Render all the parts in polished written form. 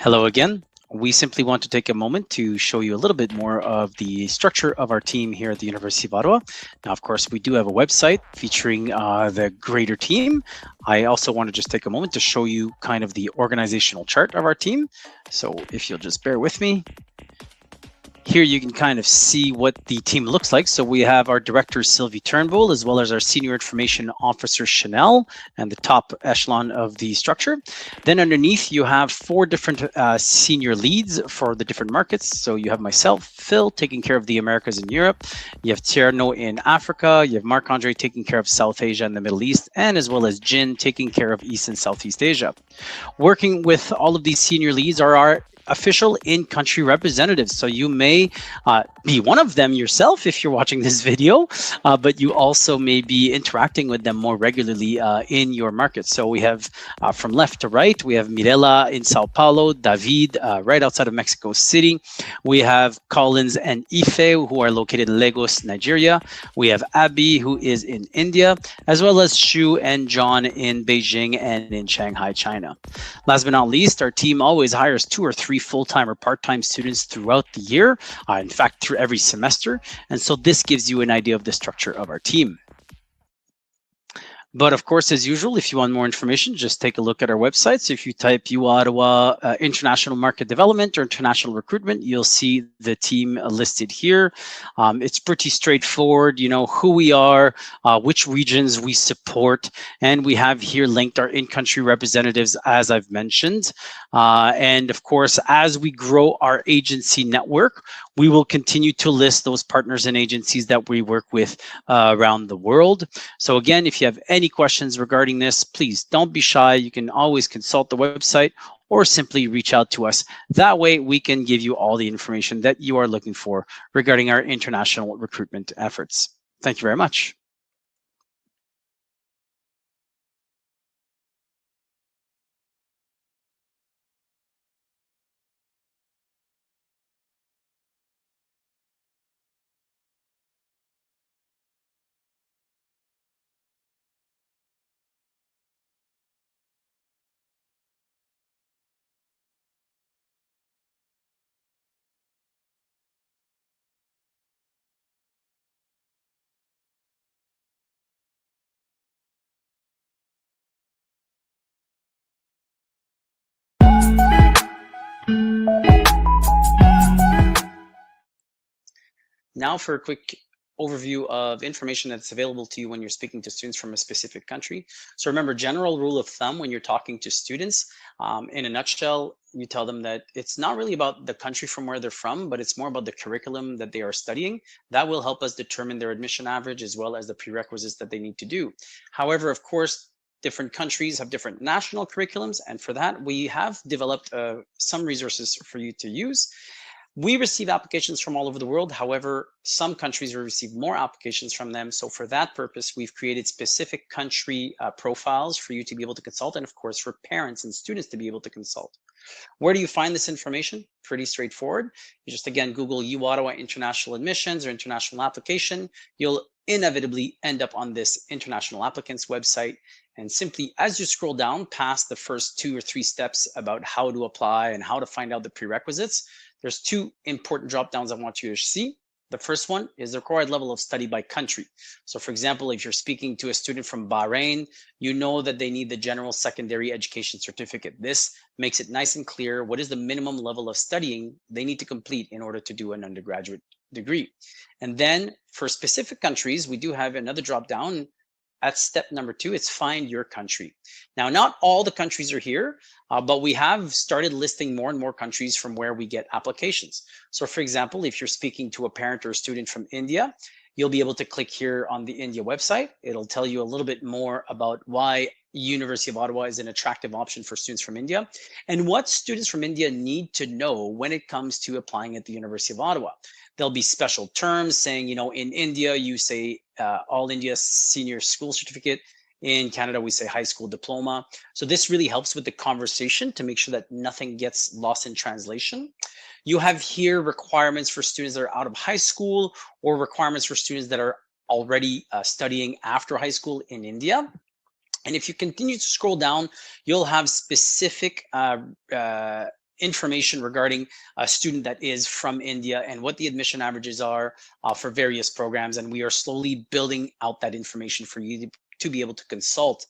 Hello again. We simply want to take a moment to show you a little bit more of the structure of our team here at the University of Ottawa. Now, of course, we do have a website featuring the greater team. I also want to just take a moment to show you kind of the organizational chart of our team. So if you'll just bear with me. Here you can kind of see what the team looks like. So we have our director, Sylvie Turnbull, as well as our senior information officer, Chanel, and the top echelon of the structure. Then underneath, you have four different senior leads for the different markets. So you have myself, Phil, taking care of the Americas and Europe. You have Tierno in Africa. You have Marc-Andre taking care of South Asia and the Middle East, and as well as Jin taking care of East and Southeast Asia. Working with all of these senior leads are our official in-country representatives. So you may be one of them yourself if you're watching this video, but you also may be interacting with them more regularly in your market. So we have from left to right, we have Mirela in Sao Paulo, David right outside of Mexico City. We have Collins and Ife who are located in Lagos, Nigeria. We have Abby who is in India, as well as Shu and John in Beijing and in Shanghai, China. Last but not least, our team always hires 2 or 3 full-time or part-time students throughout the year, in fact, through every semester. And so this gives you an idea of the structure of our team. But of course, as usual, if you want more information, just take a look at our website. So if you type U Ottawa International Market Development or International Recruitment, you'll see the team listed here. It's pretty straightforward, you know, who we are, which regions we support, and we have here linked our in-country representatives, as I've mentioned. And of course, as we grow our agency network, we will continue to list those partners and agencies that we work with around the world. So again, if you have any questions regarding this, please don't be shy. You can always consult the website or simply reach out to us. That way we can give you all the information that you are looking for regarding our international recruitment efforts. Thank you very much. Now for a quick overview of information that's available to you when you're speaking to students from a specific country. So remember, general rule of thumb when you're talking to students, in a nutshell, you tell them that it's not really about the country from where they're from, but it's more about the curriculum that they are studying. That will help us determine their admission average as well as the prerequisites that they need to do. However, of course, different countries have different national curriculums, and for that, we have developed some resources for you to use. We receive applications from all over the world. However, some countries will receive more applications from them. So for that purpose, we've created specific country profiles for you to be able to consult, and of course, for parents and students to be able to consult. Where do you find this information? Pretty straightforward. You just, again, Google U Ottawa International Admissions or International Application. You'll inevitably end up on this international applicants website. And simply, as you scroll down past the first 2 or 3 steps about how to apply and how to find out the prerequisites, there's 2 important drop downs I want you to see. The first one is the required level of study by country. So for example, if you're speaking to a student from Bahrain, you know that they need the general secondary education certificate. This makes it nice and clear what is the minimum level of studying they need to complete in order to do an undergraduate degree. And then for specific countries, we do have another drop down. At step number 2, it's find your country. Now, not all the countries are here, but we have started listing more and more countries from where we get applications. So for example, if you're speaking to a parent or a student from India, you'll be able to click here on the India website. It'll tell you a little bit more about why University of Ottawa is an attractive option for students from India and what students from India need to know when it comes to applying at the University of Ottawa. There'll be special terms saying, you know, in India, you say All India Senior School Certificate. In Canada, we say high school diploma. So this really helps with the conversation to make sure that nothing gets lost in translation. You have here requirements for students that are out of high school or requirements for students that are already studying after high school in India. And if you continue to scroll down, you'll have specific information regarding a student that is from India and what the admission averages are for various programs. And we are slowly building out that information for you to be able to consult.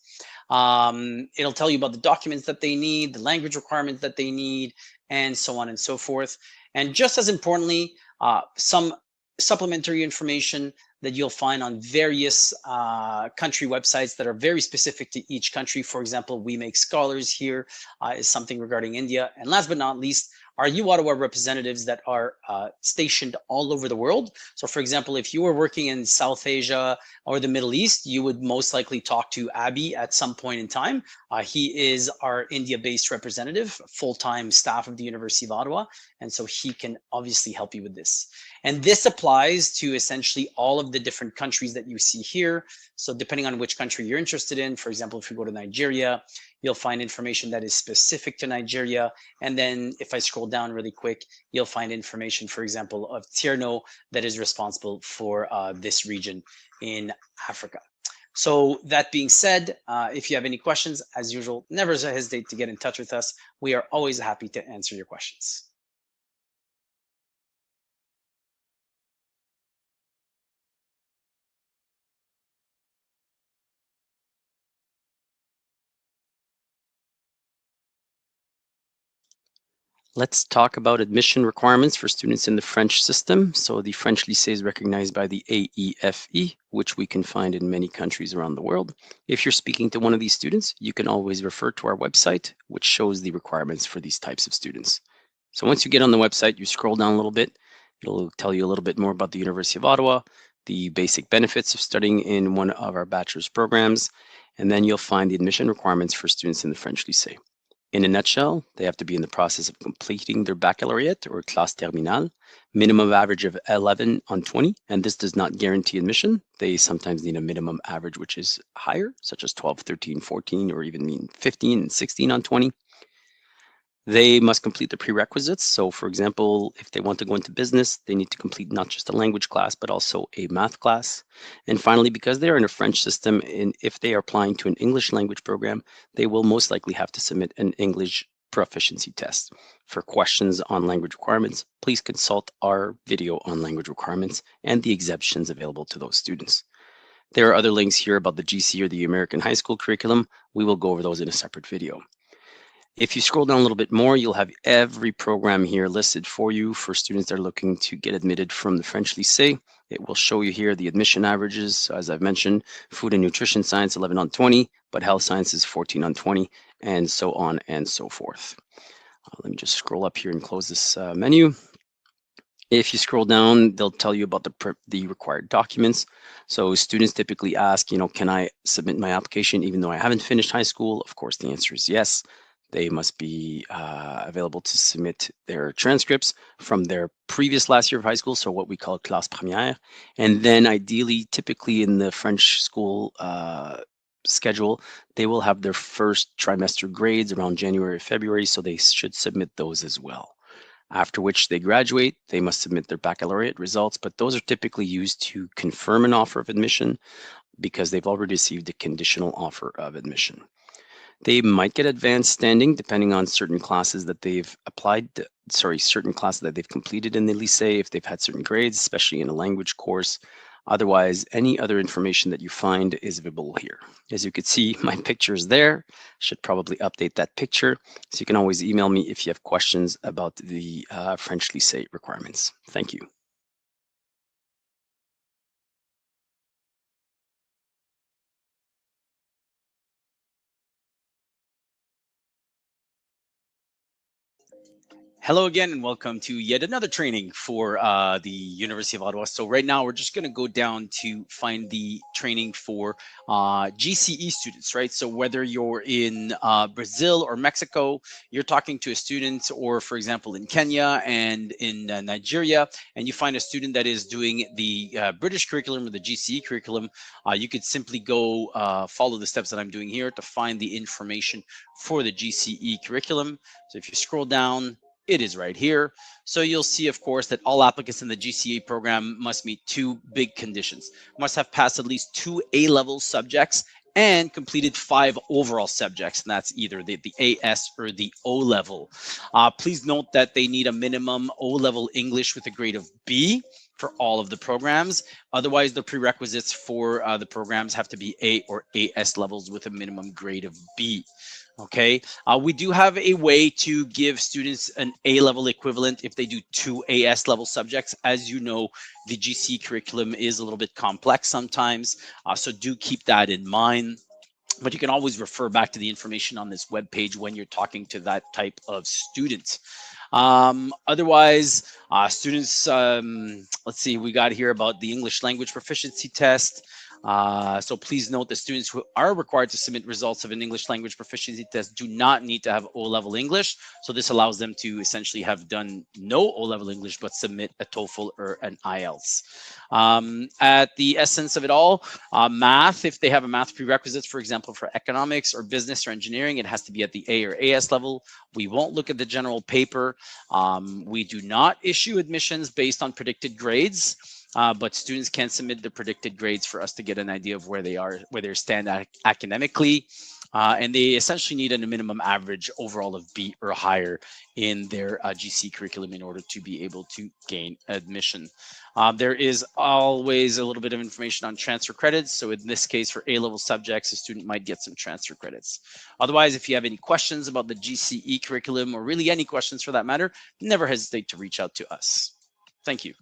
It'll tell you about the documents that they need, the language requirements that they need, and so on and so forth. And just as importantly, some supplementary information that you'll find on various country websites that are very specific to each country. For example, We Make Scholars here is something regarding India. And last but not least, our U Ottawa representatives that are stationed all over the world. So for example, if you were working in South Asia or the Middle East, you would most likely talk to Abby at some point in time. He is our India-based representative, full-time staff of the University of Ottawa. And so he can obviously help you with this. And this applies to essentially all of the different countries that you see here. So depending on which country you're interested in, for example, if you go to Nigeria, you'll find information that is specific to Nigeria. And then if I scroll down really quick, you'll find information, for example, of Tierno that is responsible for this region in Africa. So that being said, if you have any questions, as usual, never hesitate to get in touch with us. We are always happy to answer your questions. Let's talk about admission requirements for students in the French system. So the French lycée is recognized by the AEFE, which we can find in many countries around the world. If you're speaking to one of these students, you can always refer to our website, which shows the requirements for these types of students. So once you get on the website, you scroll down a little bit, it'll tell you a little bit more about the University of Ottawa, the basic benefits of studying in one of our bachelor's programs, and then you'll find the admission requirements for students in the French lycée. In a nutshell, they have to be in the process of completing their baccalaureate or classe terminale, minimum average of 11 on 20, and this does not guarantee admission. They sometimes need a minimum average which is higher, such as 12, 13, 14, or even 15 and 16 on 20. They must complete the prerequisites. So for example, if they want to go into business, they need to complete not just a language class, but also a math class. And finally, because they are in a French system, and if they are applying to an English language program, they will most likely have to submit an English proficiency test. For questions on language requirements, please consult our video on language requirements and the exemptions available to those students. There are other links here about the GC or the American high school curriculum. We will go over those in a separate video. If you scroll down a little bit more, you'll have every program here listed for you for students that are looking to get admitted from the French lycée. It will show you here the admission averages. So as I've mentioned, food and nutrition science 11 on 20, but health sciences 14 on 20, and so on and so forth. Let me just scroll up here and close this menu. If you scroll down, they'll tell you about the required documents. So students typically ask, can I submit my application even though I haven't finished high school? Of course, the answer is yes. They must be available to submit their transcripts from their previous last year of high school, so what we call classe première. And then ideally, typically in the French school schedule, they will have their first trimester grades around January or February, so they should submit those as well. After which they graduate, they must submit their baccalaureate results, but those are typically used to confirm an offer of admission because they've already received a conditional offer of admission. They might get advanced standing depending on certain classes that they've certain classes that they've completed in the lycée, if they've had certain grades, especially in a language course. Otherwise, any other information that you find is available here. As you can see, my picture is there. Should probably update that picture. So you can always email me if you have questions about the French lycée requirements. Thank you. Hello again, and welcome to yet another training for the University of Ottawa. So right now we're just going to go down to find the training for GCE students, right? So whether you're in Brazil or Mexico, you're talking to a student, or for example, in Kenya and in Nigeria, and you find a student that is doing the British curriculum or the GCE curriculum, you could simply go follow the steps that I'm doing here to find the information for the GCE curriculum. So if you scroll down, it is right here. So you'll see, of course, that all applicants in the GCE program must meet two big conditions. Must have passed at least 2 A-level subjects and completed 5 overall subjects, and that's either the AS or the O level. Please note that they need a minimum O level English with a grade of B for all of the programs. Otherwise, the prerequisites for the programs have to be A or AS levels with a minimum grade of B. Okay, we do have a way to give students an A level equivalent if they do 2 AS level subjects. As you know, the GC curriculum is a little bit complex sometimes, so do keep that in mind. But you can always refer back to the information on this webpage when you're talking to that type of student. Otherwise, students, let's see, we got here about the English language proficiency test. So please note that students who are required to submit results of an English language proficiency test do not need to have O-level English. So this allows them to essentially have done no O-level English, but submit a TOEFL or an IELTS. At the essence of it all, math, if they have a math prerequisites, for example, for economics or business or engineering, it has to be at the A or AS level. We won't look at the general paper. We do not issue admissions based on predicted grades. But students can submit the predicted grades for us to get an idea of where they are, where they stand academically. And they essentially need a minimum average overall of B or higher in their GC curriculum in order to be able to gain admission. There is always a little bit of information on transfer credits. So in this case, for A-level subjects, a student might get some transfer credits. Otherwise, if you have any questions about the GCE curriculum, or really any questions for that matter, never hesitate to reach out to us. Thank you.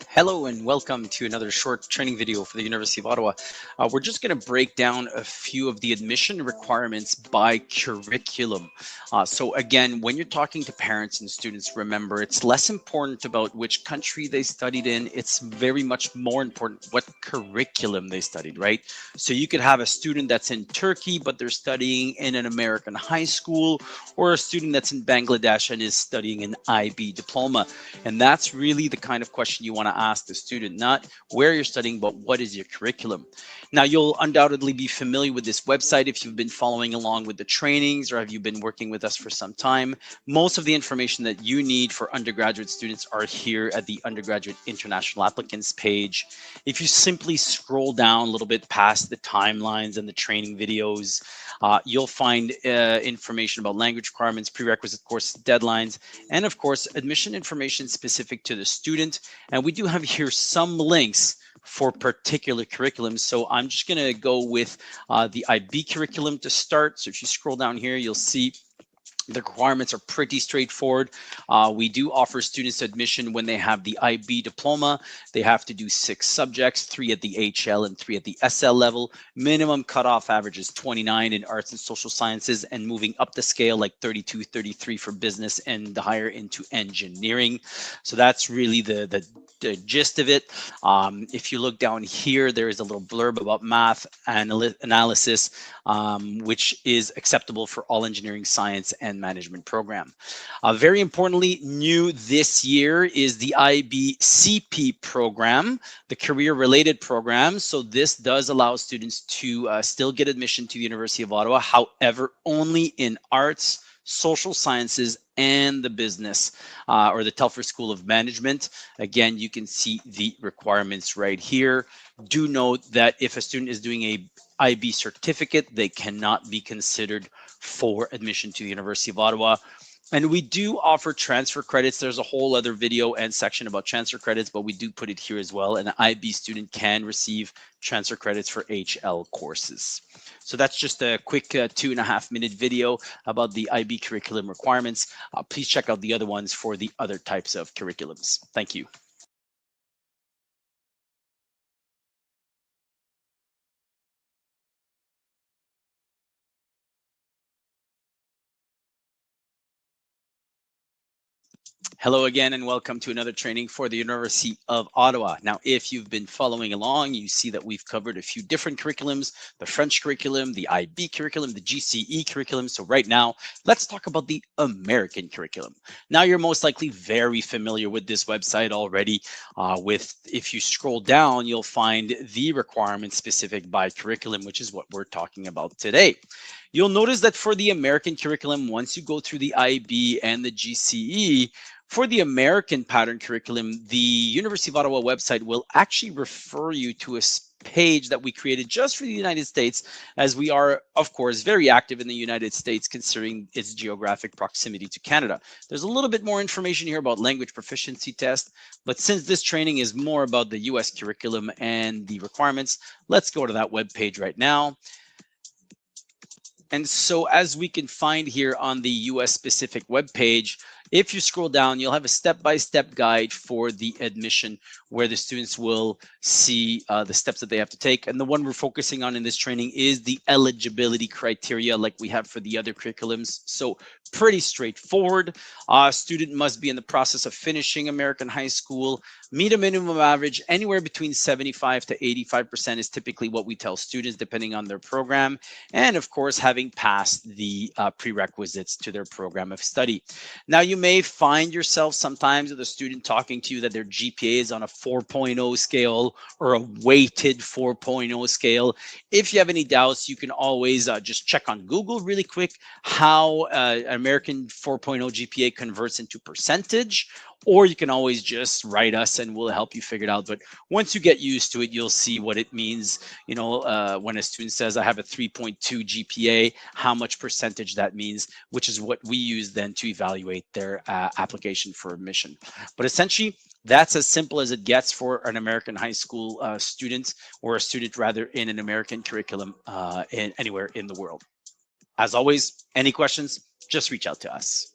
Hello and welcome to another short training video for the University of Ottawa. We're just going to break down a few of the admission requirements by curriculum. So again, when you're talking to parents and students, remember it's less important about which country they studied in. It's very much more important what curriculum they studied, right? So you could have a student that's in Turkey, but they're studying in an American high school, or a student that's in Bangladesh and is studying an IB diploma. And that's really the kind of question you want to ask the student, not where you're studying, but what is your curriculum. Now, you'll undoubtedly be familiar with this website if you've been following along with the trainings or have you been working with us for some time. Most of the information that you need for undergraduate students are here at the undergraduate international applicants page. If you simply scroll down a little bit past the timelines and the training videos, you'll find information about language requirements, prerequisite course deadlines, and of course, admission information specific to the student. And we do have here some links for particular curriculums. So I'm just going to go with the IB curriculum to start. So if you scroll down here, you'll see the requirements are pretty straightforward. We do offer students admission when they have the IB diploma. They have to do 6 subjects, 3 at the HL and 3 at the SL level. Minimum cutoff average is 29 in arts and social sciences, and moving up the scale like 32, 33 for business and higher into engineering. So that's really the gist of it. If you look down here, there is a little blurb about math analysis, which is acceptable for all engineering, science, and management program. Very importantly, new this year is the IBCP program, the career-related program. So this does allow students to still get admission to the University of Ottawa, however, only in arts, social sciences, and the business or the Telfer School of Management. Again, you can see the requirements right here. Do note that if a student is doing a IB certificate, they cannot be considered for admission to the University of Ottawa. And we do offer transfer credits. There's a whole other video and section about transfer credits, but we do put it here as well. An IB student can receive transfer credits for HL courses. So that's just a quick 2.5-minute video about the IB curriculum requirements. Please check out the other ones for the other types of curriculums. Thank you. Hello again, and welcome to another training for the University of Ottawa. Now, if you've been following along, you see that we've covered a few different curriculums, the French curriculum, the IB curriculum, the GCE curriculum. So right now, let's talk about the American curriculum. Now, you're most likely very familiar with this website already. If you scroll down, you'll find the requirements specific by curriculum, which is what we're talking about today. You'll notice that for the American curriculum, once you go through the IB and the GCE, for the American pattern curriculum, the University of Ottawa website will actually refer you to a page that we created just for the United States, as we are, of course, very active in the United States considering its geographic proximity to Canada. There's a little bit more information here about language proficiency test, but since this training is more about the US curriculum and the requirements, let's go to that web page right now. And so as we can find here on the US specific web page, if you scroll down, you'll have a step-by-step guide for the admission where the students will see the steps that they have to take. And the one we're focusing on in this training is the eligibility criteria like we have for the other curriculums. So pretty straightforward. Student must be in the process of finishing American high school, meet a minimum average anywhere between 75 to 85% is typically what we tell students depending on their program. And of course, having passed the prerequisites to their program of study. Now, you may find yourself sometimes with a student talking to you that their GPA is on a 4.0 scale or a weighted 4.0 scale. If you have any doubts, you can always just check on Google really quick how American 4.0 GPA converts into percentage, or you can always just write us and we'll help you figure it out. But once you get used to it, you'll see what it means. You know, when a student says, I have a 3.2 GPA, how much percentage that means, which is what we use then to evaluate their application for admission. But essentially, that's as simple as it gets for an American high school student, or a student rather in an American curriculum anywhere in the world. As always, any questions, just reach out to us.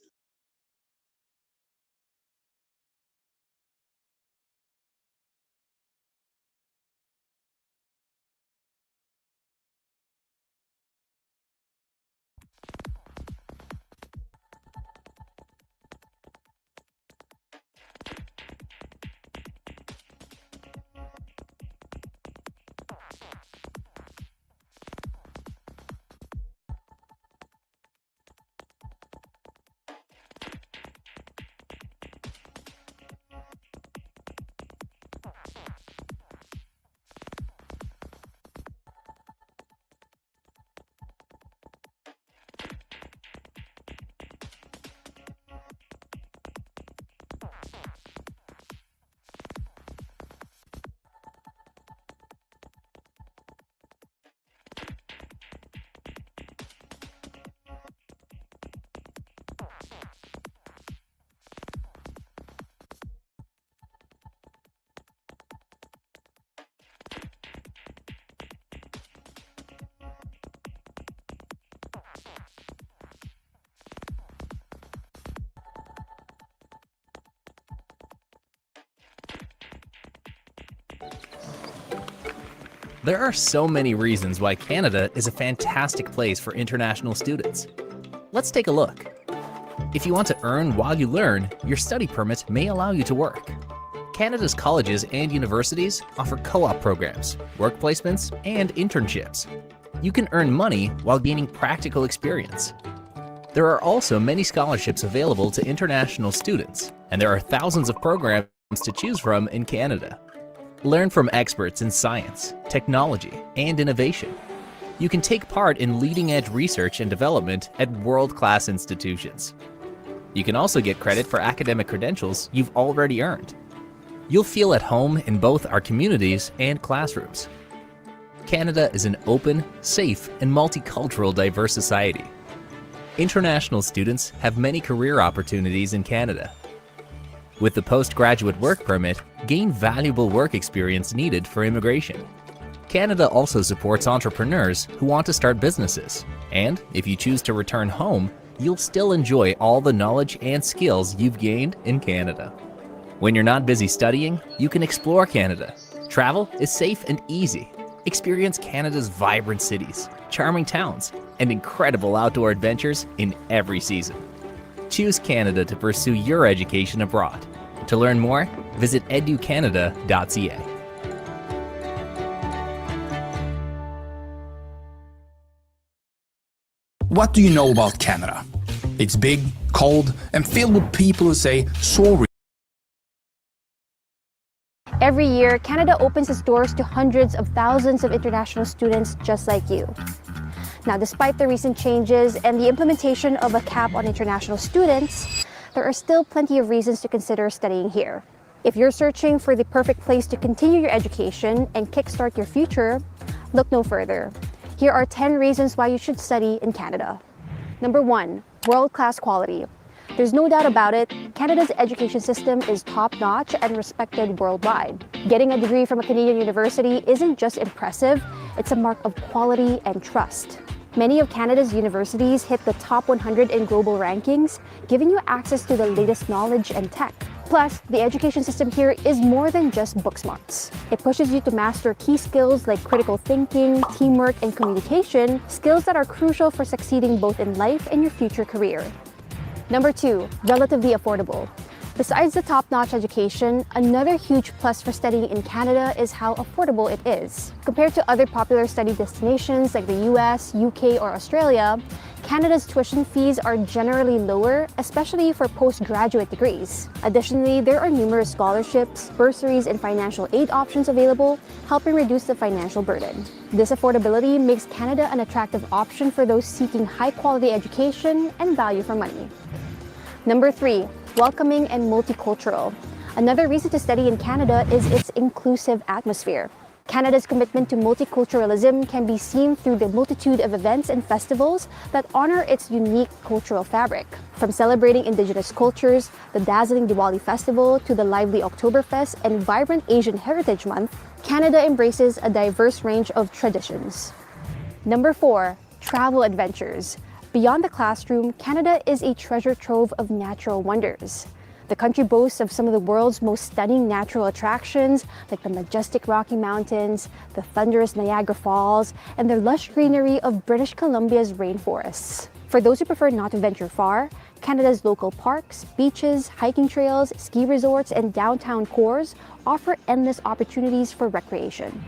There are so many reasons why Canada is a fantastic place for international students. Let's take a look. If you want to earn while you learn, your study permit may allow you to work. Canada's colleges and universities offer co-op programs, work placements, and internships. You can earn money while gaining practical experience. There are also many scholarships available to international students, and there are thousands of programs to choose from in Canada. Learn from experts in science, technology, and innovation. You can take part in leading-edge research and development at world-class institutions. You can also get credit for academic credentials you've already earned. You'll feel at home in both our communities and classrooms. Canada is an open, safe, and multicultural diverse society. International students have many career opportunities in Canada. With the postgraduate work permit, gain valuable work experience needed for immigration. Canada also supports entrepreneurs who want to start businesses. And if you choose to return home, you'll still enjoy all the knowledge and skills you've gained in Canada. When you're not busy studying, you can explore Canada. Travel is safe and easy. Experience Canada's vibrant cities, charming towns, and incredible outdoor adventures in every season. choose Canada to pursue your education abroad. To learn more, visit educanada.ca. What do you know about Canada? It's big, cold, and filled with people who say sorry. Every year, Canada opens its doors to hundreds of thousands of international students just like you. Now, despite the recent changes and the implementation of a cap on international students, there are still plenty of reasons to consider studying here. If you're searching for the perfect place to continue your education and kickstart your future, look no further. Here are 10 reasons why you should study in Canada. Number 1, world-class quality. There's no doubt about it, Canada's education system is top-notch and respected worldwide. Getting a degree from a Canadian university isn't just impressive, it's a mark of quality and trust. Many of Canada's universities hit the top 100 in global rankings, giving you access to the latest knowledge and tech. Plus, the education system here is more than just book smarts. It pushes you to master key skills like critical thinking, teamwork, and communication, skills that are crucial for succeeding both in life and your future career. Number 2, relatively affordable. Besides the top-notch education, another huge plus for studying in Canada is how affordable it is. Compared to other popular study destinations like the US, UK, or Australia, Canada's tuition fees are generally lower, especially for postgraduate degrees. Additionally, there are numerous scholarships, bursaries, and financial aid options available, helping reduce the financial burden. This affordability makes Canada an attractive option for those seeking high-quality education and value for money. Number 3, welcoming and multicultural. Another reason to study in Canada is its inclusive atmosphere. Canada's commitment to multiculturalism can be seen through the multitude of events and festivals that honor its unique cultural fabric. From celebrating Indigenous cultures, the dazzling Diwali festival, to the lively Oktoberfest and vibrant Asian Heritage Month, Canada embraces a diverse range of traditions. Number 4, travel adventures. Beyond the classroom, Canada is a treasure trove of natural wonders. The country boasts of some of the world's most stunning natural attractions, like the majestic Rocky Mountains, the thunderous Niagara Falls, and the lush greenery of British Columbia's rainforests. For those who prefer not to venture far, Canada's local parks, beaches, hiking trails, ski resorts, and downtown cores offer endless opportunities for recreation.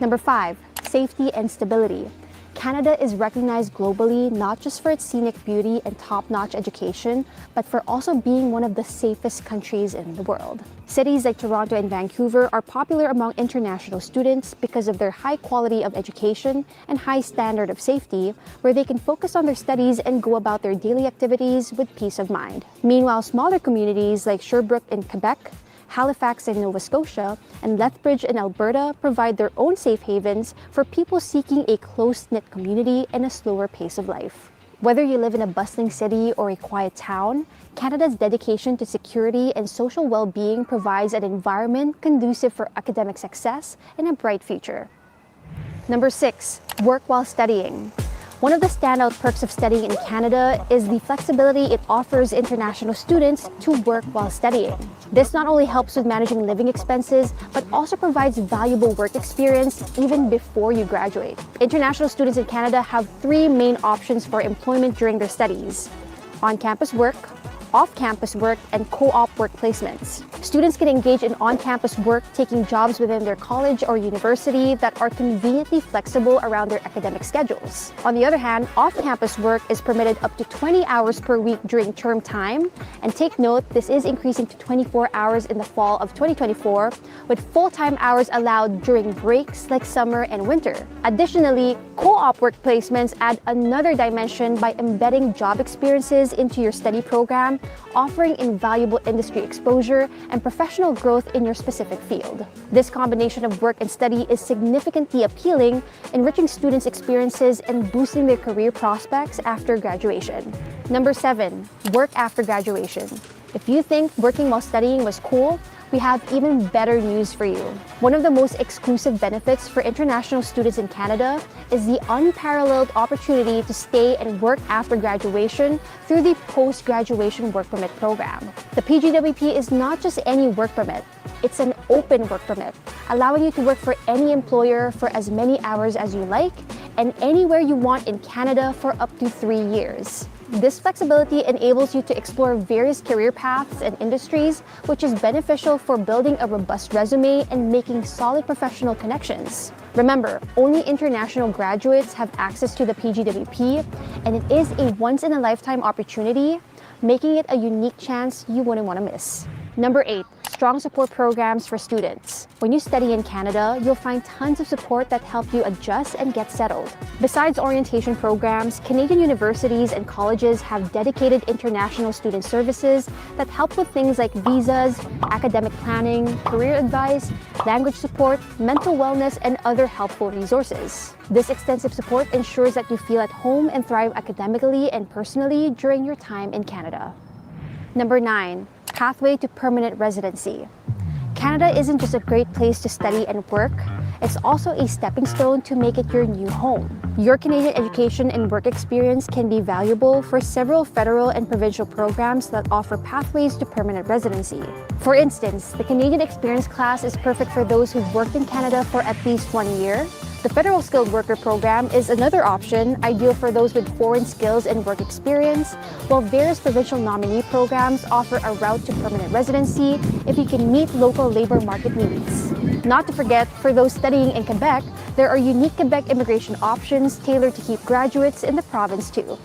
Number 5, safety and stability. Canada is recognized globally not just for its scenic beauty and top-notch education, but for also being one of the safest countries in the world. Cities like Toronto and Vancouver are popular among international students because of their high quality of education and high standard of safety, where they can focus on their studies and go about their daily activities with peace of mind. Meanwhile, smaller communities like Sherbrooke in Quebec, Halifax in Nova Scotia, and Lethbridge in Alberta provide their own safe havens for people seeking a close-knit community and a slower pace of life. Whether you live in a bustling city or a quiet town, Canada's dedication to security and social well-being provides an environment conducive for academic success and a bright future. Number 6, work while studying. One of the standout perks of studying in Canada is the flexibility it offers international students to work while studying. This not only helps with managing living expenses, but also provides valuable work experience even before you graduate. International students in Canada have 3 main options for employment during their studies: on-campus work, off-campus work, and co-op work placements. Students can engage in on-campus work, taking jobs within their college or university that are conveniently flexible around their academic schedules. On the other hand, off-campus work is permitted up to 20 hours per week during term time, and take note, this is increasing to 24 hours in the fall of 2024, with full-time hours allowed during breaks like summer and winter. Additionally, co-op work placements add another dimension by embedding job experiences into your study program, offering invaluable industry exposure and professional growth in your specific field. This combination of work and study is significantly appealing, enriching students' experiences and boosting their career prospects after graduation. Number 7, work after graduation. If you think working while studying was cool, we have even better news for you. One of the most exclusive benefits for international students in Canada is the unparalleled opportunity to stay and work after graduation through the Post-Graduation Work Permit program. The PGWP is not just any work permit, it's an open work permit, allowing you to work for any employer for as many hours as you like and anywhere you want in Canada for up to 3 years. This flexibility enables you to explore various career paths and industries, which is beneficial for building a robust resume and making solid professional connections. Remember, only international graduates have access to the PGWP, and it is a once-in-a-lifetime opportunity, making it a unique chance you wouldn't want to miss. Number 8, strong support programs for students. When you study in Canada, you'll find tons of support that help you adjust and get settled. Besides orientation programs, Canadian universities and colleges have dedicated international student services that help with things like visas, academic planning, career advice, language support, mental wellness, and other helpful resources. This extensive support ensures that you feel at home and thrive academically and personally during your time in Canada. Number 9, pathway to permanent residency. Canada isn't just a great place to study and work, it's also a stepping stone to make it your new home. Your Canadian education and work experience can be valuable for several federal and provincial programs that offer pathways to permanent residency. For instance, the Canadian Experience class is perfect for those who've worked in Canada for at least 1 year. The Federal Skilled Worker Program is another option, ideal for those with foreign skills and work experience, while various provincial nominee programs offer a route to permanent residency if you can meet local labor market needs. Not to forget, for those studying in Quebec, there are unique Quebec immigration options tailored to keep graduates in the province too.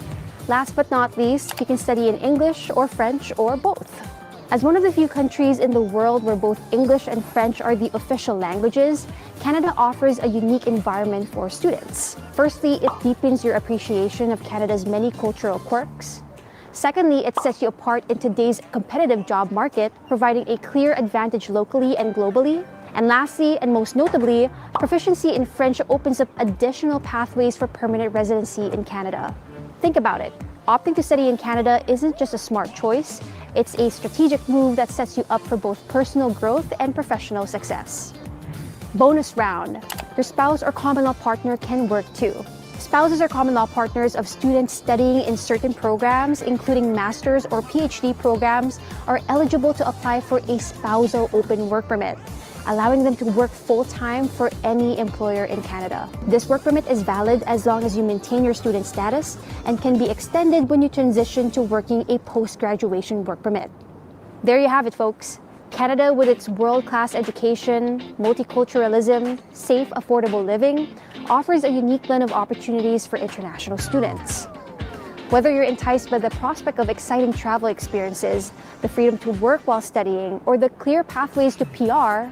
Last but not least, you can study in English or French or both. As one of the few countries in the world where both English and French are the official languages, Canada offers a unique environment for students. Firstly, it deepens your appreciation of Canada's many cultural quirks. Secondly, it sets you apart in today's competitive job market, providing a clear advantage locally and globally. And lastly, and most notably, proficiency in French opens up additional pathways for permanent residency in Canada. Think about it. Opting to study in Canada isn't just a smart choice, it's a strategic move that sets you up for both personal growth and professional success. Bonus round. Your spouse or common law partner can work too. Spouses or common law partners of students studying in certain programs, including master's or PhD programs, are eligible to apply for a spousal open work permit, allowing them to work full-time for any employer in Canada. This work permit is valid as long as you maintain your student status and can be extended when you transition to working a post-graduation work permit. There you have it, folks. Canada, with its world-class education, multiculturalism, safe, affordable living, offers a unique blend of opportunities for international students. Whether you're enticed by the prospect of exciting travel experiences, the freedom to work while studying, or the clear pathways to PR,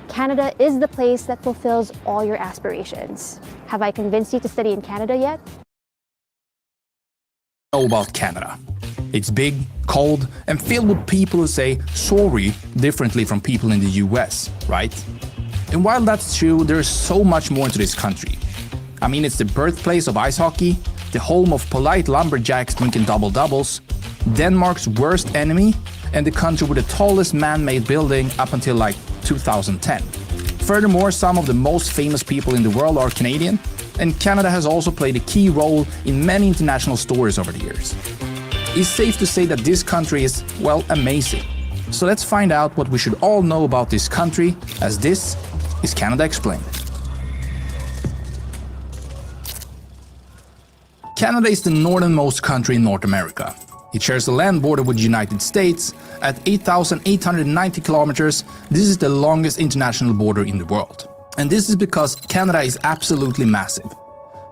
Canada is the place that fulfills all your aspirations. Have I convinced you to study in Canada yet? Know about Canada. It's big, cold, and filled with people who say sorry differently from people in the US, right? And while that's true, there's so much more into this country. I mean, it's the birthplace of ice hockey, the home of polite lumberjacks drinking double-doubles, Denmark's worst enemy, and the country with the tallest man-made building up until like 2010. Furthermore, some of the most famous people in the world are Canadian, and Canada has also played a key role in many international stories over the years. It's safe to say that this country is, well, amazing. So let's find out what we should all know about this country, as this is Canada Explained. Canada is the northernmost country in North America. It shares a land border with the United States. At 8,890 kilometers, this is the longest international border in the world. And this is because Canada is absolutely massive.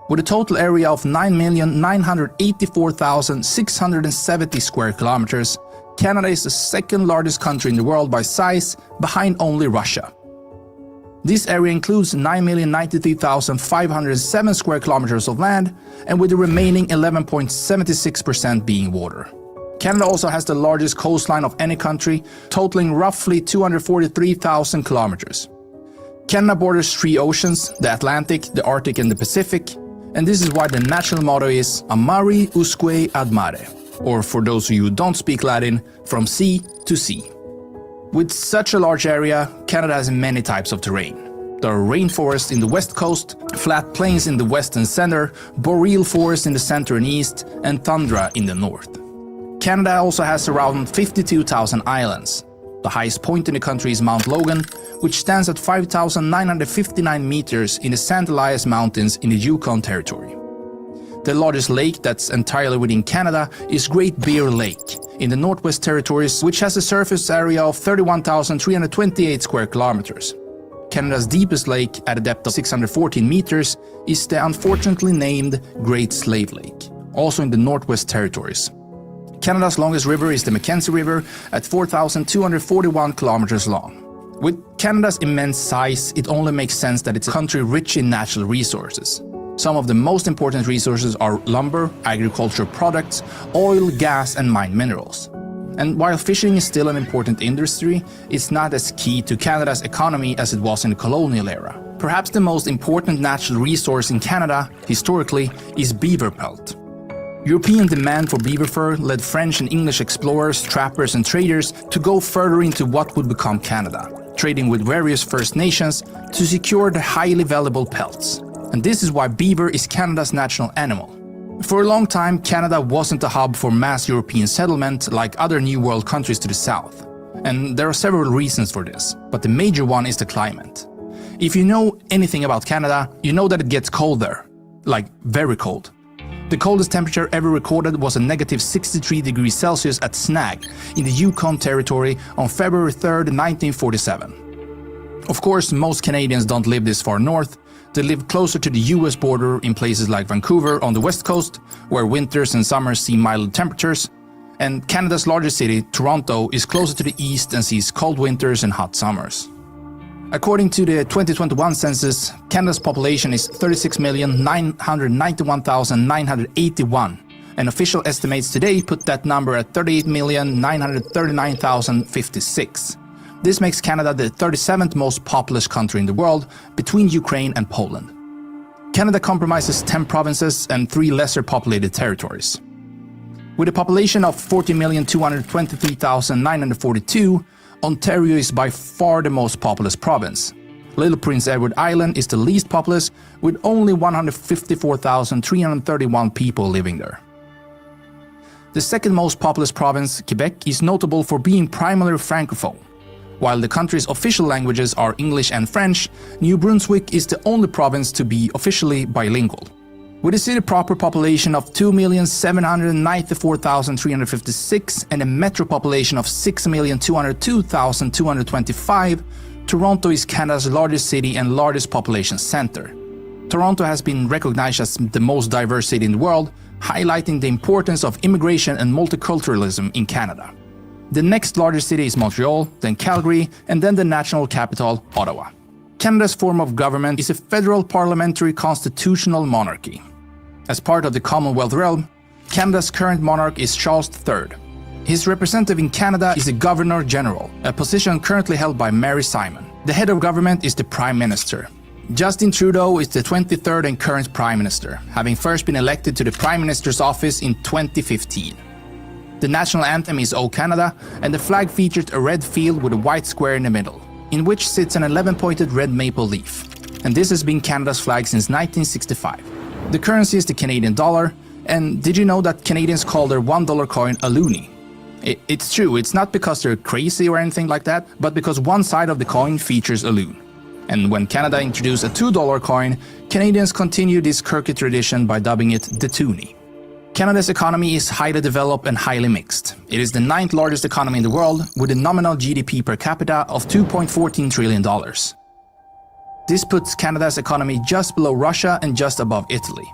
With a total area of 9,984,670 square kilometers, Canada is the second largest country in the world by size, behind only Russia. This area includes 9,093,507 square kilometers of land, and with the remaining 11.76% being water. Canada also has the largest coastline of any country, totaling roughly 243,000 kilometers. Canada borders 3 oceans, the Atlantic, the Arctic and the Pacific, and this is why the national motto is Amari usque ad mare, or for those of you who don't speak Latin, from sea to sea. With such a large area, Canada has many types of terrain. There are rainforests in the west coast, flat plains in the west and center, boreal forests in the center and east, and tundra in the north. Canada also has around 52,000 islands. The highest point in the country is Mount Logan, which stands at 5,959 meters in the St. Elias Mountains in the Yukon Territory. The largest lake that's entirely within Canada is Great Bear Lake in the Northwest Territories, which has a surface area of 31,328 square kilometers. Canada's deepest lake, at a depth of 614 meters, is the unfortunately named Great Slave Lake, also in the Northwest Territories. Canada's longest river is the Mackenzie River at 4,241 kilometers long. With Canada's immense size, it only makes sense that it's a country rich in natural resources. Some of the most important resources are lumber, agricultural products, oil, gas, and mined minerals. And while fishing is still an important industry, it's not as key to Canada's economy as it was in the colonial era. Perhaps the most important natural resource in Canada, historically, is beaver pelt. European demand for beaver fur led French and English explorers, trappers, and traders to go further into what would become Canada, trading with various First Nations to secure the highly valuable pelts. And this is why beaver is Canada's national animal. For a long time, Canada wasn't a hub for mass European settlement like other New World countries to the south. And there are several reasons for this, but the major one is the climate. If you know anything about Canada, you know that it gets cold there, like very cold. The coldest temperature ever recorded was a negative 63 degrees Celsius at Snag in the Yukon Territory on February 3rd, 1947. Of course, most Canadians don't live this far north. They live closer to the US border in places like Vancouver on the west coast, where winters and summers see mild temperatures, and Canada's largest city, Toronto, is closer to the east and sees cold winters and hot summers. According to the 2021 census, Canada's population is 36,991,981, and official estimates today put that number at 38,939,056. This makes Canada the 37th most populous country in the world, between Ukraine and Poland. Canada comprises 10 provinces and 3 lesser populated territories. With a population of 40,223,942, Ontario is by far the most populous province. Little Prince Edward Island is the least populous, with only 154,331 people living there. The second most populous province, Quebec, is notable for being primarily francophone. While the country's official languages are English and French, New Brunswick is the only province to be officially bilingual. With a city proper population of 2,794,356 and a metro population of 6,202,225, Toronto is Canada's largest city and largest population center. Toronto has been recognized as the most diverse city in the world, highlighting the importance of immigration and multiculturalism in Canada. The next largest city is Montreal, then Calgary, and then the national capital, Ottawa. Canada's form of government is a federal parliamentary constitutional monarchy. As part of the Commonwealth realm, Canada's current monarch is Charles III. His representative in Canada is the Governor General, a position currently held by Mary Simon. The head of government is the Prime Minister. Justin Trudeau is the 23rd and current Prime Minister, having first been elected to the Prime Minister's office in 2015. The national anthem is O Canada, and the flag features a red field with a white square in the middle, in which sits an 11-pointed red maple leaf. And this has been Canada's flag since 1965. The currency is the Canadian dollar, and did you know that Canadians call their $1 coin a loonie? It's true, it's not because they're crazy or anything like that, but because one side of the coin features a loon. And when Canada introduced a $2 coin, Canadians continued this quirky tradition by dubbing it the toonie. Canada's economy is highly developed and highly mixed. It is the 9th largest economy in the world, with a nominal GDP per capita of $2.14 trillion. This puts Canada's economy just below Russia and just above Italy.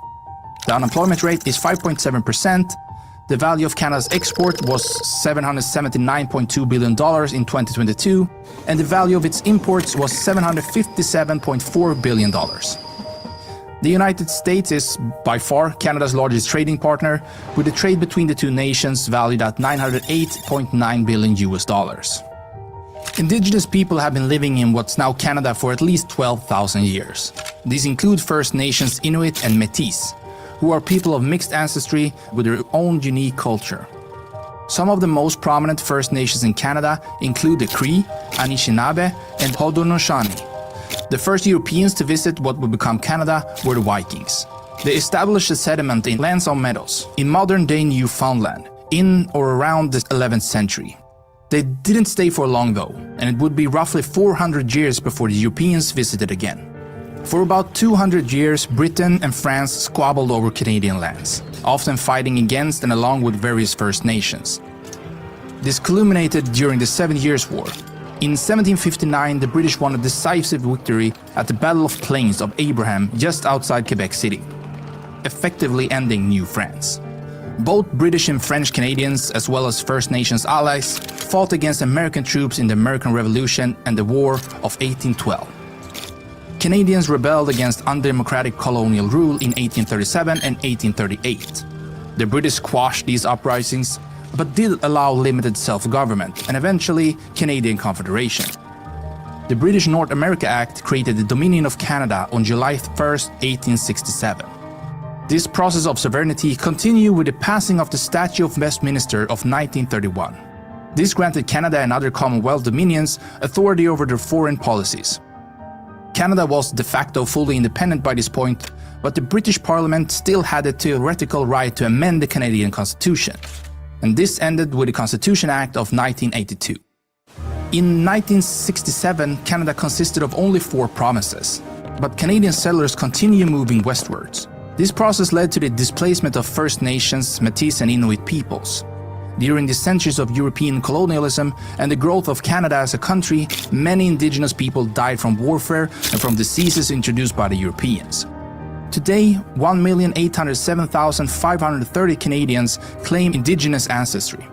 The unemployment rate is 5.7%. The value of Canada's export was $779.2 billion in 2022, and the value of its imports was $757.4 billion. The United States is by far Canada's largest trading partner, with the trade between the two nations valued at $908.9 billion. Indigenous people have been living in what's now Canada for at least 12,000 years. These include First Nations Inuit and Métis, who are people of mixed ancestry with their own unique culture. Some of the most prominent First Nations in Canada include the Cree, Anishinaabe, and Haudenosaunee. The first Europeans to visit what would become Canada were the Vikings. They established a settlement in Lansdowne Meadows, in modern-day Newfoundland, in or around the 11th century. They didn't stay for long though, and it would be roughly 400 years before the Europeans visited again. For about 200 years, Britain and France squabbled over Canadian lands, often fighting against and along with various First Nations. This culminated during the 7 Years' War. In 1759, the British won a decisive victory at the Battle of Plains of Abraham just outside Quebec City, effectively ending New France. Both British and French Canadians, as well as First Nations allies, fought against American troops in the American Revolution and the War of 1812. Canadians rebelled against undemocratic colonial rule in 1837 and 1838. The British squashed these uprisings, but did allow limited self-government and eventually Canadian Confederation. The British North America Act created the Dominion of Canada on July 1st, 1867. This process of sovereignty continued with the passing of the Statute of Westminster of 1931. This granted Canada and other Commonwealth dominions authority over their foreign policies. Canada was de facto fully independent by this point, but the British Parliament still had the theoretical right to amend the Canadian Constitution. And this ended with the Constitution Act of 1982. In 1967, Canada consisted of only 4 provinces, but Canadian settlers continued moving westwards. This process led to the displacement of First Nations, Métis and Inuit peoples. During the centuries of European colonialism and the growth of Canada as a country, many Indigenous people died from warfare and from diseases introduced by the Europeans. Today, 1,807,530 Canadians claim Indigenous ancestry.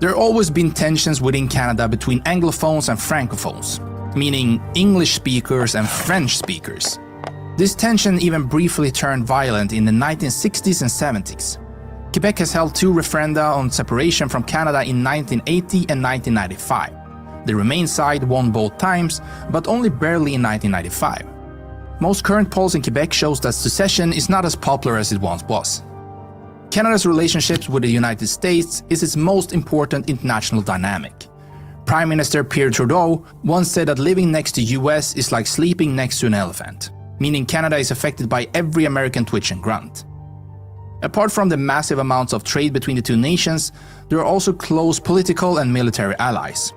There have always been tensions within Canada between Anglophones and Francophones, meaning English speakers and French speakers. This tension even briefly turned violent in the 1960s and 70s. Quebec has held 2 referenda on separation from Canada in 1980 and 1995. The Remain side won both times, but only barely in 1995. Most current polls in Quebec shows that secession is not as popular as it once was. Canada's relationships with the United States is its most important international dynamic. Prime Minister Pierre Trudeau once said that living next to US is like sleeping next to an elephant, meaning Canada is affected by every American twitch and grunt. Apart from the massive amounts of trade between the 2 nations, there are also close political and military allies.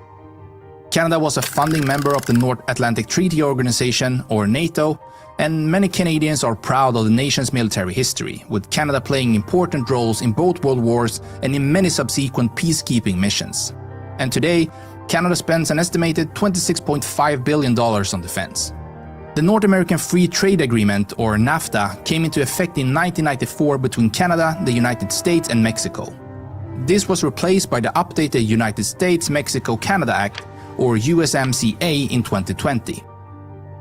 Canada was a founding member of the North Atlantic Treaty Organization, or NATO, and many Canadians are proud of the nation's military history, with Canada playing important roles in both world wars and in many subsequent peacekeeping missions. And today, Canada spends an estimated $26.5 billion on defense. The North American Free Trade Agreement, or NAFTA, came into effect in 1994 between Canada, the United States and Mexico. This was replaced by the updated United States-Mexico-Canada Act, or USMCA, in 2020.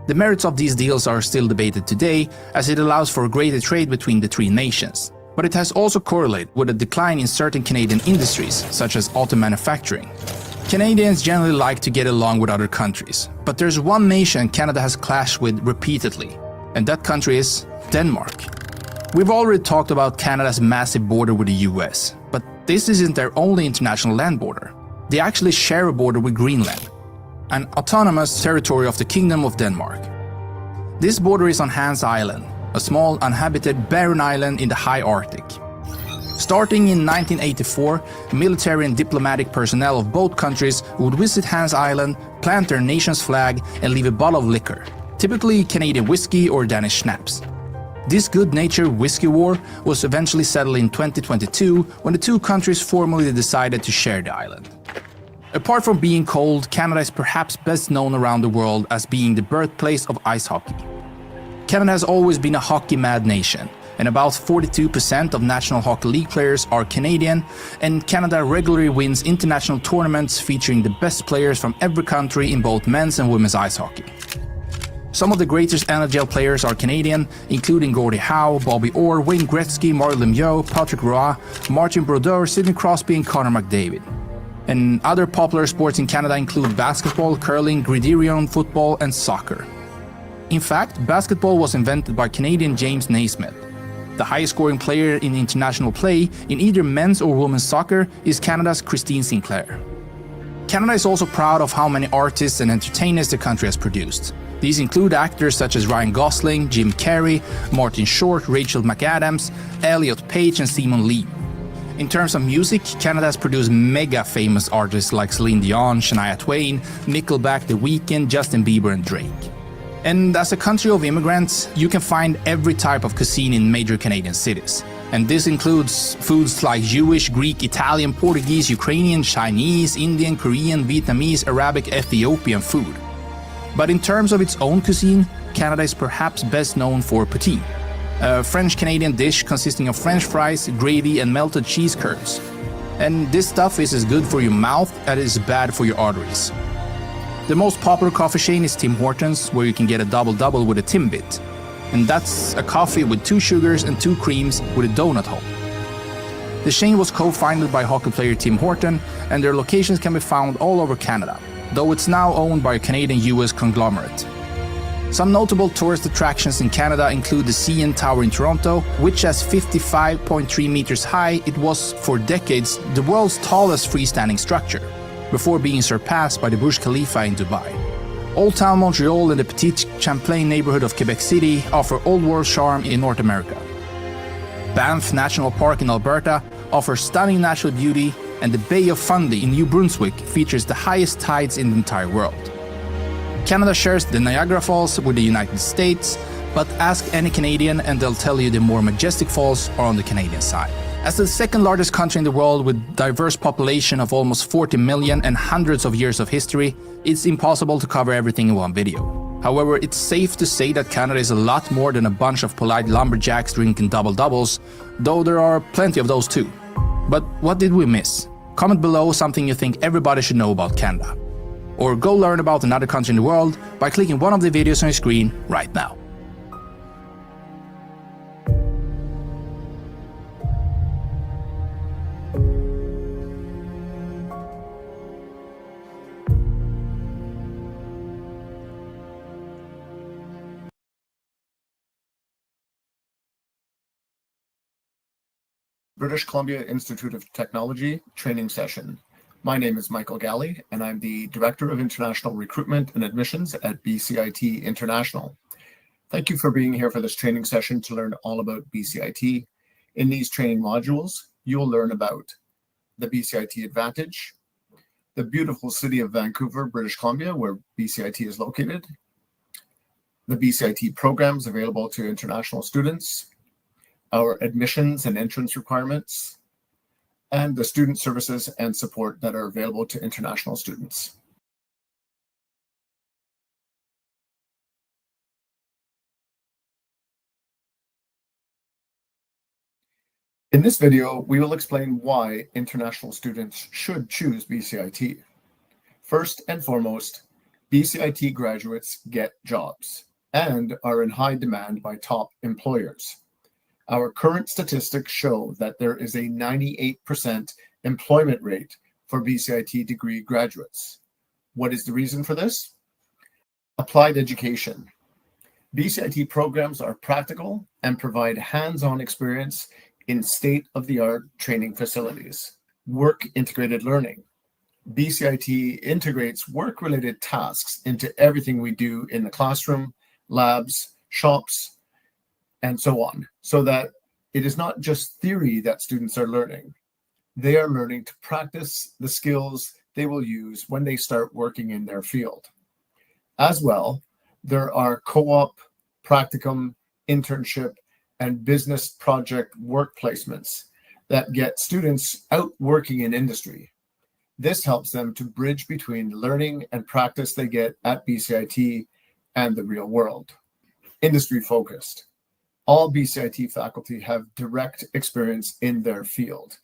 The merits of these deals are still debated today, as it allows for greater trade between the 3 nations. But it has also correlated with a decline in certain Canadian industries, such as auto manufacturing. Canadians generally like to get along with other countries, but there's one nation Canada has clashed with repeatedly, and that country is Denmark. We've already talked about Canada's massive border with the US, but this isn't their only international land border. They actually share a border with Greenland, an autonomous territory of the Kingdom of Denmark. This border is on Hans Island, a small uninhabited barren island in the high Arctic. Starting in 1984, military and diplomatic personnel of both countries would visit Hans Island, plant their nation's flag and leave a bottle of liquor, typically Canadian whiskey or Danish schnapps. This good-natured whiskey war was eventually settled in 2022 when the 2 countries formally decided to share the island. Apart from being cold, Canada is perhaps best known around the world as being the birthplace of ice hockey. Canada has always been a hockey-mad nation, and about 42% of National Hockey League players are Canadian, and Canada regularly wins international tournaments featuring the best players from every country in both men's and women's ice hockey. Some of the greatest NHL players are Canadian, including Gordie Howe, Bobby Orr, Wayne Gretzky, Mario Lemieux, Patrick Roy, Martin Brodeur, Sidney Crosby and Connor McDavid. And other popular sports in Canada include basketball, curling, gridiron, football and soccer. In fact, basketball was invented by Canadian James Naismith. The highest scoring player in international play in either men's or women's soccer is Canada's Christine Sinclair. Canada is also proud of how many artists and entertainers the country has produced. These include actors such as Ryan Gosling, Jim Carrey, Martin Short, Rachel McAdams, Elliot Page and Simon Lee. In terms of music, Canada has produced mega famous artists like Celine Dion, Shania Twain, Nickelback, The Weeknd, Justin Bieber and Drake. And as a country of immigrants, you can find every type of cuisine in major Canadian cities. And this includes foods like Jewish, Greek, Italian, Portuguese, Ukrainian, Chinese, Indian, Korean, Vietnamese, Arabic, Ethiopian food. But in terms of its own cuisine, Canada is perhaps best known for poutine, a French-Canadian dish consisting of French fries, gravy, and melted cheese curds. And this stuff is as good for your mouth as it is bad for your arteries. The most popular coffee chain is Tim Hortons, where you can get a double-double with a Timbit. And that's a coffee with 2 sugars and 2 creams with a donut hole. The chain was co-founded by hockey player Tim Horton, and their locations can be found all over Canada, though it's now owned by a Canadian-US conglomerate. Some notable tourist attractions in Canada include the CN Tower in Toronto, which is 55.3 meters high. It was for decades the world's tallest freestanding structure, before being surpassed by the Burj Khalifa in Dubai. Old Town Montreal and the Petit Champlain neighborhood of Quebec City offer old world charm in North America. Banff National Park in Alberta offers stunning natural beauty, and the Bay of Fundy in New Brunswick features the highest tides in the entire world. Canada shares the Niagara Falls with the United States, but ask any Canadian and they'll tell you the more majestic falls are on the Canadian side. As the second largest country in the world with diverse population of almost 40 million and hundreds of years of history, it's impossible to cover everything in one video. However, it's safe to say that Canada is a lot more than a bunch of polite lumberjacks drinking double-doubles, though there are plenty of those too. But what did we miss? Comment below something you think everybody should know about Canada. Or go learn about another country in the world by clicking one of the videos on your screen right now. British Columbia Institute of Technology training session. My name is Michael Galley, and I'm the Director of International Recruitment and Admissions at BCIT International. Thank you for being here for this training session to learn all about BCIT. In these training modules, you'll learn about the BCIT Advantage, the beautiful city of Vancouver, British Columbia, where BCIT is located, the BCIT programs available to international students, our admissions and entrance requirements, and the student services and support that are available to international students. In this video, we will explain why international students should choose BCIT. First and foremost, BCIT graduates get jobs and are in high demand by top employers. Our current statistics show that there is a 98% employment rate for BCIT degree graduates. What is the reason for this? Applied education. BCIT programs are practical and provide hands-on experience in state-of-the-art training facilities. Work-integrated learning. BCIT integrates work-related tasks into everything we do in the classroom, labs, shops, and so on, so that it is not just theory that students are learning. They are learning to practice the skills they will use when they start working in their field. As well, there are co-op, practicum, internship, and business project work placements that get students out working in industry. This helps them to bridge between the learning and practice they get at BCIT and the real world. Industry focused. All BCIT faculty have direct experience in their field.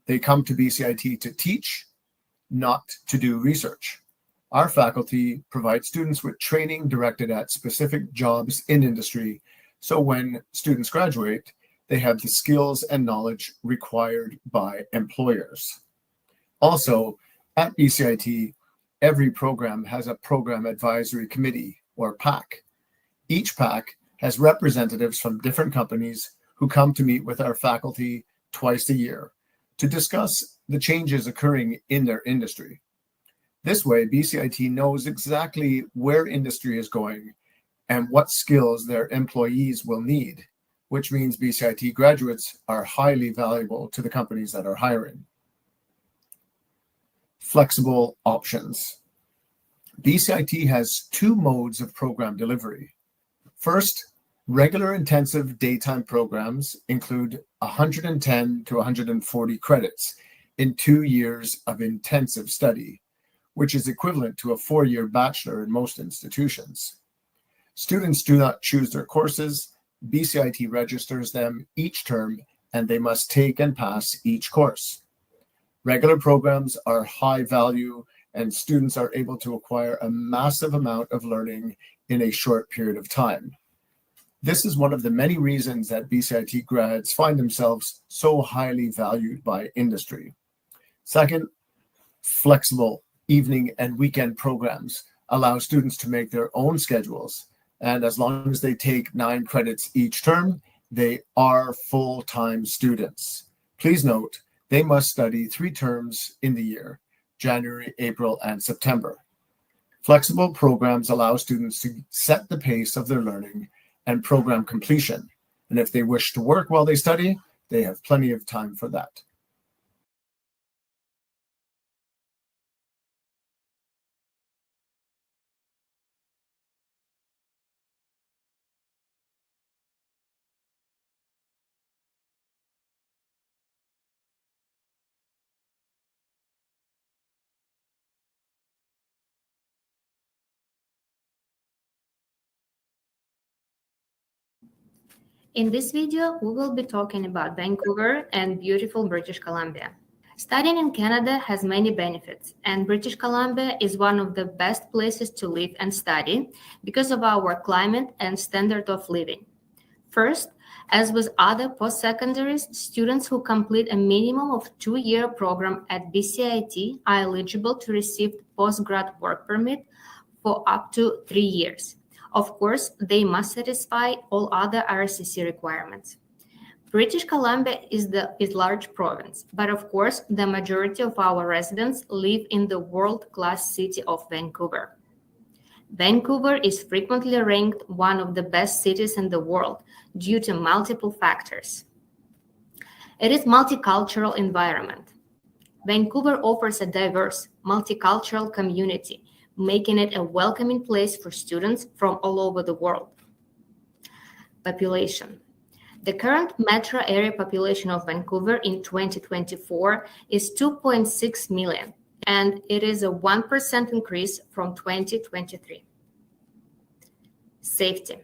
They come to BCIT to teach, not to do research. Our faculty provide students with training directed at specific jobs in industry, so when students graduate, they have the skills and knowledge required by employers. Also, at BCIT, every program has a Program Advisory Committee, or PAC. Each PAC has representatives from different companies who come to meet with our faculty twice a year to discuss the changes occurring in their industry. This way, BCIT knows exactly where industry is going and what skills their employees will need, which means BCIT graduates are highly valuable to the companies that are hiring. Flexible options. BCIT has two modes of program delivery. First, regular intensive daytime programs include 110 to 140 credits in 2 years of intensive study, which is equivalent to a 4-year bachelor in most institutions. Students do not choose their courses. BCIT registers them each term, and they must take and pass each course. Regular programs are high value, and students are able to acquire a massive amount of learning in a short period of time. This is one of the many reasons that BCIT grads find themselves so highly valued by industry. Second, flexible evening and weekend programs allow students to make their own schedules, and as long as they take 9 credits each term, they are full-time students. Please note, they must study 3 terms in the year: January, April, and September. Flexible programs allow students to set the pace of their learning and program completion, and if they wish to work while they study, they have plenty of time for that. In this video, we will be talking about Vancouver and beautiful British Columbia. Studying in Canada has many benefits, and British Columbia is one of the best places to live and study because of our climate and standard of living. First, as with other post-secondaries, students who complete a minimum of 2-year program at BCIT are eligible to receive postgrad work permit for up to 3 years. Of course, they must satisfy all other RCC requirements. British Columbia is a large province, but of course, the majority of our residents live in the world-class city of Vancouver. Vancouver is frequently ranked one of the best cities in the world due to multiple factors. It is a multicultural environment. Vancouver offers a diverse, multicultural community, making it a welcoming place for students from all over the world. Population. The current metro area population of Vancouver in 2024 is 2.6 million, and it is a 1% increase from 2023. Safety.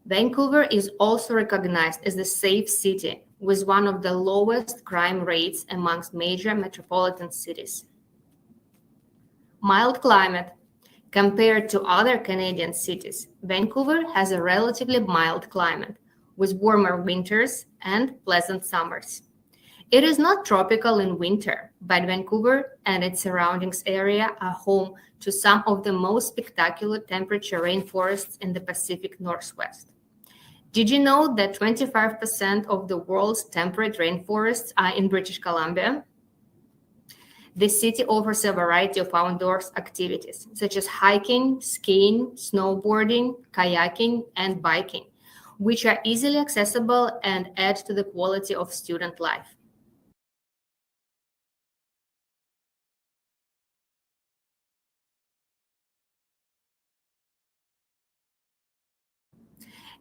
Vancouver is also recognized as a safe city with one of the lowest crime rates amongst major metropolitan cities. Mild climate. Compared to other Canadian cities, Vancouver has a relatively mild climate with warmer winters and pleasant summers. It is not tropical in winter, but Vancouver and its surroundings area are home to some of the most spectacular temperature rainforests in the Pacific Northwest. Did you know that 25% of the world's temperate rainforests are in British Columbia? The city offers a variety of outdoors activities, such as hiking, skiing, snowboarding, kayaking, and biking, which are easily accessible and add to the quality of student life.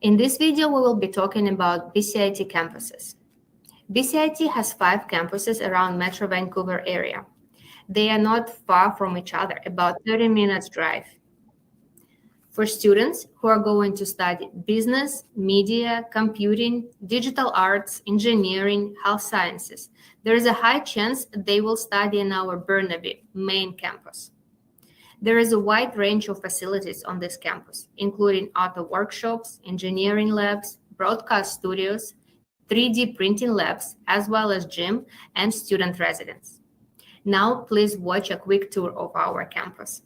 In this video, we will be talking about BCIT campuses. BCIT has 5 campuses around Metro Vancouver area. They are not far from each other, about 30 minutes drive. For students who are going to study business, media, computing, digital arts, engineering, health sciences, there is a high chance they will study in our Burnaby main campus. There is a wide range of facilities on this campus, including auto workshops, engineering labs, broadcast studios, 3D printing labs, as well as gym and student residence. Now, please watch a quick tour of our campus.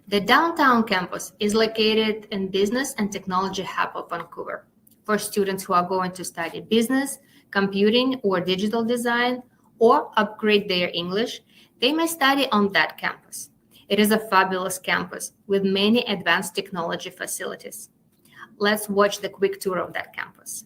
The downtown campus is located in Business and Technology Hub of Vancouver. For students who are going to study business, computing, or digital design, or upgrade their English, they may study on that campus. It is a fabulous campus with many advanced technology facilities. Let's watch the quick tour of that campus.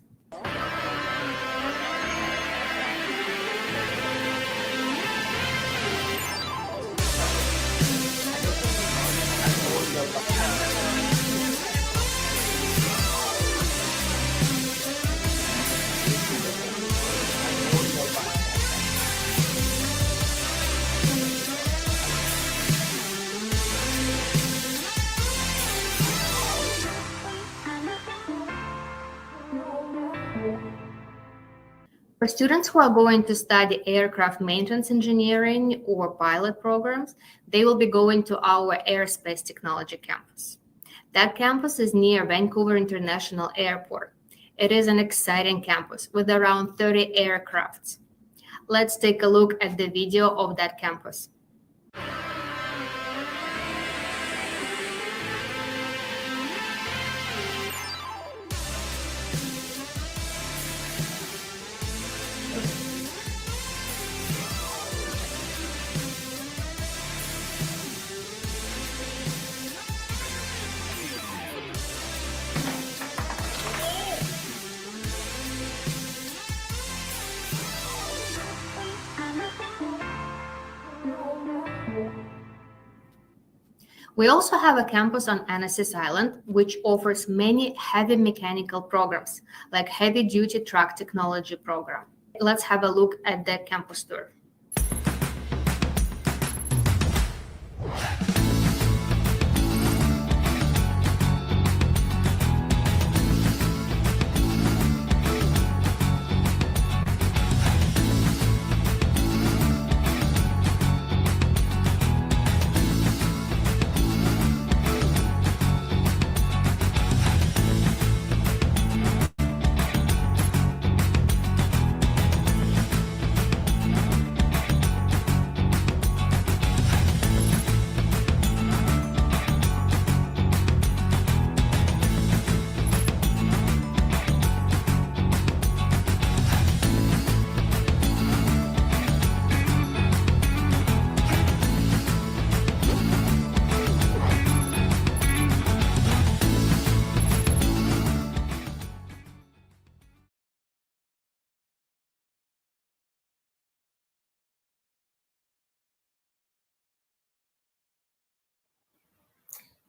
For students who are going to study aircraft maintenance engineering or pilot programs, they will be going to our Aerospace Technology campus. That campus is near Vancouver International Airport. It is an exciting campus with around 30 aircrafts. Let's take a look at the video of that campus. We also have a campus on Annacis Island, which offers many heavy mechanical programs, like heavy-duty truck technology program. Let's have a look at the campus tour.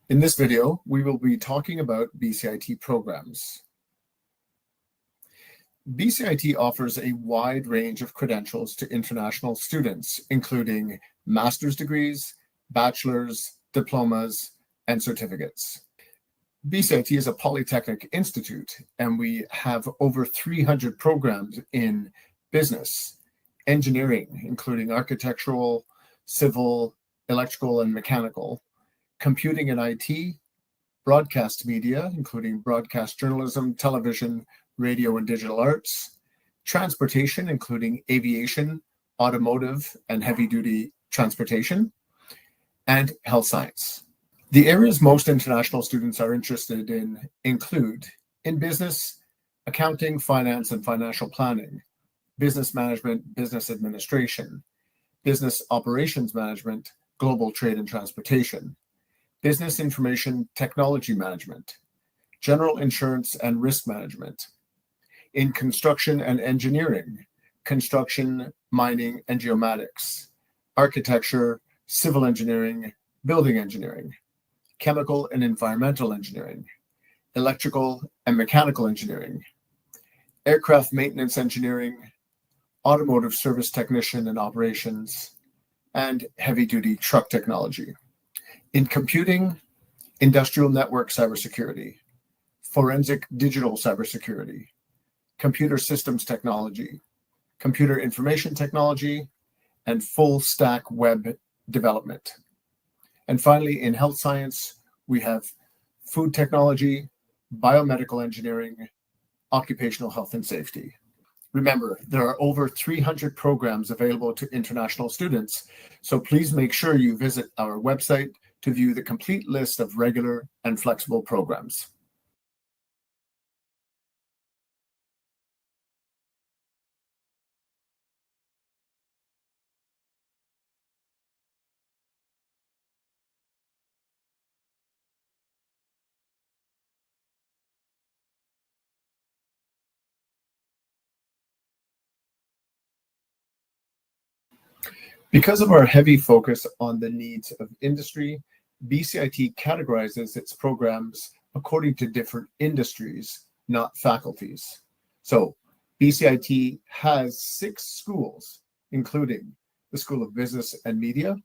In this video, we will be talking about BCIT programs. BCIT offers a wide range of credentials to international students, including master's degrees, bachelor's, diplomas, and certificates. BCIT is a polytechnic institute, and we have over 300 programs in business, engineering, including architectural, civil, electrical, and mechanical, computing and IT, broadcast media, including broadcast journalism, television, radio, and digital arts, transportation, including aviation, automotive, and heavy-duty transportation, and health science. The areas most international students are interested in include in business, accounting, finance, and financial planning, business management, business administration, business operations management, global trade and transportation, business information technology management, general insurance and risk management, in construction and engineering, construction, mining, and geomatics, architecture, civil engineering, building engineering, chemical and environmental engineering, electrical and mechanical engineering, aircraft maintenance engineering, automotive service technician and operations, and heavy-duty truck technology. In computing, industrial network cybersecurity, forensic digital cybersecurity, computer systems technology, computer information technology, and full stack web development. And finally, in health science, we have food technology, biomedical engineering, occupational health and safety. Remember, there are over 300 programs available to international students, so please make sure you visit our website to view the complete list of regular and flexible programs. Because of our heavy focus on the needs of industry, BCIT categorizes its programs according to different industries, not faculties. So BCIT has 6 schools, including the School of Business and Media,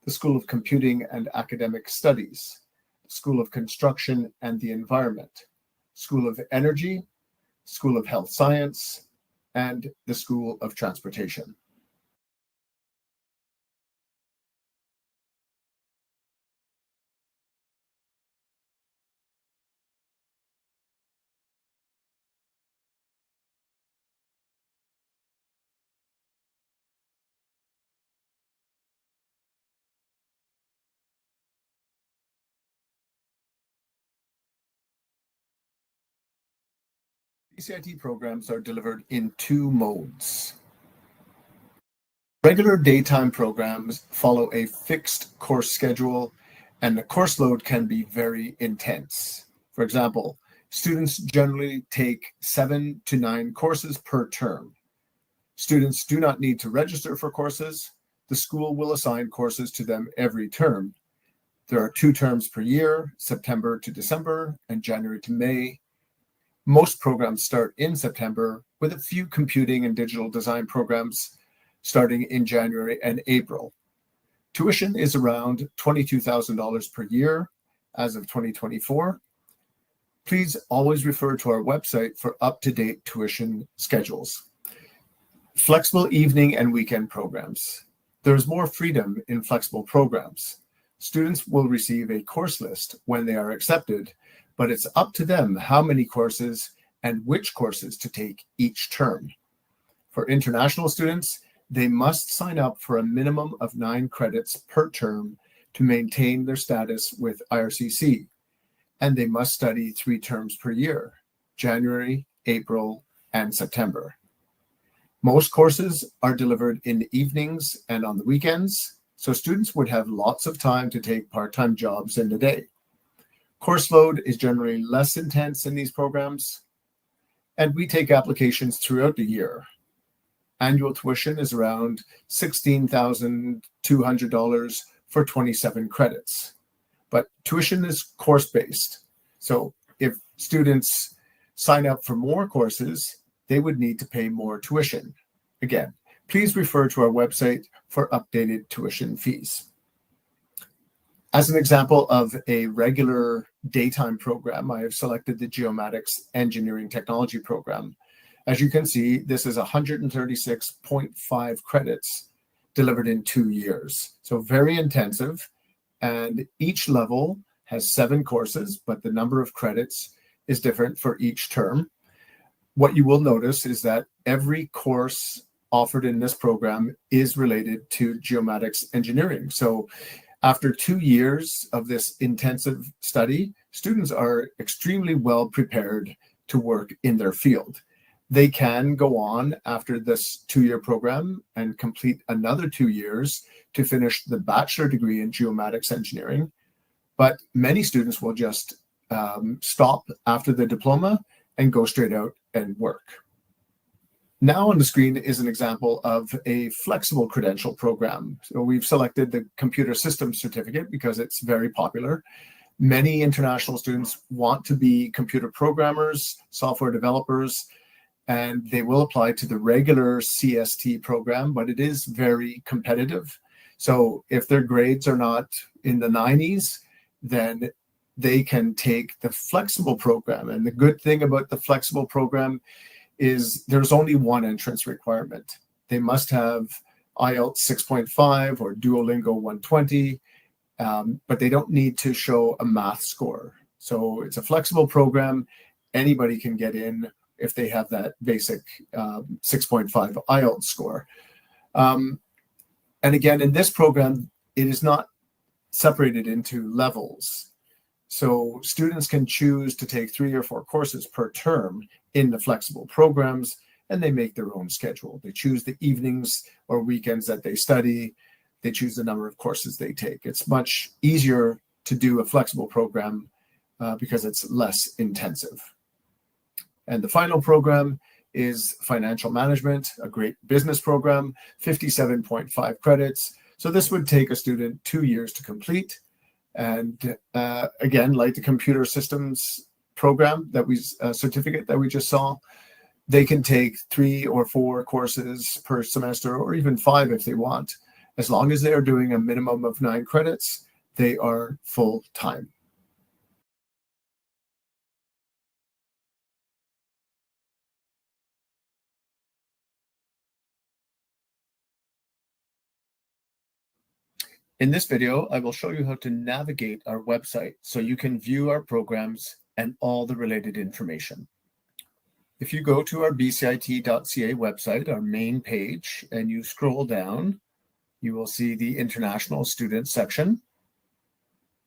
the School of Computing and Academic Studies, the School of Construction and the Environment, School of Energy, School of Health Science, and the School of Transportation. BCIT programs are delivered in 2 modes. Regular daytime programs follow a fixed course schedule, and the course load can be very intense. For example, students generally take 7 to 9 courses per term. Students do not need to register for courses. The school will assign courses to them every term. There are 2 terms per year, September to December and January to May. Most programs start in September, with a few computing and digital design programs starting in January and April. Tuition is around $22,000 per year as of 2024. Please always refer to our website for up-to-date tuition schedules. Flexible evening and weekend programs. There is more freedom in flexible programs. Students will receive a course list when they are accepted, but it's up to them how many courses and which courses to take each term. For international students, they must sign up for a minimum of 9 credits per term to maintain their status with IRCC, and they must study 3 terms per year, January, April, and September. Most courses are delivered in the evenings and on the weekends, so students would have lots of time to take part-time jobs in the day. Course load is generally less intense in these programs, and we take applications throughout the year. Annual tuition is around $16,200 for 27 credits, but tuition is course-based. So if students sign up for more courses, they would need to pay more tuition. Again, please refer to our website for updated tuition fees. As an example of a regular daytime program, I have selected the Geomatics Engineering Technology program. As you can see, this is 136.5 credits delivered in 2 years. So very intensive, and each level has 7 courses, but the number of credits is different for each term. What you will notice is that every course offered in this program is related to geomatics engineering. So after 2 years of this intensive study, students are extremely well prepared to work in their field. They can go on after this 2-year program and complete another 2 years to finish the bachelor degree in geomatics engineering. But many students will just stop after the diploma and go straight out and work. Now on the screen is an example of a flexible credential program. So we've selected the computer systems certificate because it's very popular. Many international students want to be computer programmers, software developers, and they will apply to the regular CST program, but it is very competitive. So if their grades are not in the 90s, then they can take the flexible program. And the good thing about the flexible program is there's only one entrance requirement. They must have IELTS 6.5 or Duolingo 120, but they don't need to show a math score. So it's a flexible program. Anybody can get in if they have that basic 6.5 IELTS score. And again, in this program, it is not separated into levels. So students can choose to take 3 or 4 courses per term in the flexible programs, and they make their own schedule. They choose the evenings or weekends that they study. They choose the number of courses they take. It's much easier to do a flexible program because it's less intensive. And the final program is financial management, a great business program, 57.5 credits. So this would take a student 2 years to complete. And again, like the computer systems program that certificate that we just saw, they can take 3 or 4 courses per semester, or even 5 if they want. As long as they are doing a minimum of 9 credits, they are full-time. In this video, I will show you how to navigate our website so you can view our programs and all the related information. If you go to our bcit.ca website, our main page, and you scroll down, you will see the International Students section.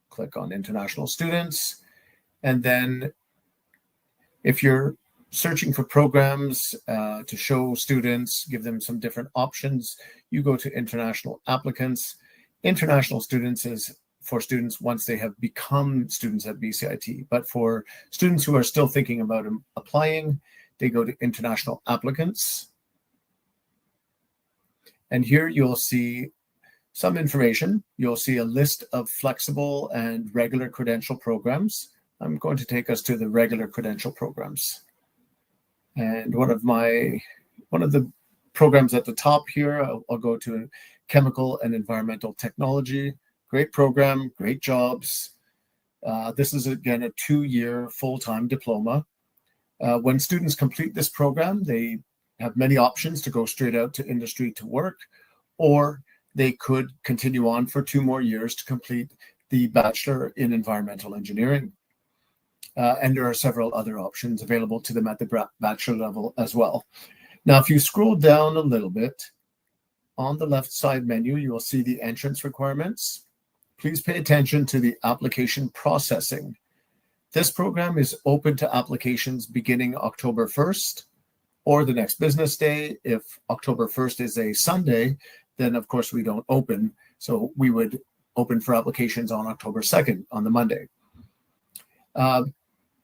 Click on International Students, and then if you're searching for programs to show students, give them some different options, you go to International Applicants. International Students is for students once they have become students at BCIT, but for students who are still thinking about applying, they go to International Applicants. And here you'll see some information. You'll see a list of flexible and regular credential programs. I'm going to take us to the regular credential programs. And one of the programs at the top here, I'll go to Chemical and Environmental Technology. Great program, great jobs. This is, again, a 2-year full-time diploma. When students complete this program, they have many options to go straight out to industry to work, or they could continue on for 2 more years to complete the Bachelor in Environmental Engineering. And there are several other options available to them at the bachelor level as well. Now, if you scroll down a little bit, on the left side menu, you will see the entrance requirements. Please pay attention to the application processing. This program is open to applications beginning October 1st or the next business day. If October 1st is a Sunday, then of course we don't open. So we would open for applications on October 2nd, on the Monday.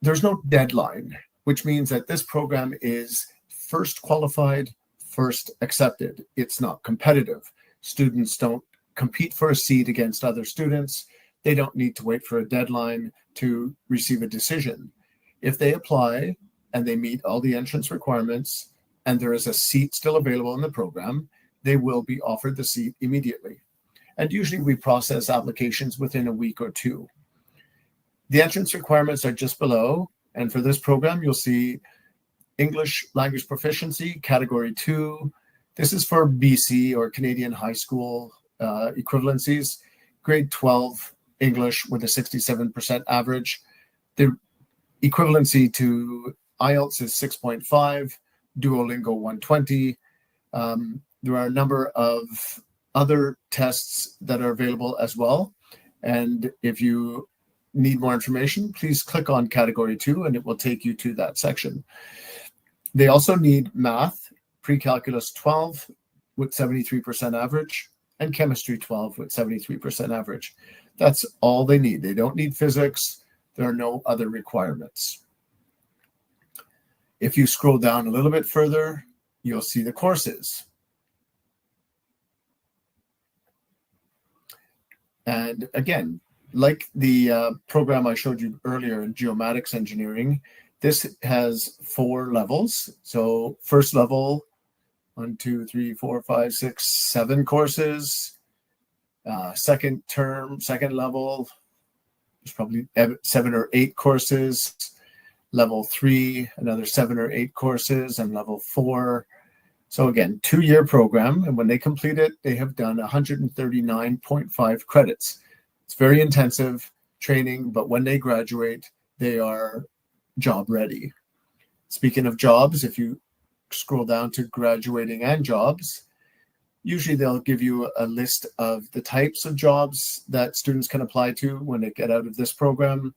There's no deadline, which means that this program is first qualified, first accepted. It's not competitive. Students don't compete for a seat against other students. They don't need to wait for a deadline to receive a decision. If they apply and they meet all the entrance requirements and there is a seat still available in the program, they will be offered the seat immediately. And usually we process applications within a week or 2. The entrance requirements are just below. And for this program, you'll see English language proficiency, category 2. This is for BC or Canadian high school equivalencies. Grade 12 English with a 67% average. The equivalency to IELTS is 6.5, Duolingo 120. There are a number of other tests that are available as well. And if you need more information, please click on category 2 and it will take you to that section. They also need math, pre-calculus 12 with 73% average, and chemistry 12 with 73% average. That's all they need. They don't need physics. There are no other requirements. If you scroll down a little bit further, you'll see the courses. And again, like the program I showed you earlier in geomatics engineering, this has 4 levels. So first level, 1, 2, 3, 4, 5, 6, 7 courses. Second term, second level, there's probably 7 or 8 courses. Level 3, another 7 or 8 courses, and level 4. So again, 2-year program. And when they complete it, they have done 139.5 credits. It's very intensive training, but when they graduate, they are job ready. Speaking of jobs, if you scroll down to graduating and jobs, Usually they'll give you a list of the types of jobs that students can apply to when they get out of this program.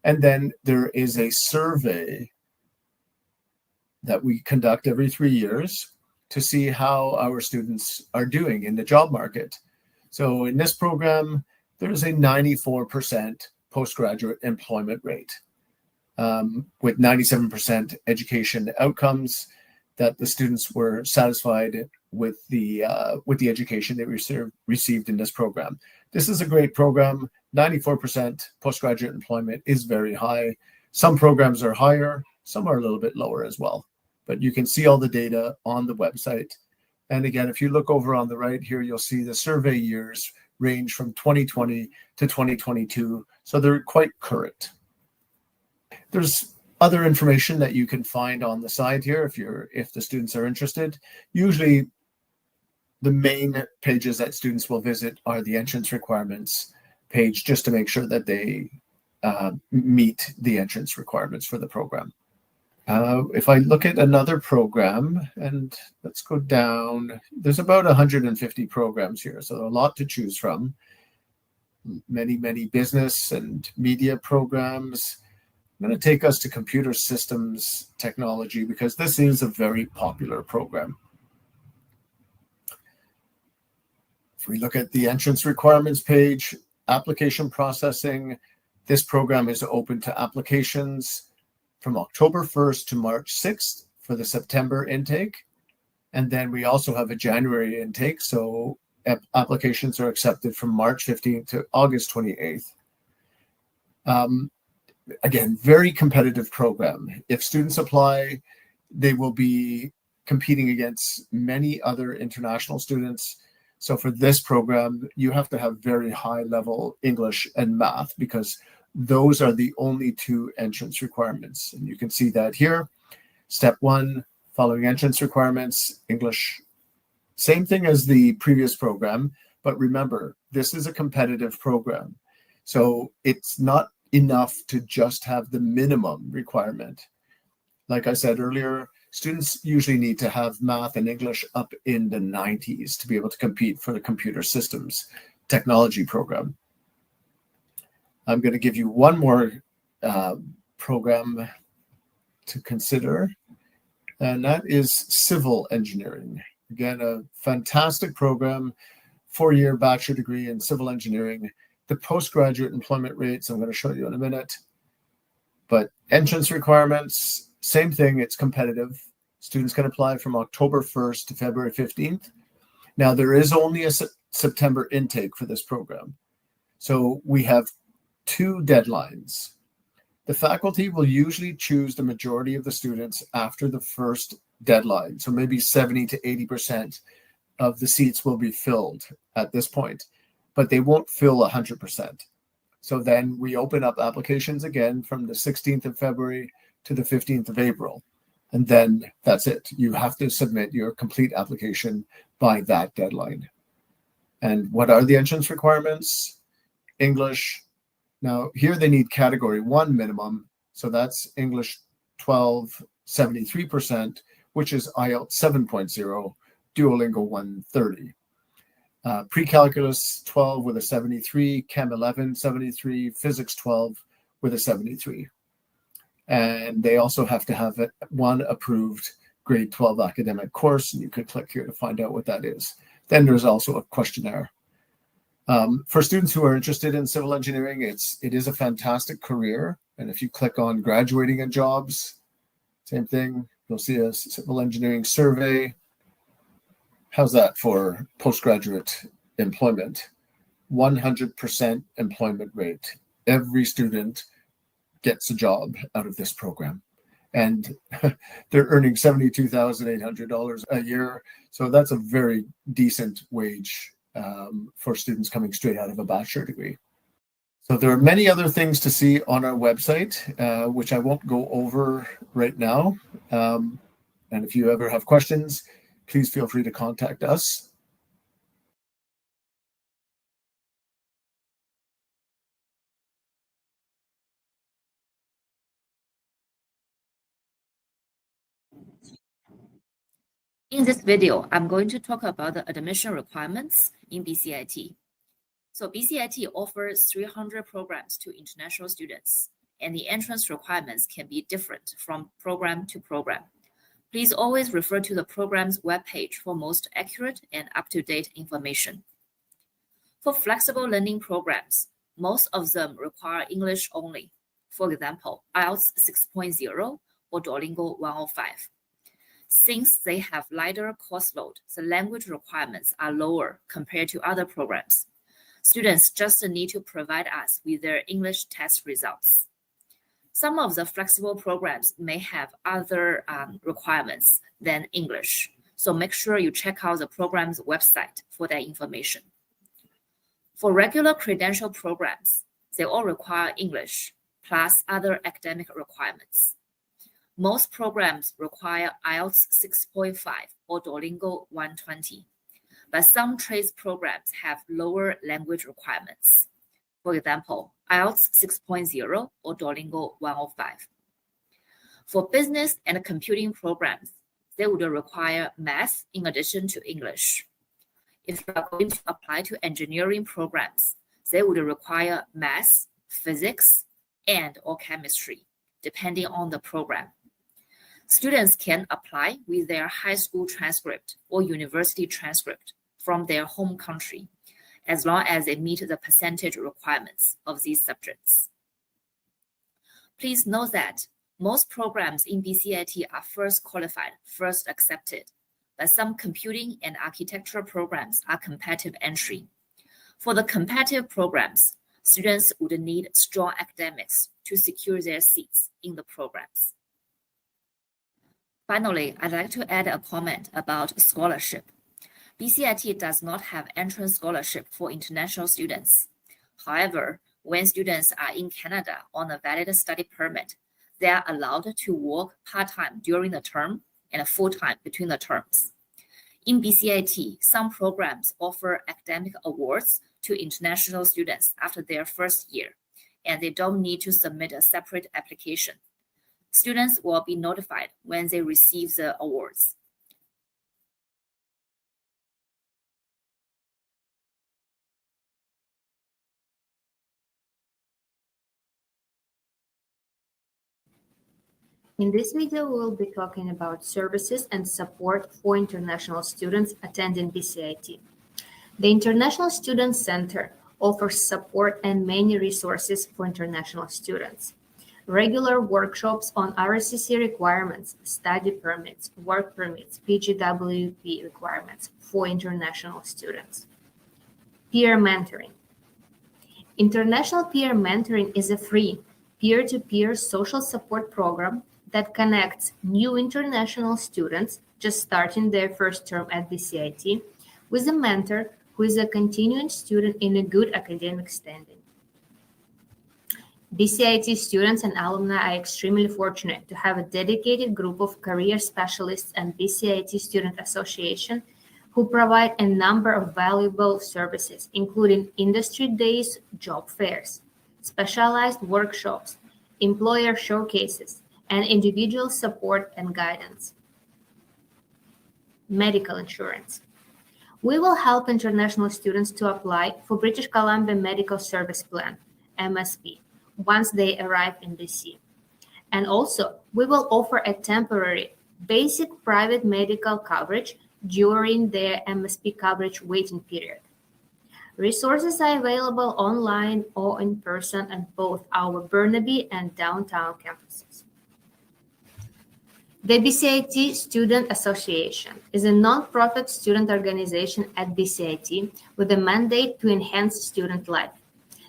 And then there is a survey that we conduct every 3 years to see how our students are doing in the job market. So in this program, there's a 94% postgraduate employment rate, with 97% education outcomes, that the students were satisfied with the education they received in this program. This is a great program. 94% postgraduate employment is very high. Some programs are higher, some are a little bit lower as well. But you can see all the data on the website. And again, if you look over on the right here, you'll see the survey years range from 2020 to 2022. So they're quite current. There's other information that you can find on the side here if the students are interested. Usually the main pages that students will visit are the entrance requirements page, just to make sure that they meet the entrance requirements for the program. If I look at another program, and let's go down, there's about 150 programs here, so a lot to choose from. Many business and media programs. I'm going to take us to computer systems technology because this is a very popular program. If we look at the entrance requirements page, application processing, this program is open to applications from October 1st to March 6th for the September intake. And then we also have a January intake, so applications are accepted from March 15th to August 28th. Again, very competitive program. If students apply, they will be competing against many other international students. So for this program, you have to have very high level English and math because those are the only two entrance requirements. And you can see that here. Step 1, following entrance requirements, English. Same thing as the previous program, but remember, this is a competitive program. So it's not enough to just have the minimum requirement. Like I said earlier, students usually need to have math and English up in the 90s to be able to compete for the computer systems technology program. I'm going to give you one more program to consider, and that is civil engineering. Again, a fantastic program, 4-year bachelor degree in civil engineering. The postgraduate employment rates I'm going to show you in a minute, but entrance requirements, same thing, it's competitive. Students can apply from October 1st to February 15th. Now, there is only a September intake for this program. So we have 2 deadlines. The faculty will usually choose the majority of the students after the first deadline. So maybe 70 to 80% of the seats will be filled at this point, but they won't fill 100%. So then we open up applications again from the 16th of February to the 15th of April. And then that's it. You have to submit your complete application by that deadline. And what are the entrance requirements? English. Now here they need category 1 minimum. So that's English 12, 73%, which is IELTS 7.0, Duolingo 130. Pre-calculus 12 with a 73, Chem 11, 73, Physics 12 with a 73. And they also have to have one approved grade 12 academic course, and you could click here to find out what that is. Then there's also a questionnaire. For students who are interested in civil engineering, it is a fantastic career. And if you click on graduating and jobs, same thing, you'll see a civil engineering survey. How's that for postgraduate employment? 100% employment rate. Every student gets a job out of this program. And they're earning $72,800 a year. So that's a very decent wage for students coming straight out of a bachelor degree. So there are many other things to see on our website, which I won't go over right now. And if you ever have questions, please feel free to contact us. In this video, I'm going to talk about the admission requirements in BCIT. So BCIT offers 300 programs to international students, and the entrance requirements can be different from program to program. Please always refer to the program's webpage for most accurate and up-to-date information. For flexible learning programs, most of them require English only. For example, IELTS 6.0 or Duolingo 105. Since they have lighter course load, the language requirements are lower compared to other programs. Students just need to provide us with their English test results. Some of the flexible programs may have other requirements than English, so make sure you check out the program's website for that information. For regular credential programs, they all require English, plus other academic requirements. Most programs require IELTS 6.5 or Duolingo 120, but some trades programs have lower language requirements. For example, IELTS 6.0 or Duolingo 105. For business and computing programs, they would require math in addition to English. If you are going to apply to engineering programs, they would require math, physics, and/or chemistry, depending on the program. Students can apply with their high school transcript or university transcript from their home country, as long as they meet the percentage requirements of these subjects. Please note that most programs in BCIT are first qualified, first accepted, but some computing and architecture programs are competitive entry. For the competitive programs, students would need strong academics to secure their seats in the programs. Finally, I'd like to add a comment about scholarship. BCIT does not have entrance scholarship for international students. However, when students are in Canada on a valid study permit, they are allowed to work part-time during the term and full-time between the terms. In BCIT, some programs offer academic awards to international students after their first year, and they don't need to submit a separate application. Students will be notified when they receive the awards. In this video, we'll be talking about services and support for international students attending BCIT. The International Student Center offers support and many resources for international students. Regular workshops on RSCC requirements, study permits, work permits, PGWP requirements for international students. Peer mentoring. International peer mentoring is a free peer-to-peer social support program that connects new international students just starting their first term at BCIT with a mentor who is a continuing student in a good academic standing. BCIT students and alumni are extremely fortunate to have a dedicated group of career specialists and BCIT Student Association who provide a number of valuable services, including industry days, job fairs, specialized workshops, employer showcases, and individual support and guidance. Medical insurance. We will help international students to apply for British Columbia Medical Service Plan, MSP, once they arrive in BC. And also, we will offer a temporary basic private medical coverage during their MSP coverage waiting period. Resources are available online or in person at both our Burnaby and downtown campuses. The BCIT Student Association is a non-profit student organization at BCIT with a mandate to enhance student life.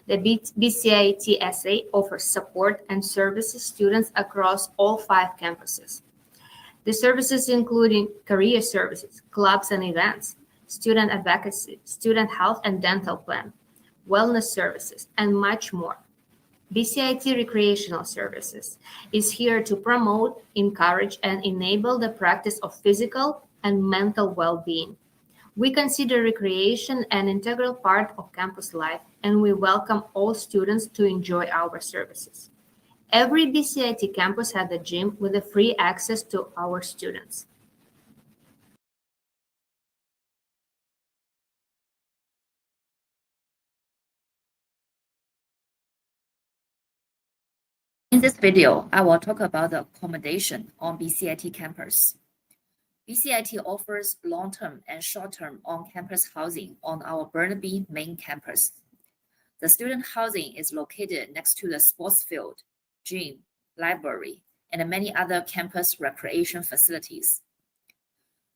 The BCIT SA offers support and services to students across all 5 campuses. The services including career services, clubs and events, student advocacy, student health and dental plan, wellness services, and much more. BCIT Recreational Services is here to promote, encourage, and enable the practice of physical and mental well-being. We consider recreation an integral part of campus life, and we welcome all students to enjoy our services. Every BCIT campus has a gym with a free access to our students. In this video, I will talk about the accommodation on BCIT campus. BCIT offers long-term and short-term on-campus housing on our Burnaby main campus. The student housing is located next to the sports field, gym, library, and many other campus recreation facilities.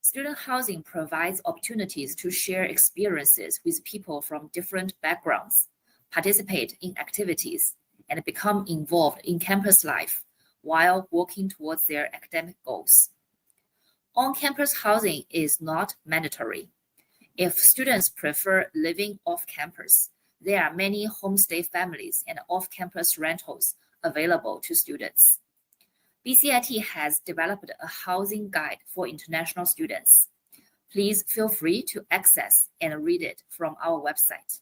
Student housing provides opportunities to share experiences with people from different backgrounds, participate in activities, and become involved in campus life while working towards their academic goals. On-campus housing is not mandatory. If students prefer living off-campus, there are many homestay families and off-campus rentals available to students. BCIT has developed a housing guide for international students. Please feel free to access and read it from our website.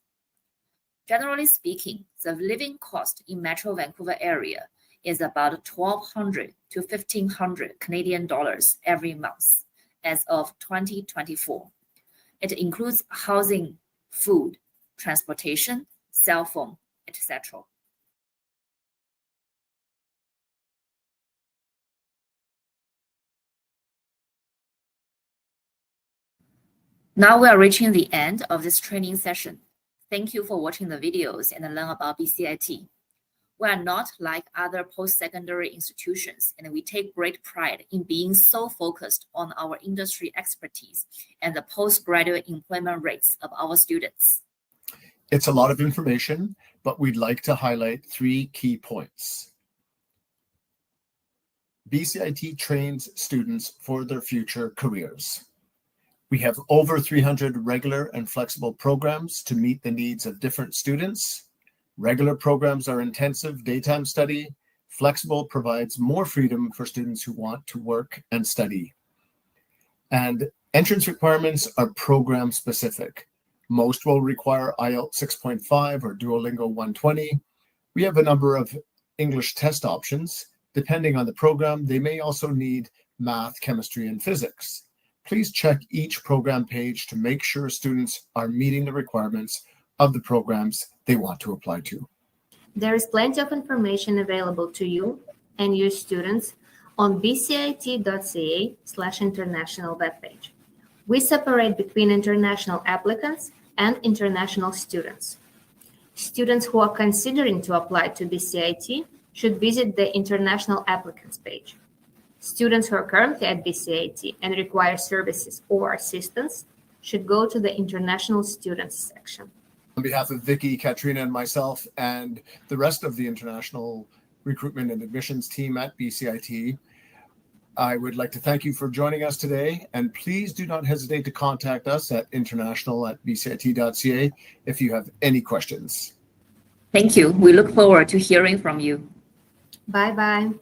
Generally speaking, the living cost in Metro Vancouver area is about $1,200 to $1,500 Canadian dollars every month as of 2024. It includes housing, food, transportation, cell phone, etc. Now we are reaching the end of this training session. Thank you for watching the videos and learn about BCIT. We are not like other post-secondary institutions, and we take great pride in being so focused on our industry expertise and the postgraduate employment rates of our students. It's a lot of information, but we'd like to highlight 3 key points. BCIT trains students for their future careers. We have over 300 regular and flexible programs to meet the needs of different students. Regular programs are intensive daytime study. Flexible provides more freedom for students who want to work and study. And entrance requirements are program specific. Most will require IELTS 6.5 or Duolingo 120. We have a number of English test options. Depending on the program, they may also need math, chemistry, and physics. Please check each program page to make sure students are meeting the requirements of the programs they want to apply to. There is plenty of information available to you and your students on bcit.ca/international webpage. We separate between international applicants and international students. Students who are considering to apply to BCIT should visit the international applicants page. Students who are currently at BCIT and require services or assistance should go to the international students section. On behalf of Vicky, Katrina, and myself, and the rest of the international recruitment and admissions team at BCIT, I would like to thank you for joining us today, and please do not hesitate to contact us at international@bcit.ca if you have any questions. Thank you. We look forward to hearing from you. Bye-bye.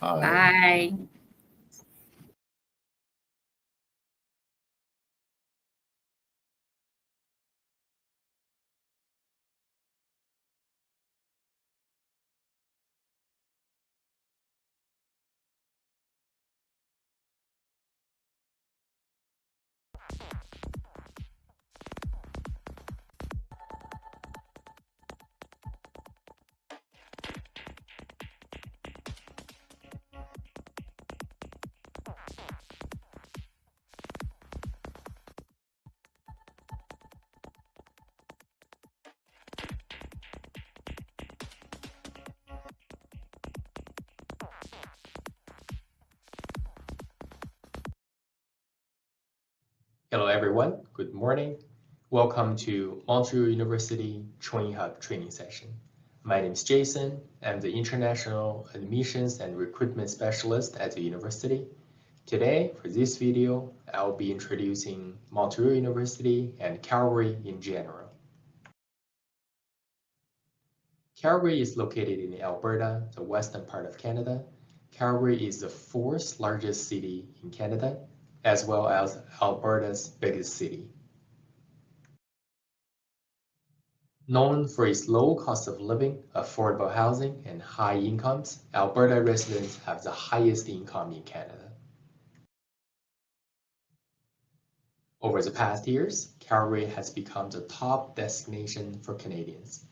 Bye. Hello everyone, good morning. Welcome to Montreal University Training Hub training session. My name is Jason. I'm the International Admissions and Recruitment Specialist at the university. Today, for this video, I'll be introducing Montreal University and Calgary in general. Calgary is located in Alberta, the western part of Canada. Calgary is the 4th largest city in Canada, as well as Alberta's biggest city. Known for its low cost of living, affordable housing, and high incomes, Alberta residents have the highest income in Canada. Over the past years, Calgary has become the top destination for Canadians.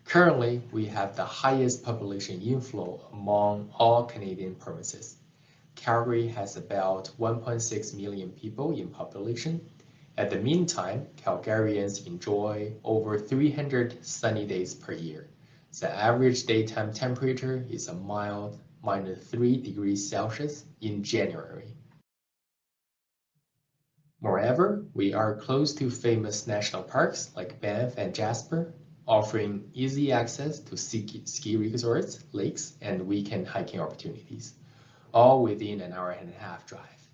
Currently, we have the highest population inflow among all Canadian provinces. Calgary has about 1.6 million people in population. At the meantime, Calgarians enjoy over 300 sunny days per year. The average daytime temperature is a mild -3 degrees Celsius in January. Moreover, we are close to famous national parks like Banff and Jasper, offering easy access to ski resorts, lakes, and weekend hiking opportunities, all within an hour-and-a-half drive.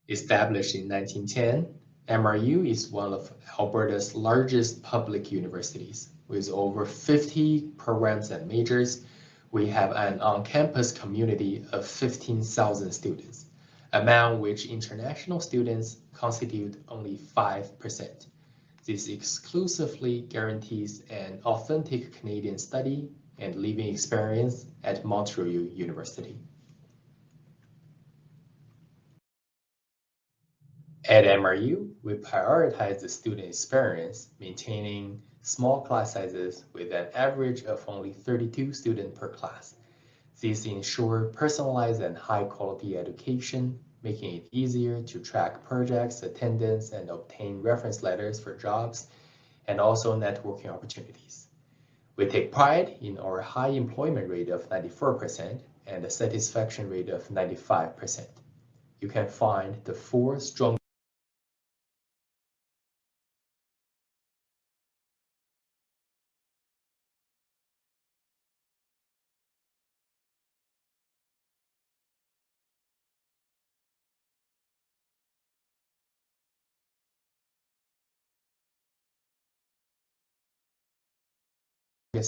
Established in 1910, MRU is one of Alberta's largest public universities. With over 50 programs and majors, we have an on-campus community of 15,000 students, among which international students constitute only 5%. This exclusively guarantees an authentic Canadian study and living experience at Montreal University. At MRU, we prioritize the student experience, maintaining small class sizes with an average of only 32 students per class. These ensure personalized and high-quality education, making it easier to track projects, attendance, and obtain reference letters for jobs, and also networking opportunities. We take pride in our high employment rate of 94% and a satisfaction rate of 95%. You can find the 4 strong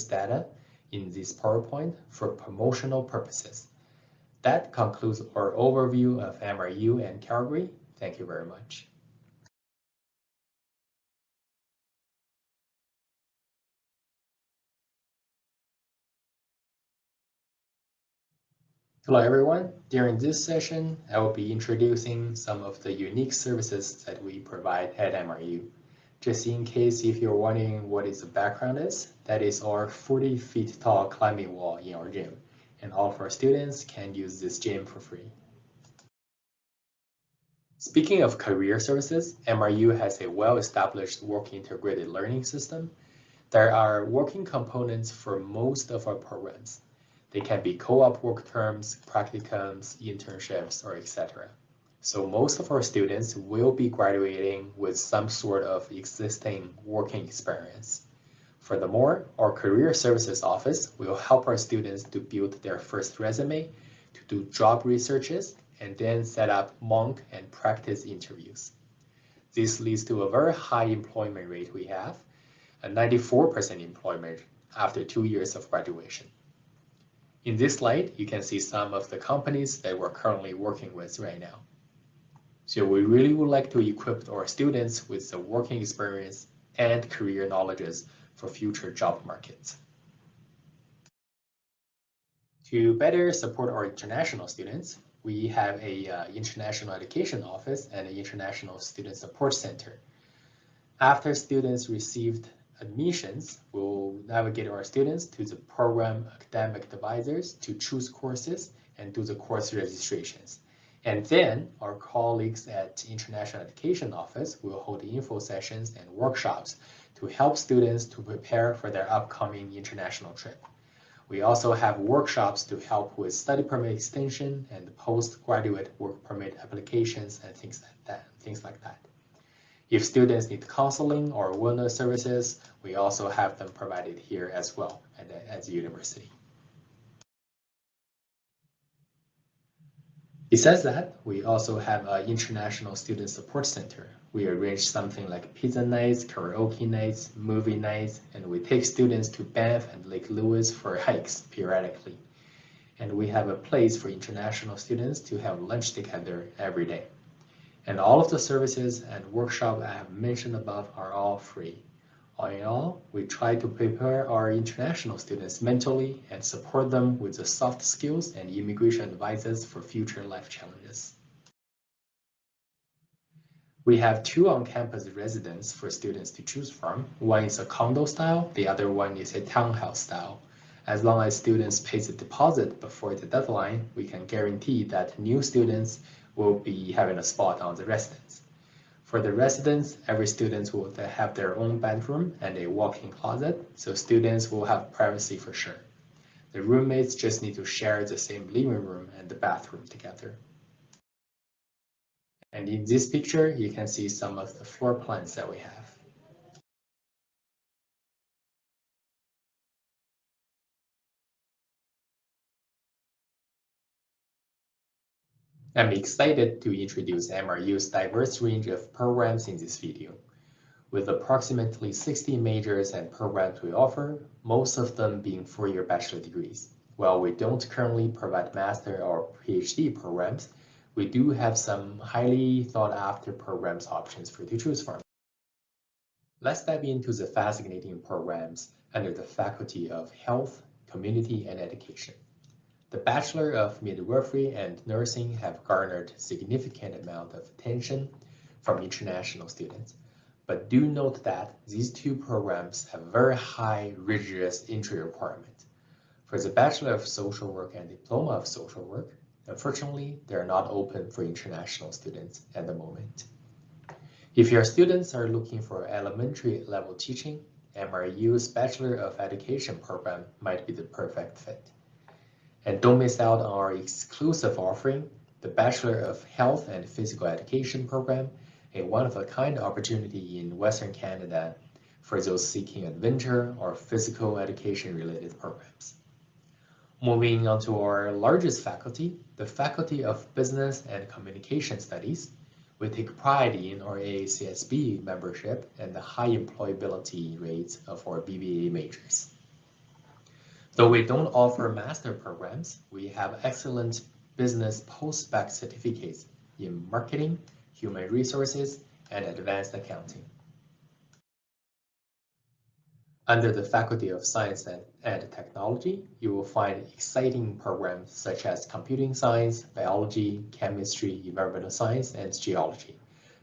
data in this PowerPoint for promotional purposes. That concludes our overview of MRU and Calgary. Thank you very much. Hello everyone. During this session, I will be introducing some of the unique services that we provide at MRU. Just in case if you're wondering what the background is, that is our 40 feet tall climbing wall in our gym, and all of our students can use this gym for free. Speaking of career services, MRU has a well-established work integrated learning system. There are working components for most of our programs. They can be co-op work terms, practicums, internships, or etc. So most of our students will be graduating with some sort of existing working experience. Furthermore, our Career Services Office will help our students to build their first resume, to do job researches, and then set up mock and practice interviews. This leads to a very high employment rate we have, a 94% employment after 2 years of graduation. In this slide, you can see some of the companies that we're currently working with right now. So we really would like to equip our students with the working experience and career knowledges for future job markets. To better support our international students, we have a international education office and an international student support center. After students received admissions, we'll navigate our students to the program academic advisors to choose courses and do the course registrations. And then our colleagues at International Education Office will hold info sessions and workshops to help students to prepare for their upcoming international trip. We also have workshops to help with study permit extension and postgraduate work permit applications and things like that. If students need counseling or wellness services, we also have them provided here as well at the university. Besides that, we also have an International Student Support Center. We arrange something like pizza nights, karaoke nights, movie nights, and we take students to Banff and Lake Louise for hikes periodically. And we have a place for international students to have lunch together every day. And all of the services and workshops I have mentioned above are all free. All in all, we try to prepare our international students mentally and support them with the soft skills and immigration advices for future life challenges. We have two on-campus residences for students to choose from. One is a condo style, the other one is a townhouse style. As long as students pay the deposit before the deadline, we can guarantee that new students will be having a spot on the residence. For the residence, every student will have their own bedroom and a walk-in closet, so students will have privacy for sure. The roommates just need to share the same living room and the bathroom together. And in this picture, you can see some of the floor plans that we have. I'm excited to introduce MRU's diverse range of programs in this video. With approximately 60 majors and programs we offer, most of them being four-year bachelor degrees. While we don't currently provide master or PhD programs, we do have some highly thought-after programs options for you to choose from. Let's dive into the fascinating programs under the Faculty of Health, Community, and Education. The Bachelor of Midwifery and Nursing have garnered significant amount of attention from international students. But do note that these two programs have very high rigorous entry requirements. For the Bachelor of Social Work and Diploma of Social Work, unfortunately, they are not open for international students at the moment. If your students are looking for elementary level teaching, MRU's Bachelor of Education program might be the perfect fit. And don't miss out on our exclusive offering, the Bachelor of Health and Physical Education program, a one-of-a-kind opportunity in Western Canada for those seeking adventure or physical education-related programs. Moving on to our largest faculty, the Faculty of Business and Communication Studies, we take pride in our AACSB membership and the high employability rates of our BBA majors. Though we don't offer master programs, we have excellent business post-bac certificates in marketing, human resources, and advanced accounting. Under the Faculty of Science and Technology, you will find exciting programs such as computing science, biology, chemistry, environmental science, and geology.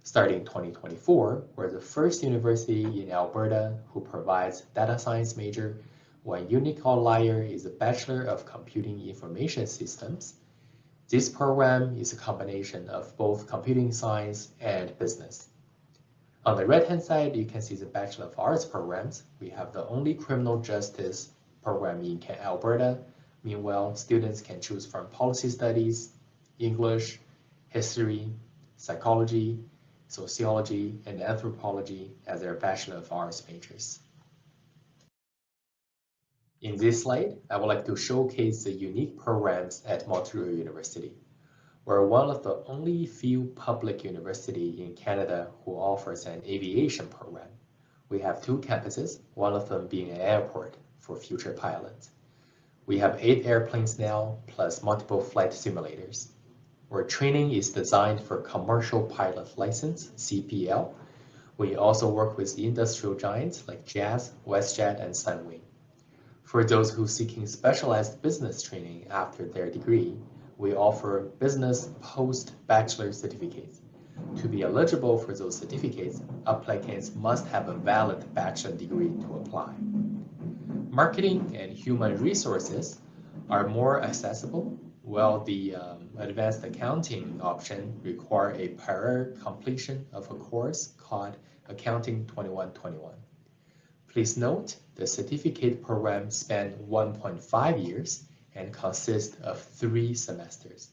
Starting 2024, we're the first university in Alberta who provides data science major. One unique outlier is a Bachelor of Computing Information Systems. This program is a combination of both computing science and business. On the right-hand side, you can see the Bachelor of Arts programs. We have the only criminal justice program in Alberta. Meanwhile, students can choose from policy studies, English, history, psychology, sociology, and anthropology as their Bachelor of Arts majors. In this slide, I would like to showcase the unique programs at Montreal University. We're one of the only few public universities in Canada who offers an aviation program. We have two campuses, one of them being an airport for future pilots. We have 8 airplanes now, plus multiple flight simulators. Our training is designed for commercial pilot license, CPL. We also work with industrial giants like Jazz, WestJet, and Sunwing. For those who are seeking specialized business training after their degree, we offer business post-bachelor certificates. To be eligible for those certificates, applicants must have a valid bachelor degree to apply. Marketing and human resources are more accessible, while the advanced accounting option require a prior completion of a course called Accounting 2121. Please note, the certificate program spans 1.5 years and consists of 3 semesters.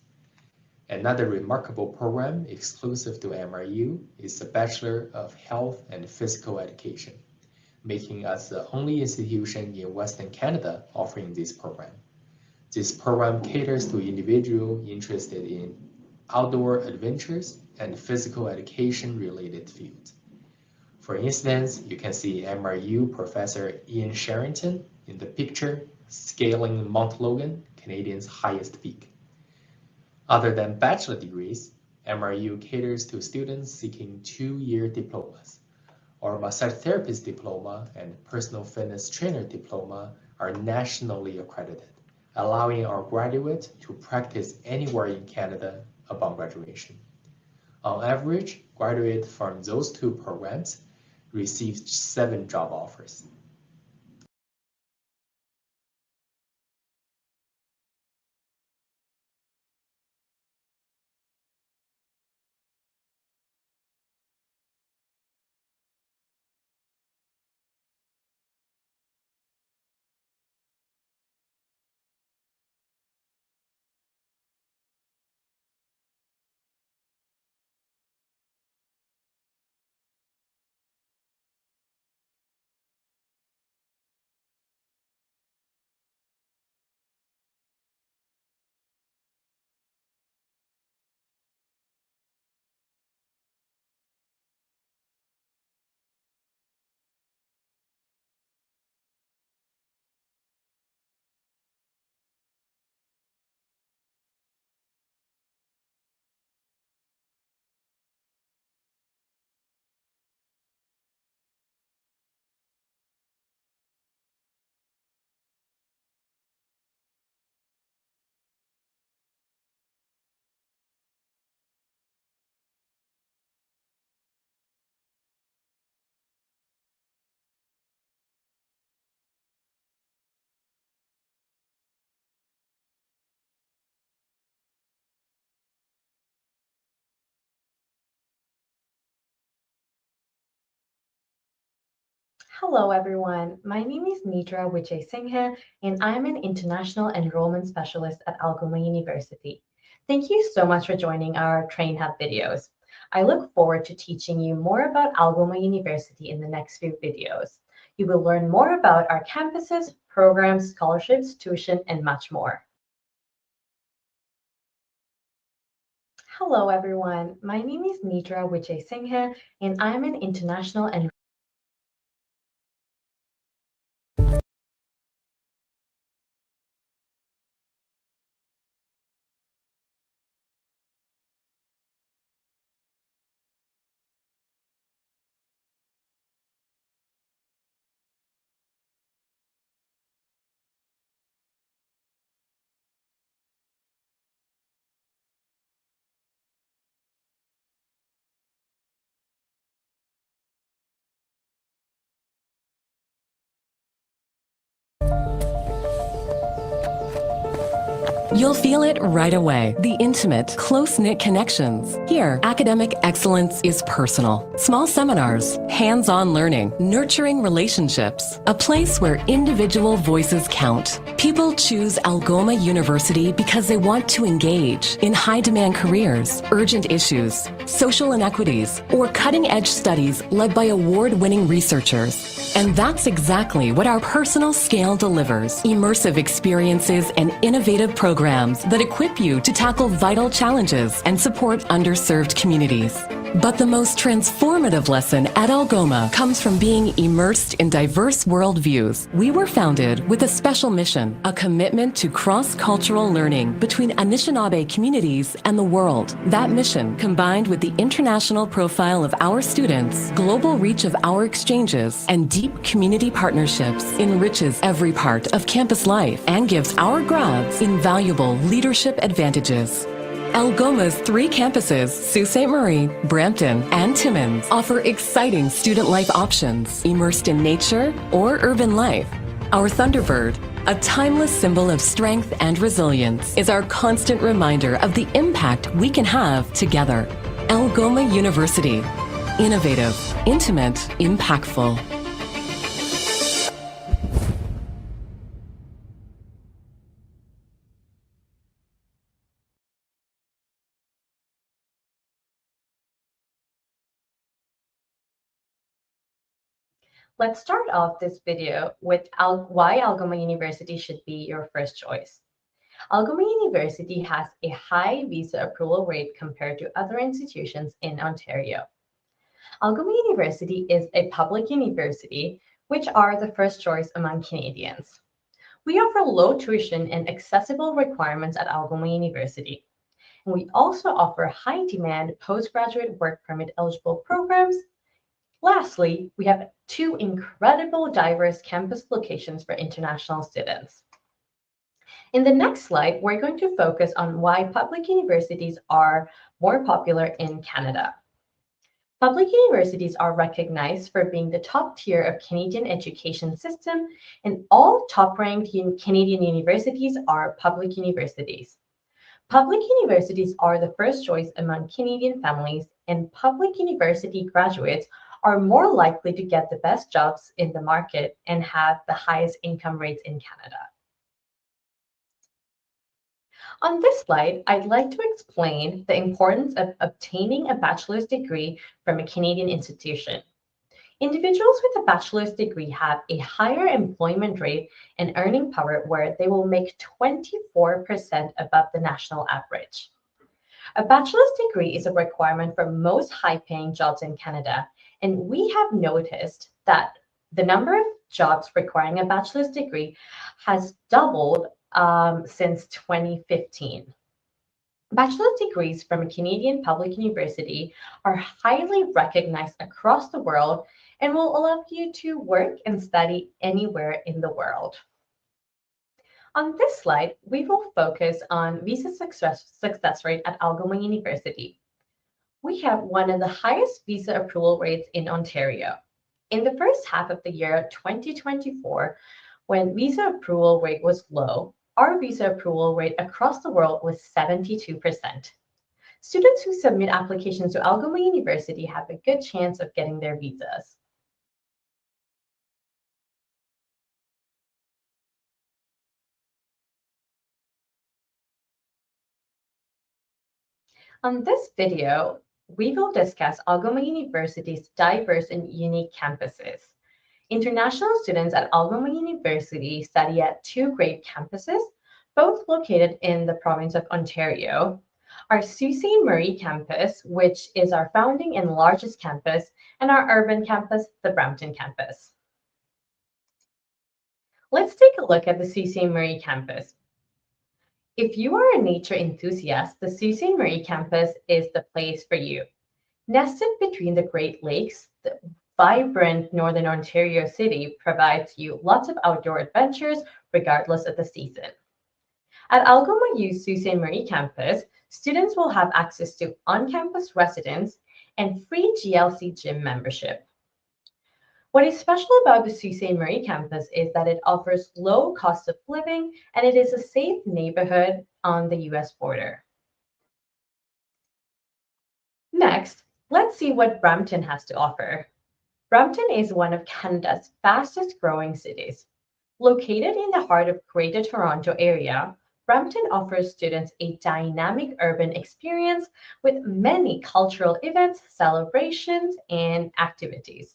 Another remarkable program exclusive to MRU is the Bachelor of Health and Physical Education, making us the only institution in Western Canada offering this program. This program caters to individuals interested in outdoor adventures and physical education-related fields. For instance, you can see MRU Professor Ian Sherrington in the picture scaling Mount Logan, Canada's highest peak. Other than bachelor degrees, MRU caters to students seeking 2-year diplomas. Our massage therapist diploma and personal fitness trainer diploma are nationally accredited, allowing our graduates to practice anywhere in Canada upon graduation. On average, graduates from those two programs received 7 job offers. Hello, everyone. My name is Nidra Vijay Singha, and I'm an International Enrollment Specialist at Algoma University. Thank you so much for joining our Train Hub videos. I look forward to teaching you more about Algoma University in the next few videos. You will learn more about our campuses, programs, scholarships, tuition, and much more. Hello, everyone. My name is Nidra Vijay Singha, and I'm an International Enrollment You'll feel it right away. The intimate, close-knit connections. Here, academic excellence is personal. Small seminars, hands-on learning, nurturing relationships. A place where individual voices count. People choose Algoma University because they want to engage in high-demand careers, urgent issues, social inequities, or cutting-edge studies led by award-winning researchers. And that's exactly what our personal scale delivers. Immersive experiences and innovative programs that equip you to tackle vital challenges and support underserved communities. But the most transformative lesson at Algoma comes from being immersed in diverse worldviews. We were founded with a special mission, a commitment to cross-cultural learning between Anishinaabe communities and the world. That mission, combined with the international profile of our students, global reach of our exchanges, and deep community partnerships, enriches every part of campus life and gives our grads invaluable leadership advantages. Algoma's 3 campuses, Sault Ste. Marie, Brampton, and Timmins, offer exciting student life options, immersed in nature or urban life. Our Thunderbird, a timeless symbol of strength and resilience, is our constant reminder of the impact we can have together. Algoma University. Innovative, intimate, impactful. Let's start off this video with why Algoma University should be your first choice. Algoma University has a high visa approval rate compared to other institutions in Ontario. Algoma University is a public university, which are the first choice among Canadians. We offer low tuition and accessible requirements at Algoma University. And we also offer high demand postgraduate work permit eligible programs. Lastly, we have 2 incredible diverse campus locations for international students. In the next slide, we're going to focus on why public universities are more popular in Canada. Public universities are recognized for being the top tier of Canadian education system, and all top-ranked Canadian universities are public universities. Public universities are the first choice among Canadian families, and public university graduates are more likely to get the best jobs in the market and have the highest income rates in Canada. On this slide, I'd like to explain the importance of obtaining a bachelor's degree from a Canadian institution. Individuals with a bachelor's degree have a higher employment rate and earning power where they will make 24% above the national average. A bachelor's degree is a requirement for most high-paying jobs in Canada, and we have noticed that the number of jobs requiring a bachelor's degree has doubled since 2015. Bachelor's degrees from a Canadian public university are highly recognized across the world and will allow you to work and study anywhere in the world. On this slide, we will focus on visa success rate at Algoma University. We have one of the highest visa approval rates in Ontario. In the first half of the year 2024, when visa approval rate was low, our visa approval rate across the world was 72%. Students who submit applications to Algoma University have a good chance of getting their visas. On this video, we will discuss Algoma University's diverse and unique campuses. International students at Algoma University study at two great campuses, both located in the province of Ontario. Our Sault Ste. Marie campus, which is our founding and largest campus, and our urban campus, the Brampton campus. Let's take a look at the Sault Ste. Marie campus. If you are a nature enthusiast, the Sault Ste. Marie campus is the place for you. Nested between the Great Lakes, the vibrant Northern Ontario city provides you lots of outdoor adventures regardless of the season. At Algoma U's Sault Ste. Marie campus, students will have access to on-campus residence and free GLC gym membership. What is special about the Sault Ste. Marie campus is that it offers low cost of living and it is a safe neighborhood on the US border. Next, let's see what Brampton has to offer. Brampton is one of Canada's fastest growing cities. Located in the heart of Greater Toronto Area, Brampton offers students a dynamic urban experience with many cultural events, celebrations, and activities.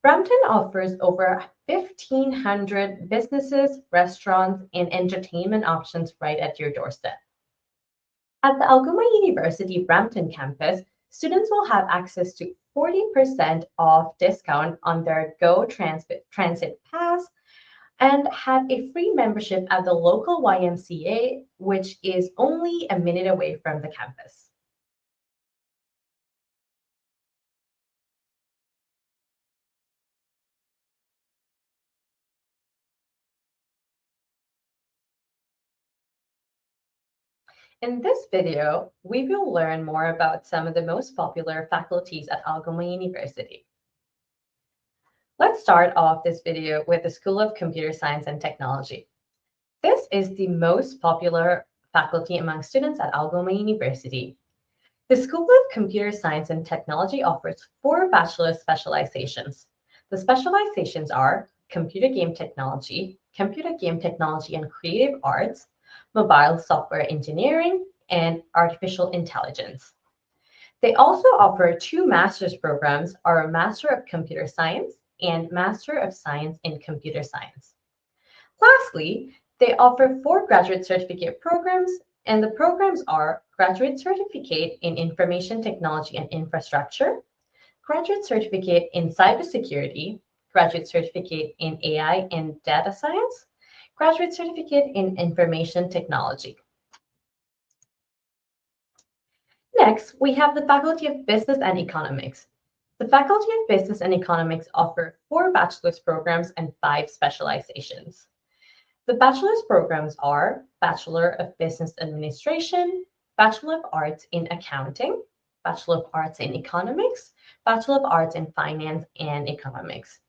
Brampton offers over 1,500 businesses, restaurants, and entertainment options right at your doorstep. At the Algoma University Brampton campus, students will have access to 40% off discount on their GO Transit Pass and have a free membership at the local YMCA, which is only a minute away from the campus. In this video, we will learn more about some of the most popular faculties at Algoma University. Let's start off this video with the School of Computer Science and Technology. This is the most popular faculty among students at Algoma University. The School of Computer Science and Technology offers 4 bachelor's specializations. The specializations are Computer Game Technology and Creative Arts, Mobile Software Engineering, and Artificial Intelligence. They also offer 2 master's programs, our Master of Computer Science and Master of Science in Computer Science. Lastly, they offer 4 graduate certificate programs, and the programs are Graduate Certificate in Information Technology and Infrastructure, Graduate Certificate in Cybersecurity, Graduate Certificate in AI and Data Science, Graduate Certificate in Information Technology. Next, we have the Faculty of Business and Economics. The Faculty of Business and Economics offer 4 bachelor's programs and 5 specializations. The bachelor's programs are Bachelor of Business Administration, Bachelor of Arts in Accounting, Bachelor of Arts in Economics, Bachelor of Arts in Finance and Economics.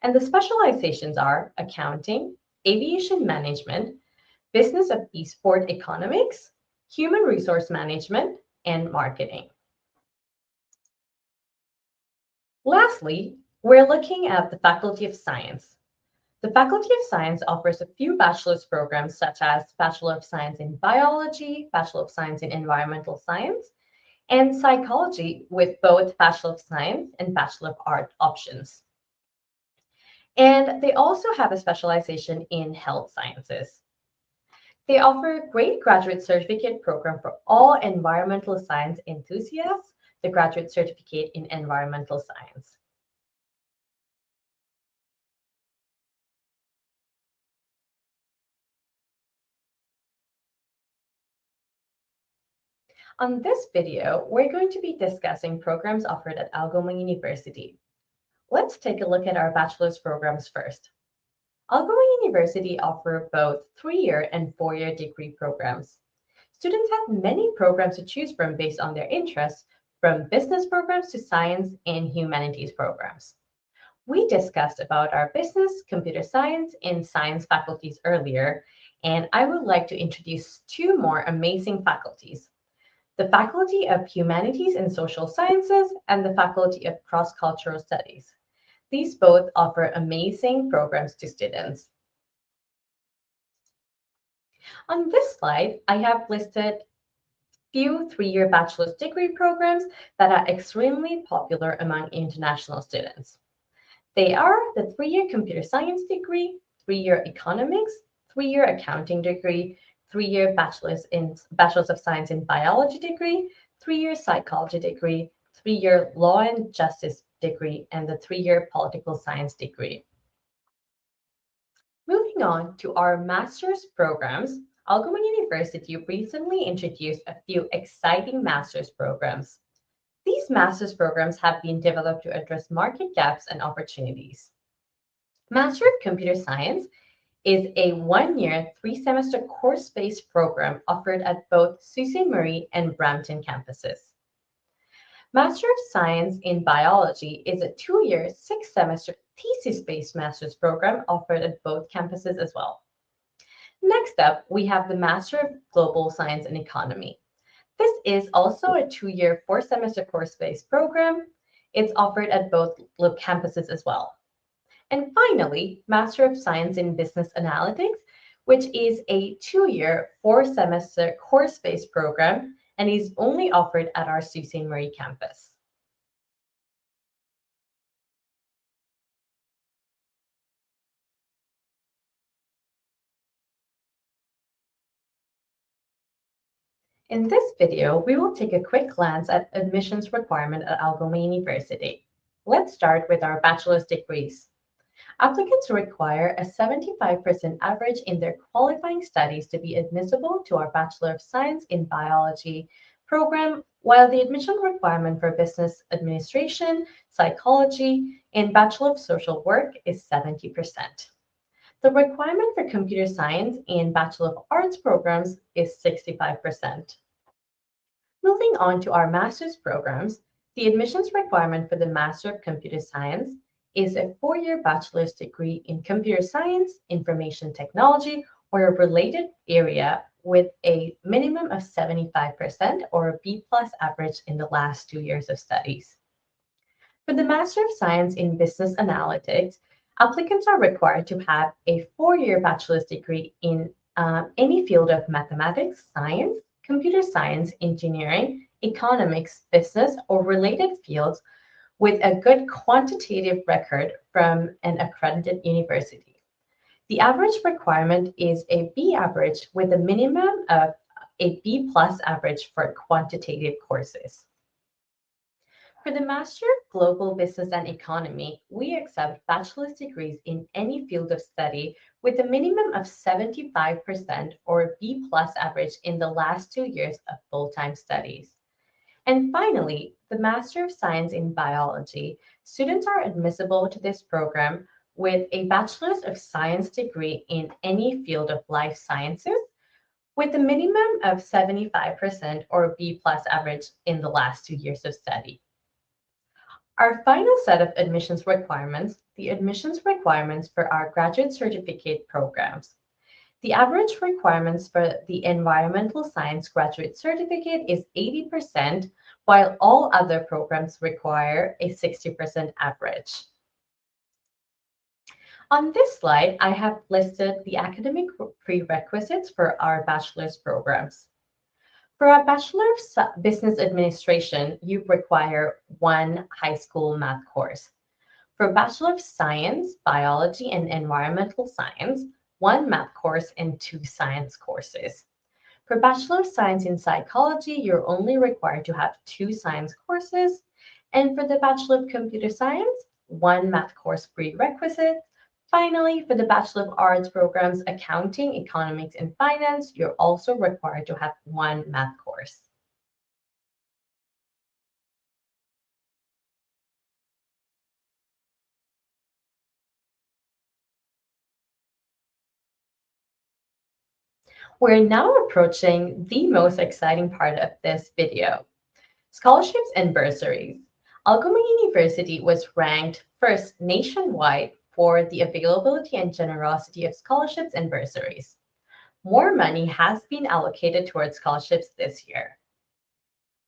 And the specializations are Accounting, Aviation Management, Business of Esport Economics, Human Resource Management, and Marketing. Lastly, we're looking at the Faculty of Science. The Faculty of Science offers a few bachelor's programs such as Bachelor of Science in Biology, Bachelor of Science in Environmental Science, and Psychology with both Bachelor of Science and Bachelor of Art options. And they also have a specialization in health sciences. They offer a great graduate certificate program for all environmental science enthusiasts, the Graduate Certificate in Environmental Science. On this video, we're going to be discussing programs offered at Algoma University. Let's take a look at our bachelor's programs first. Algoma University offers both 3-year and 4-year degree programs. Students have many programs to choose from based on their interests, from business programs to science and humanities programs. We discussed about our business, computer science, and science faculties earlier, and I would like to introduce 2 more amazing faculties: the Faculty of Humanities and Social Sciences and the Faculty of Cross-Cultural Studies. These both offer amazing programs to students. On this slide, I have listed few 3-year bachelor's degree programs that are extremely popular among international students. They are the 3-year computer science degree, 3-year economics, 3-year accounting degree, 3-year bachelor's of science in biology degree, 3-year psychology degree, 3-year law and justice degree, and the 3-year political science degree. Moving on to our master's programs, Algoma University recently introduced a few exciting master's programs. These master's programs have been developed to address market gaps and opportunities. Master of Computer Science is a 1-year, 3-semester course-based program offered at both Sault Ste. Marie and Brampton campuses. Master of Science in Biology is a 2-year, 6-semester thesis-based master's program offered at both campuses as well. Next up, we have the Master of Global Science and Economy. This is also a 2-year, 4-semester course-based program. It's offered at both campuses as well. And finally, Master of Science in Business Analytics, which is a 2-year, 4-semester course-based program and is only offered at our Sault Ste. Marie campus. In this video, we will take a quick glance at admissions requirement at Algoma University. Let's start with our bachelor's degrees. Applicants require a 75% average in their qualifying studies to be admissible to our Bachelor of Science in Biology program, while the admission requirement for Business Administration, Psychology, and Bachelor of Social Work is 70%. The requirement for Computer Science and Bachelor of Arts programs is 65%. Moving on to our master's programs, the admissions requirement for the Master of Computer Science is a 4-year bachelor's degree in computer science, information technology, or a related area with a minimum of 75% or a B+ average in the last 2 years of studies. For the Master of Science in Business Analytics, applicants are required to have a 4-year bachelor's degree in any field of mathematics, science, computer science, engineering, economics, business, or related fields with a good quantitative record from an accredited university. The average requirement is a B average with a minimum of a B+ average for quantitative courses. For the Master of Global Business and Economy, we accept bachelor's degrees in any field of study with a minimum of 75% or a B+ average in the last 2 years of full-time studies. And finally, the Master of Science in Biology, students are admissible to this program with a Bachelor's of Science degree in any field of life sciences with a minimum of 75% or B+ average in the last 2 years of study. Our final set of admissions requirements, the admissions requirements for our graduate certificate programs. The average requirements for the environmental science graduate certificate is 80%, while all other programs require a 60% average. On this slide, I have listed the academic prerequisites for our bachelor's programs. For a Bachelor of Business Administration, you require 1 high school math course. For Bachelor of Science, Biology, and Environmental Science, 1 math course and 2 science courses. For Bachelor of Science in Psychology, you're only required to have 2 science courses. And for the Bachelor of Computer Science, 1 math course prerequisite. Finally, for the Bachelor of Arts programs, Accounting, Economics, and Finance, you're also required to have 1 math course. We're now approaching the most exciting part of this video, scholarships and bursaries. Algoma University was ranked first nationwide for the availability and generosity of scholarships and bursaries. More money has been allocated towards scholarships this year.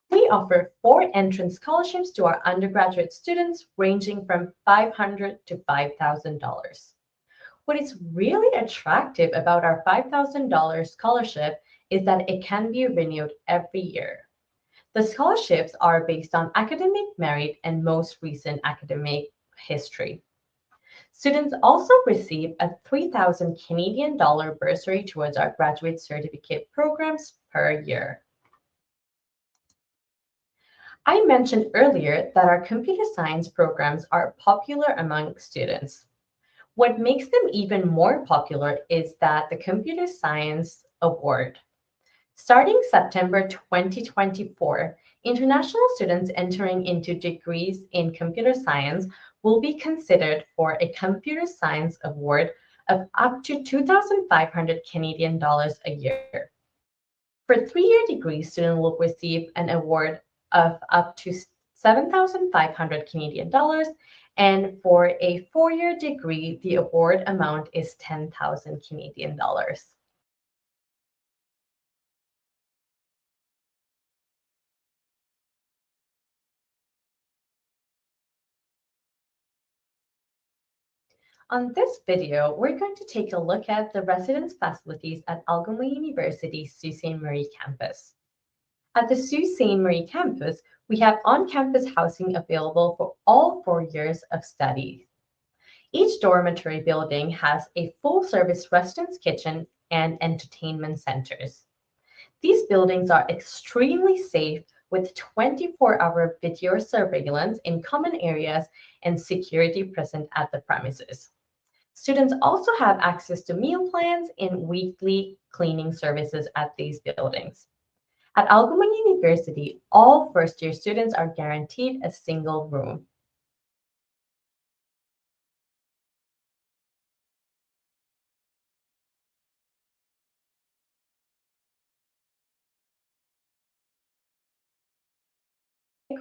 We offer 4 entrance scholarships to our undergraduate students ranging from $500 to $5,000. What is really attractive about our $5,000 scholarship is that it can be renewed every year. The scholarships are based on academic merit and most recent academic history. Students also receive a 3,000 Canadian dollar bursary towards our graduate certificate programs per year. I mentioned earlier that our computer science programs are popular among students. What makes them even more popular is that the Computer Science Award. Starting September 2024, international students entering into degrees in computer science will be considered for a Computer Science Award of up to 2,500 Canadian dollars a year. For 3-year degrees, students will receive an award of up to 7,500 Canadian dollars, and for a 4-year degree, the award amount is 10,000 Canadian dollars. On this video, we're going to take a look at the residence facilities at Algoma University's Sault Ste. Marie campus. At the Sault Ste. Marie campus, we have on-campus housing available for all 4 years of study. Each dormitory building has a full-service residence kitchen and entertainment centers. These buildings are extremely safe with 24-hour video surveillance in common areas and security present at the premises. Students also have access to meal plans and weekly cleaning services at these buildings. At Algoma University, all first-year students are guaranteed a single room.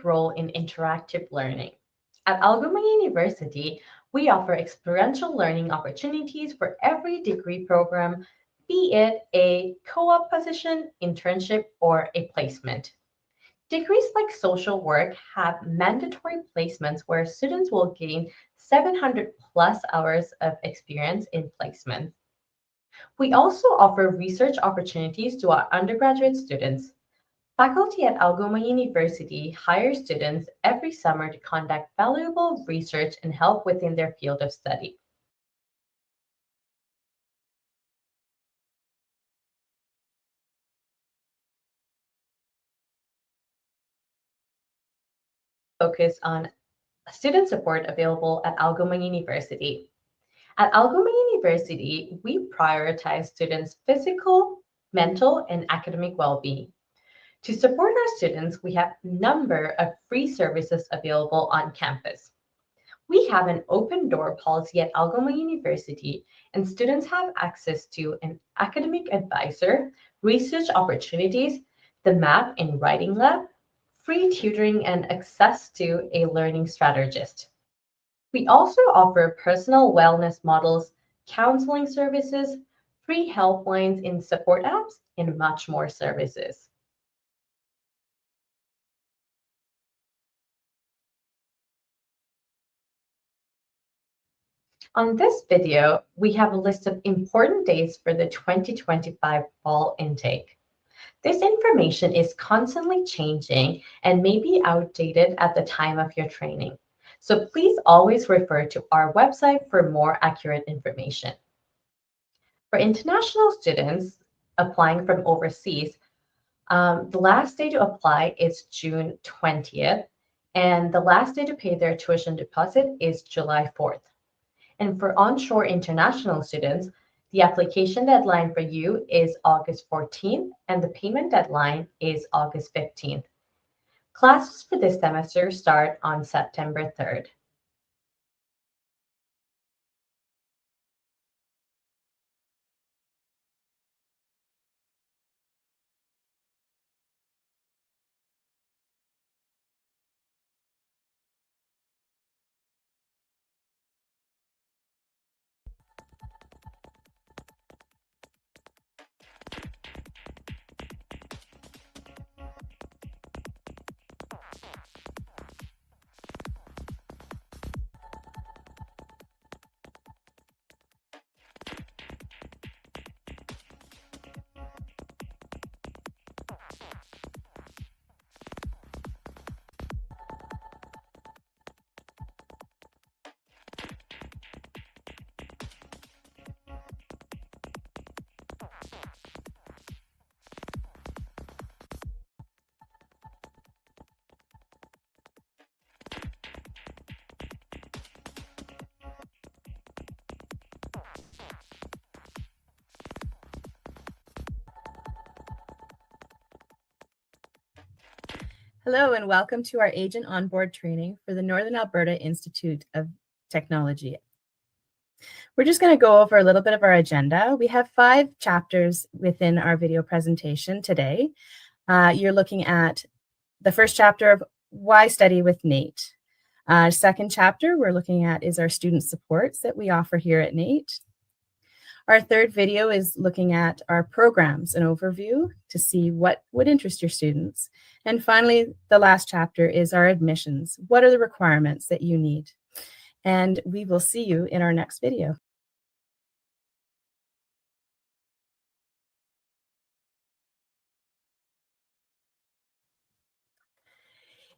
Role in interactive learning. At Algoma University, we offer experiential learning opportunities for every degree program, be it a co-op position, internship, or a placement. Degrees like social work have mandatory placements where students will gain 700+ hours of experience in placement. We also offer research opportunities to our undergraduate students. Faculty at Algoma University hire students every summer to conduct valuable research and help within their field of study. Focus on student support available at Algoma University. At Algoma University, we prioritize students' physical, mental, and academic well-being. To support our students, we have a number of free services available on campus. We have an open door policy at Algoma University, and students have access to an academic advisor, research opportunities, the math and writing lab, free tutoring, and access to a learning strategist. We also offer personal wellness models, counseling services, free helplines in support apps, and much more services. On this video, we have a list of important dates for the 2025 fall intake. This information is constantly changing and may be outdated at the time of your training. So please always refer to our website for more accurate information. For international students applying from overseas, the last day to apply is June 20th, and the last day to pay their tuition deposit is July 4th. And for onshore international students, the application deadline for you is August 14th, and the payment deadline is August 15th. Classes for this semester start on September 3rd. Hello and welcome to our Agent Onboard training for the Northern Alberta Institute of Technology. We're just going to go over a little bit of our agenda. We have 5 chapters within our video presentation today. You're looking at the first chapter of Why Study with NATE. Second chapter we're looking at is our student supports that we offer here at NATE. Our third video is looking at our programs, an overview to see what would interest your students. And finally, the last chapter is our admissions. What are the requirements that you need? And we will see you in our next video.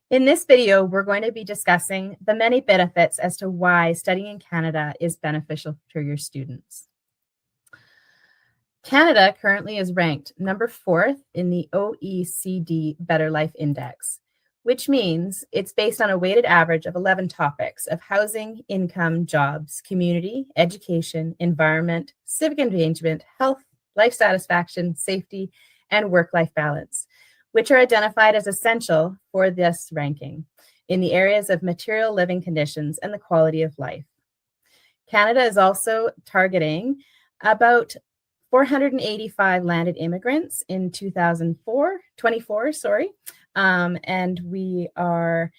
In this video, we're going to be discussing the many benefits as to why studying in Canada is beneficial for your students. Canada currently is ranked number 4th in the OECD Better Life Index, which means it's based on a weighted average of 11 topics of housing, income, jobs, community, education, environment, civic engagement, health, life satisfaction, safety, and work-life balance, which are identified as essential for this ranking in the areas of material living conditions and the quality of life. Canada is also targeting about 485 landed immigrants in 2024, and we are,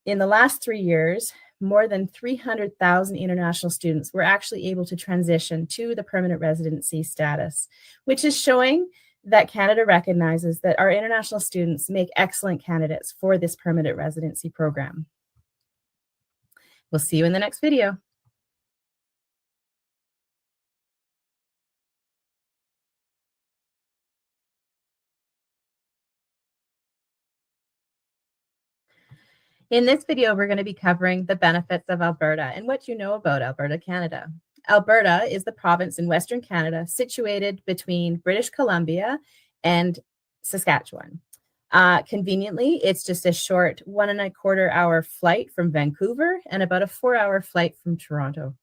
in the last 3 years, more than 300,000 international students were actually able to transition to the permanent residency status, which is showing that Canada recognizes that our international students make excellent candidates for this permanent residency program. We'll see you in the next video. In this video, we're going to be covering the benefits of Alberta and what you know about Alberta, Canada. Alberta is the province in Western Canada situated between British Columbia and Saskatchewan. Conveniently, it's just a short 1.25 hour flight from Vancouver and about a 4-hour flight from Toronto.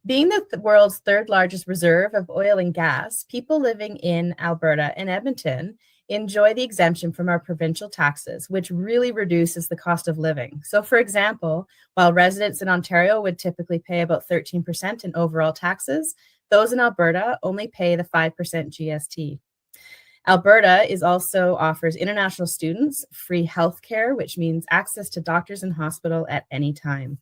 Being the world's 3rd largest reserve of oil and gas, people living in Alberta and Edmonton enjoy the exemption from our provincial taxes, which really reduces the cost of living. So for example, while residents in Ontario would typically pay about 13% in overall taxes, those in Alberta only pay the 5% GST. Alberta also offers international students free healthcare, which means access to doctors and hospital at any time.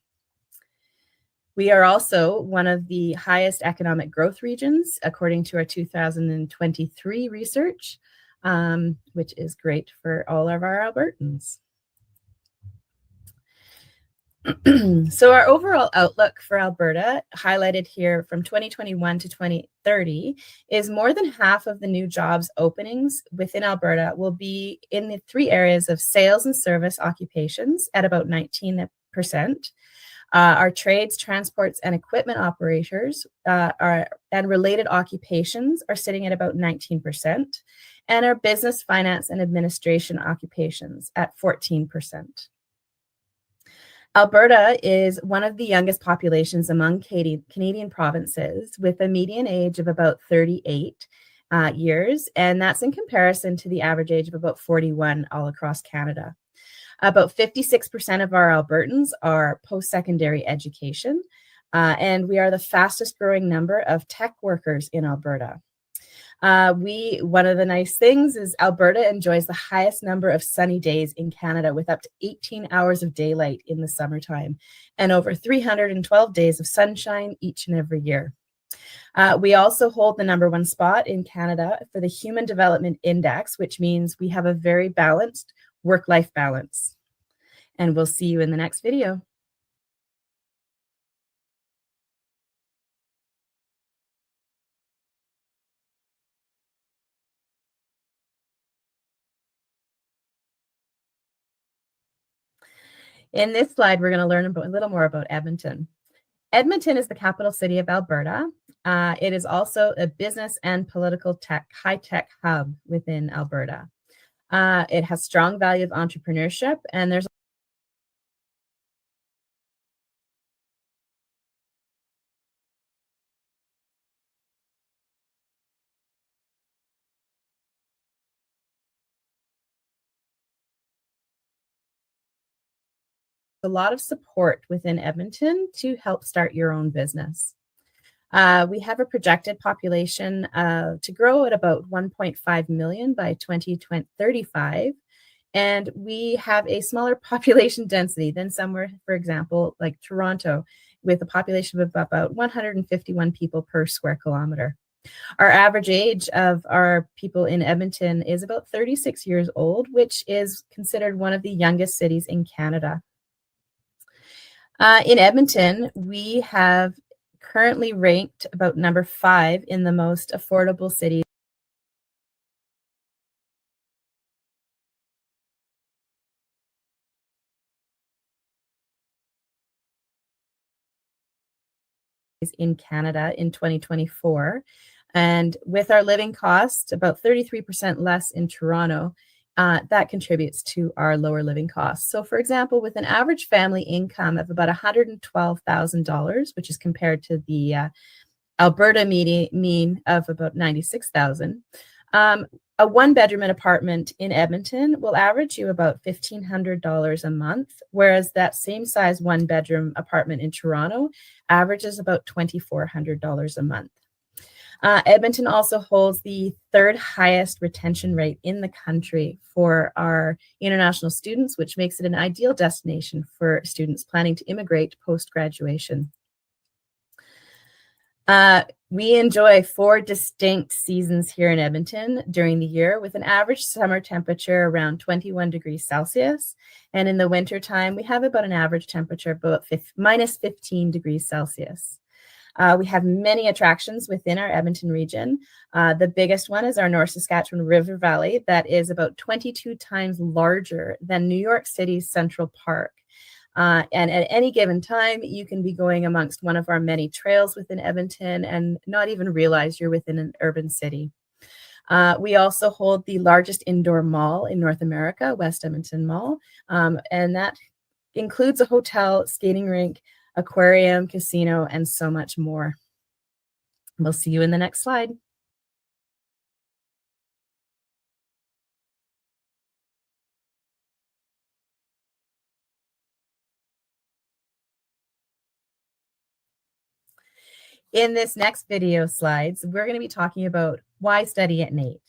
We are also one of the highest economic growth regions, according to our 2023 research, which is great for all of our Albertans. So our overall outlook for Alberta, highlighted here from 2021 to 2030, is more than half of the new jobs openings within Alberta will be in the three areas of sales and service occupations at about 19%. Our trades, transports, and equipment operators and related occupations are sitting at about 19%, and our business, finance, and administration occupations at 14%. Alberta is one of the youngest populations among Canadian provinces, with a median age of about 38 years, and that's in comparison to the average age of about 41 all across Canada. About 56% of our Albertans are post-secondary education, and we are the fastest growing number of tech workers in Alberta. One of the nice things is Alberta enjoys the highest number of sunny days in Canada, with up to 18 hours of daylight in the summertime and over 312 days of sunshine each and every year. We also hold the #1 spot in Canada for the Human Development Index, which means we have a very balanced work-life balance. And we'll see you in the next video. In this slide, we're going to learn a little more about Edmonton. Edmonton is the capital city of Alberta. It is also a business and political high-tech hub within Alberta. It has strong value of entrepreneurship, and there's a lot of support within Edmonton to help start your own business. We have a projected population to grow at about 1.5 million by 2035, and we have a smaller population density than somewhere, for example, like Toronto, with a population of about 151 people per square kilometer. Our average age of our people in Edmonton is about 36 years old, which is considered one of the youngest cities in Canada. In Edmonton, we have currently ranked about #5 in the most affordable cities in Canada in 2024. And with our living costs about 33% less in Toronto, that contributes to our lower living costs. So for example, with an average family income of about $112,000, which is compared to the Alberta mean of about $96,000, a one-bedroom apartment in Edmonton will average you about $1,500 a month, whereas that same size one-bedroom apartment in Toronto averages about $2,400 a month. Edmonton also holds the 3rd highest retention rate in the country for our international students, which makes it an ideal destination for students planning to immigrate post-graduation. We enjoy 4 distinct seasons here in Edmonton during the year, with an average summer temperature around 21 degrees Celsius. And in the wintertime, we have about an average temperature of about -15 degrees Celsius. We have many attractions within our Edmonton region. The biggest one is our North Saskatchewan River Valley that is about 22 times larger than New York City's Central Park. And at any given time, you can be going amongst one of our many trails within Edmonton and not even realize you're within an urban city. We also hold the largest indoor mall in North America, West Edmonton Mall, and that includes a hotel, skating rink, aquarium, casino, and so much more. We'll see you in the next slide. In this next video slides, we're going to be talking about why study at NAIT.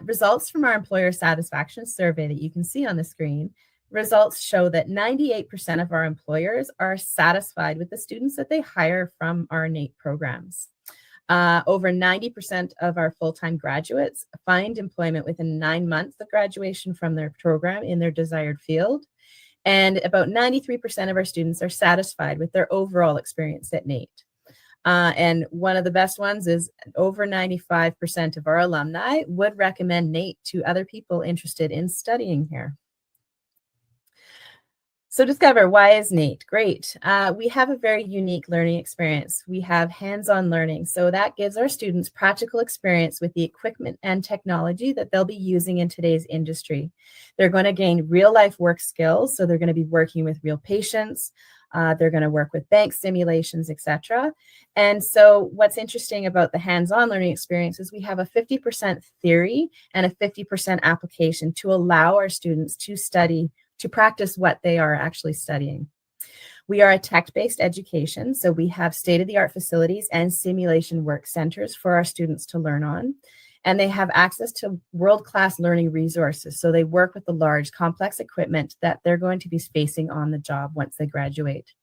Results from our employer satisfaction survey that you can see on the screen, results show that 98% of our employers are satisfied with the students that they hire from our NAIT programs. Over 90% of our full-time graduates find employment within 9 months of graduation from their program in their desired field. And about 93% of our students are satisfied with their overall experience at NAIT. And one of the best ones is over 95% of our alumni would recommend NAIT to other people interested in studying here. So discover, why is NAIT great? We have a very unique learning experience. We have hands-on learning. So that gives our students practical experience with the equipment and technology that they'll be using in today's industry. They're going to gain real-life work skills. So they're going to be working with real patients. They're going to work with bank simulations, etc. And so what's interesting about the hands-on learning experience is we have a 50% theory and a 50% application to allow our students to study, to practice what they are actually studying. We are a tech-based education, so we have state-of-the-art facilities and simulation work centers for our students to learn on. And they have access to world-class learning resources. So they work with the large, complex equipment that they're going to be facing on the job once they graduate.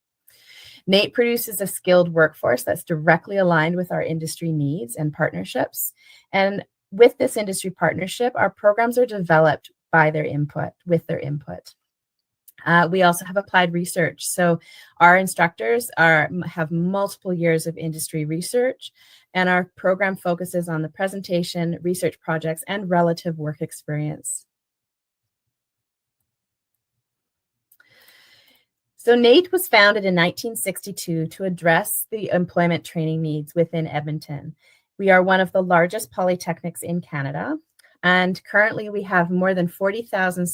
NAIT produces a skilled workforce that's directly aligned with our industry needs and partnerships. And with this industry partnership, our programs are developed by their input, with their input. We also have applied research. So our instructors have multiple years of industry research, and our program focuses on the presentation, research projects, and relative work experience. So NAIT was founded in 1962 to address the employment training needs within Edmonton. We are one of the largest polytechnics in Canada, and currently we have more than 40,000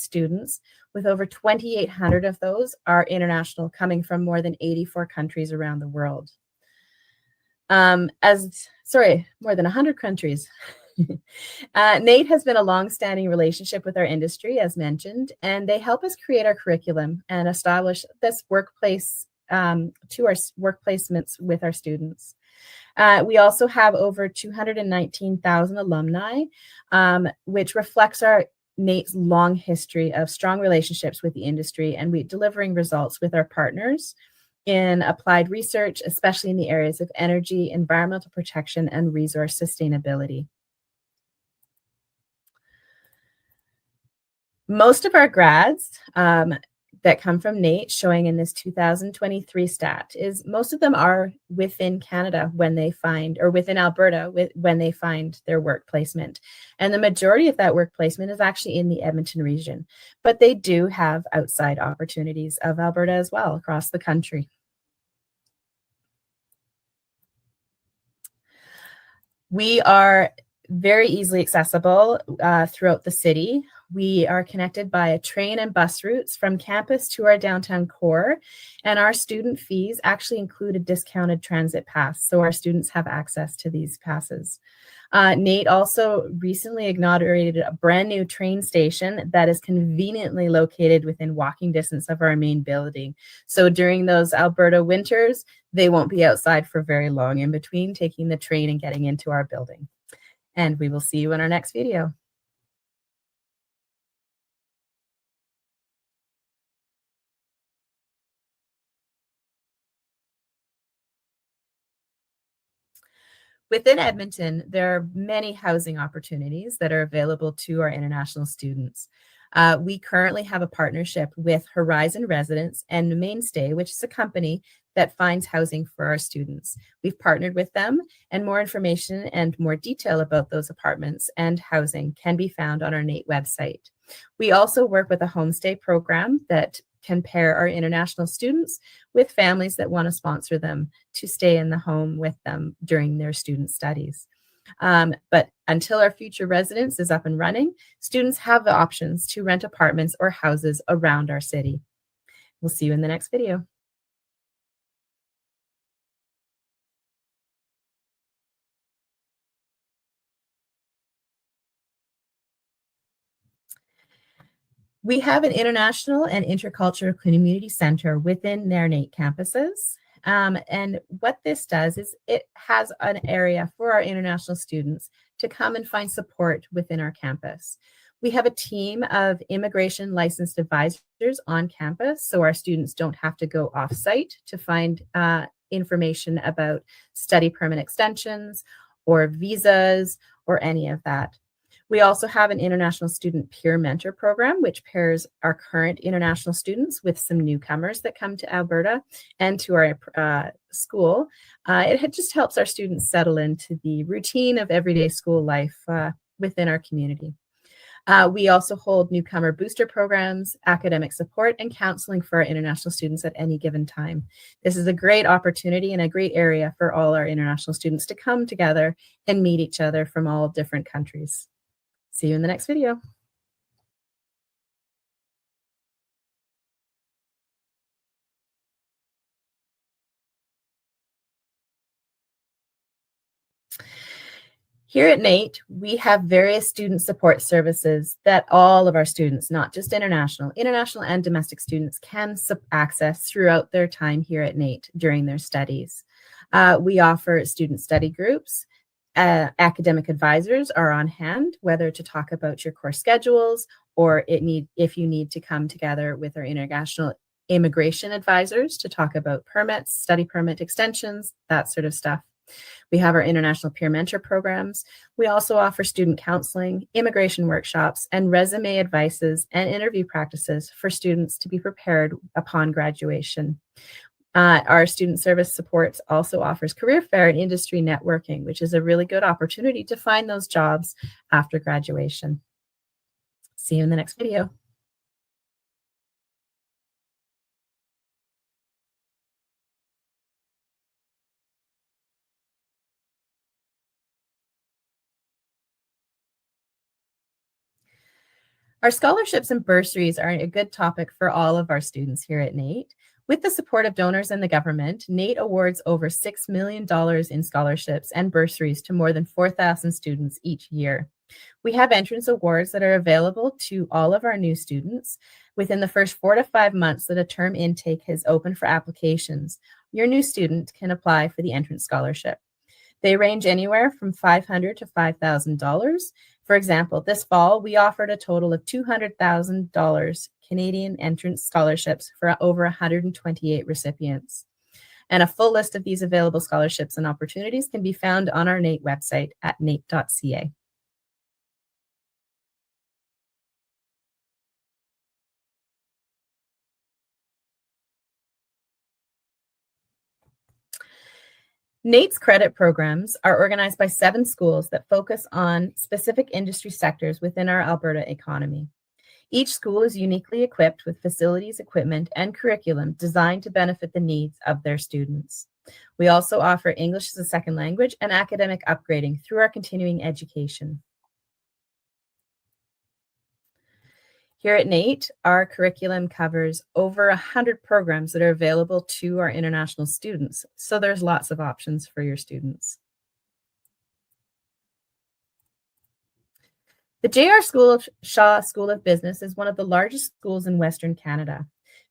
more than 84 countries around the world. More than 100 countries. NAIT has been a long-standing relationship with our industry, as mentioned, and they help us create our curriculum and establish this workplace to our work placements with our students. We also have over 219,000 alumni, which reflects our NAIT's long history of strong relationships with the industry, and we delivering results with our partners in applied research, especially in the areas of energy, environmental protection, and resource sustainability. Most of our grads that come from NAIT, showing in this 2023 stat, is most of them are within Canada when they find, or within Alberta when they find their work placement. And the majority of that work placement is actually in the Edmonton region, but they do have outside opportunities of Alberta as well across the country. We are very easily accessible throughout the city. We are connected by a train and bus routes from campus to our downtown core, and our student fees actually include a discounted transit pass, so our students have access to these passes. NAIT also recently inaugurated a brand new train station that is conveniently located within walking distance of our main building. So during those Alberta winters, they won't be outside for very long in between taking the train and getting into our building. And we will see you in our next video. Within Edmonton, there are many housing opportunities that are available to our international students. We currently have a partnership with Horizon Residence and Mainstay, which is a company that finds housing for our students. We've partnered with them, and more information and more detail about those apartments and housing can be found on our NAIT website. We also work with a homestay program that can pair our international students with families that want to sponsor them to stay in the home with them during their student studies. But until our future residence is up and running, students have the options to rent apartments or houses around our city. We'll see you in the next video. We have an international and intercultural community center within their NAIT campuses. And what this does is it has an area for our international students to come and find support within our campus. We have a team of immigration licensed advisors on campus, so our students don't have to go off-site to find information about study permit extensions or visas or any of that. We also have an international student peer mentor program, which pairs our current international students with some newcomers that come to Alberta and to our school. It just helps our students settle into the routine of everyday school life within our community. We also hold newcomer booster programs, academic support, and counseling for our international students at any given time. This is a great opportunity and a great area for all our international students to come together and meet each other from all different countries. See you in the next video. Here at NAIT, we have various student support services that all of our students, not just international and domestic students, can access throughout their time here at NAIT during their studies. We offer student study groups. Academic advisors are on hand, whether to talk about your course schedules or if you need to come together with our international immigration advisors to talk about permits, study permit extensions, that sort of stuff. We have our international peer mentor programs. We also offer student counseling, immigration workshops, and resume advices and interview practices for students to be prepared upon graduation. Our student service supports also offers career fair and industry networking, which is a really good opportunity to find those jobs after graduation. See you in the next video. Our scholarships and bursaries are a good topic for all of our students here at NAIT. With the support of donors and the government, NAIT awards over $6 million in scholarships and bursaries to more than 4,000 students each year. We have entrance awards that are available to all of our new students within the first 4 to 5 months that a term intake has opened for applications. Your new student can apply for the entrance scholarship. They range anywhere from $500 to $5,000. For example, this fall, we offered a total of $200,000 Canadian entrance scholarships for over 128 recipients. And a full list of these available scholarships and opportunities can be found on our NAIT website at nait.ca. NAIT's credit programs are organized by 7 schools that focus on specific industry sectors within our Alberta economy. Each school is uniquely equipped with facilities, equipment, and curriculum designed to benefit the needs of their students. We also offer English as a second language and academic upgrading through our continuing education. Here at NAIT, our curriculum covers over 100 programs that are available to our international students, so there's lots of options for your students. The J.R. Shaw School of Business is one of the largest schools in Western Canada.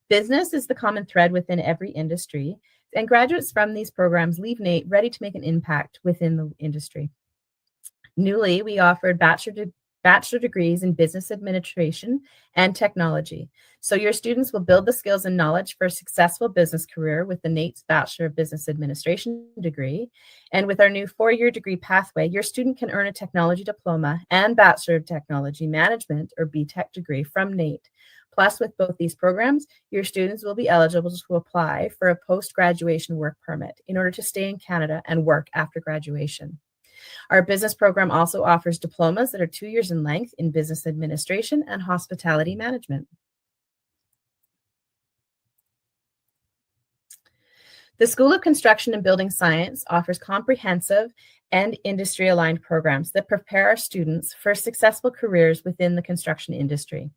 Business is the common thread within every industry, and graduates from these programs leave NAIT ready to make an impact within the industry. Newly, we offered bachelor degrees in business administration and technology. So your students will build the skills and knowledge for a successful business career with the NAIT's Bachelor of Business Administration degree. And with our new 4-year degree pathway, your student can earn a technology diploma and Bachelor of Technology Management or BTech degree from NAIT. Plus, with both these programs, your students will be eligible to apply for a post-graduation work permit in order to stay in Canada and work after graduation. Our business program also offers diplomas that are 2 years in length in business administration and hospitality management. The School of Construction and Building Science offers comprehensive and industry-aligned programs that prepare our students for successful careers within the construction industry.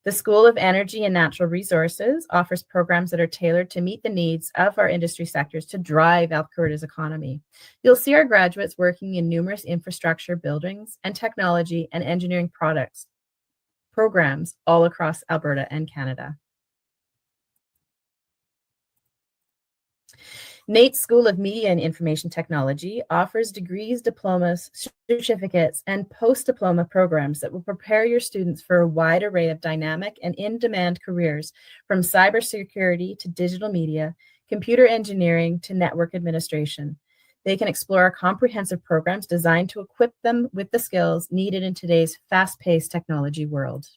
The School of Energy and Natural Resources offers programs that are tailored to meet the needs of our industry sectors to drive Alberta's economy. You'll see our graduates working in numerous infrastructure, buildings, and technology and engineering programs all across Alberta and Canada. NAIT School of Media and Information Technology offers degrees, diplomas, certificates, and post-diploma programs that will prepare your students for a wide array of dynamic and in-demand careers, from cybersecurity to digital media, computer engineering to network administration. They can explore comprehensive programs designed to equip them with the skills needed in today's fast-paced technology world.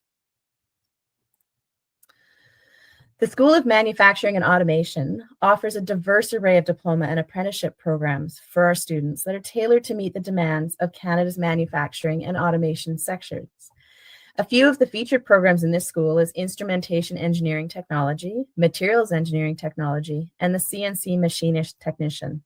The School of Manufacturing and Automation offers a diverse array of diploma and apprenticeship programs for our students that are tailored to meet the demands of Canada's manufacturing and automation sectors. A few of the featured programs in this school is Instrumentation Engineering Technology, Materials Engineering Technology, and the CNC Machinist Technician.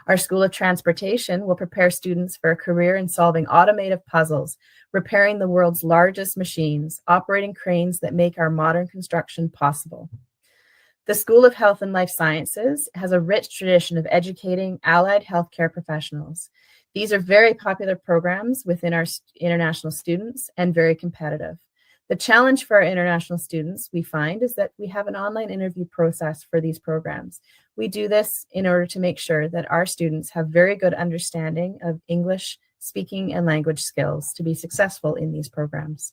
Our School of Transportation will prepare students for a career in solving automated puzzles, repairing the world's largest machines, operating cranes that make our modern construction possible. The School of Health and Life Sciences has a rich tradition of educating allied healthcare professionals. These are very popular programs within our international students and very competitive. The challenge for our international students, we find, is that we have an online interview process for these programs. We do this in order to make sure that our students have very good understanding of English speaking and language skills to be successful in these programs.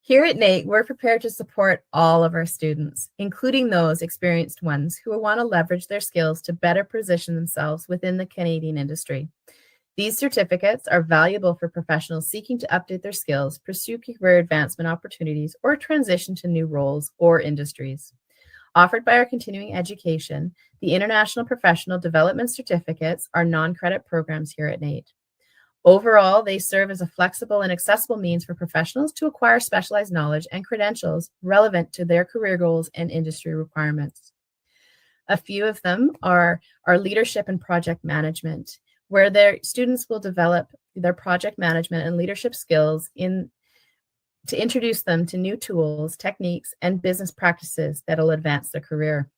Here at NAIT, we're prepared to support all of our students, including those experienced ones who want to leverage their skills to better position themselves within the Canadian industry. These certificates are valuable for professionals seeking to update their skills, pursue career advancement opportunities, or transition to new roles or industries. Offered by our continuing education, the International Professional Development Certificates are non-credit programs here at NAIT. Overall, they serve as a flexible and accessible means for professionals to acquire specialized knowledge and credentials relevant to their career goals and industry requirements. A few of them are our leadership and project management, where their students will develop their project management and leadership skills to introduce them to new tools, techniques, and business practices that will advance their career.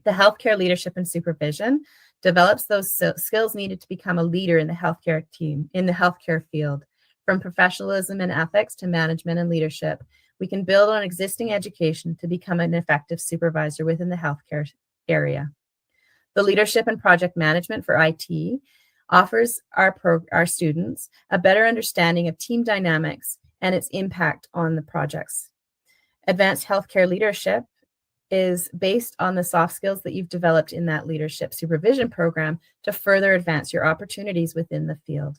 The healthcare leadership and supervision develops those skills needed to become a leader in the healthcare team, in the healthcare field. From professionalism and ethics to management and leadership, we can build on existing education to become an effective supervisor within the healthcare area. The leadership and project management for IT offers our students a better understanding of team dynamics and its impact on the projects. Advanced healthcare leadership is based on the soft skills that you've developed in that leadership supervision program to further advance your opportunities within the field.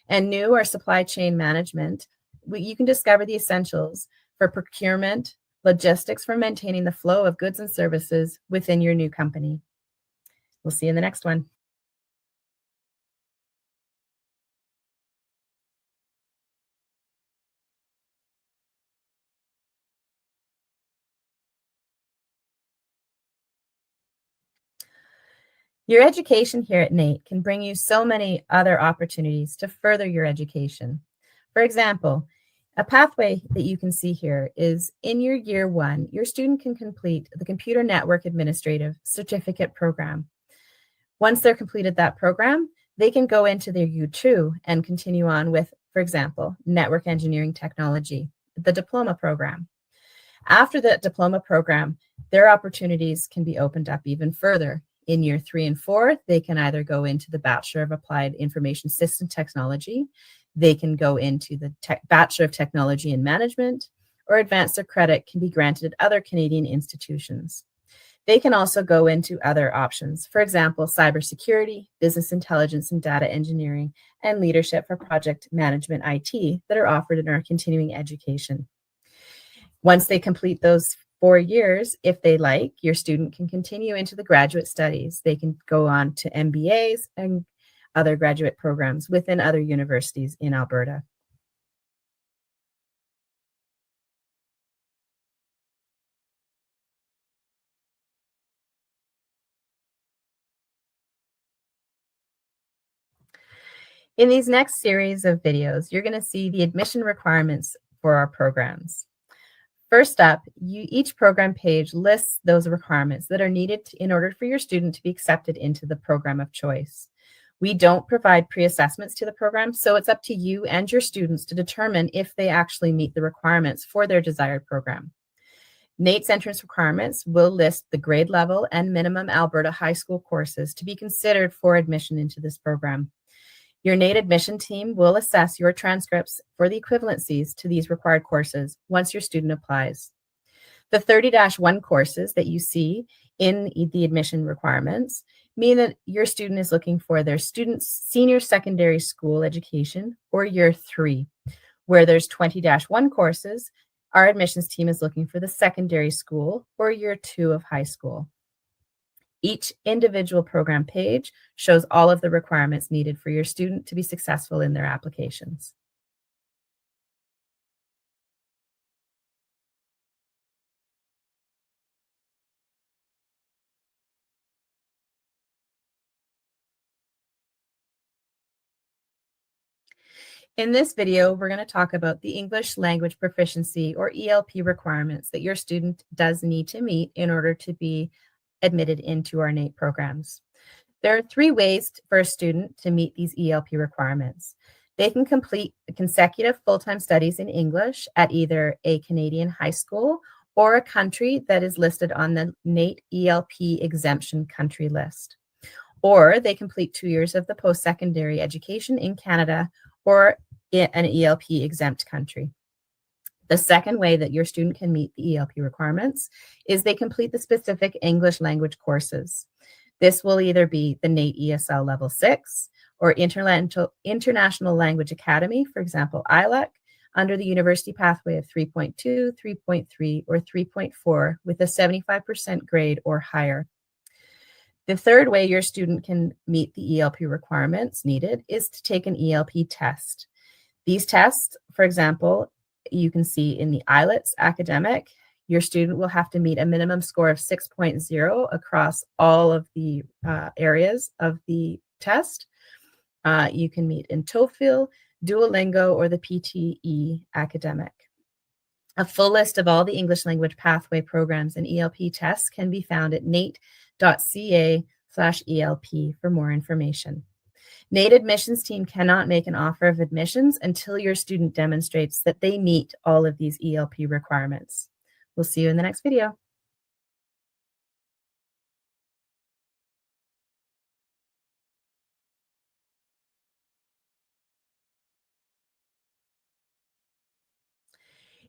And new or supply chain management, you can discover the essentials for procurement, logistics for maintaining the flow of goods and services within your new company. We'll see you in the next one. Your education here at NAIT can bring you so many other opportunities to further your education. For example, a pathway that you can see here is in your year one, your student can complete the Computer Network Administrative Certificate Program. Once they're completed that program, they can go into their U2 and continue on with, for example, Network Engineering Technology, the diploma program. After that diploma program, their opportunities can be opened up even further. In year 3 and 4, they can either go into the Bachelor of Applied Information System Technology, they can go into the Bachelor of Technology in Management, or advance their credit can be granted at other Canadian institutions. They can also go into other options, for example, cybersecurity, business intelligence and data engineering, and leadership for project management IT that are offered in our continuing education. Once they complete those 4 years, if they like, your student can continue into the graduate studies. They can go on to MBAs and other graduate programs within other universities in Alberta. In these next series of videos, you're going to see the admission requirements for our programs. First up, each program page lists those requirements that are needed in order for your student to be accepted into the program of choice. We don't provide pre-assessments to the program, so it's up to you and your students to determine if they actually meet the requirements for their desired program. NAET's entrance requirements will list the grade level and minimum Alberta high school courses to be considered for admission into this program. Your NAET admission team will assess your transcripts for the equivalencies to these required courses once your student applies. The 30-1 courses that you see in the admission requirements mean that your student is looking for their student's senior secondary school education or year 3. Where there's 20-1 courses, our admissions team is looking for the secondary school or year 2 of high school. Each individual program page shows all of the requirements needed for your student to be successful in their applications. In this video, we're going to talk about the English language proficiency or ELP requirements that your student does need to meet in order to be admitted into our NAET programs. There are 3 ways for a student to meet these ELP requirements. They can complete consecutive full-time studies in English at either a Canadian high school or a country that is listed on the NAET ELP exemption country list. Or they complete 2 years of the post-secondary education in Canada or in an ELP exempt country. The second way that your student can meet the ELP requirements is they complete the specific English language courses. This will either be the NAET ESL Level 6 or International Language Academy, for example, ILAC, under the university pathway of 3.2, 3.3, or 3.4 with a 75% grade or higher. The third way your student can meet the ELP requirements needed is to take an ELP test. These tests, for example, you can see in the IELTS academic, your student will have to meet a minimum score of 6.0 across all of the areas of the test. You can meet in TOEFL, Duolingo, or the PTE academic. A full list of all the English language pathway programs and ELP tests can be found at naet.ca/ELP for more information. NAET admissions team cannot make an offer of admissions until your student demonstrates that they meet all of these ELP requirements. We'll see you in the next video.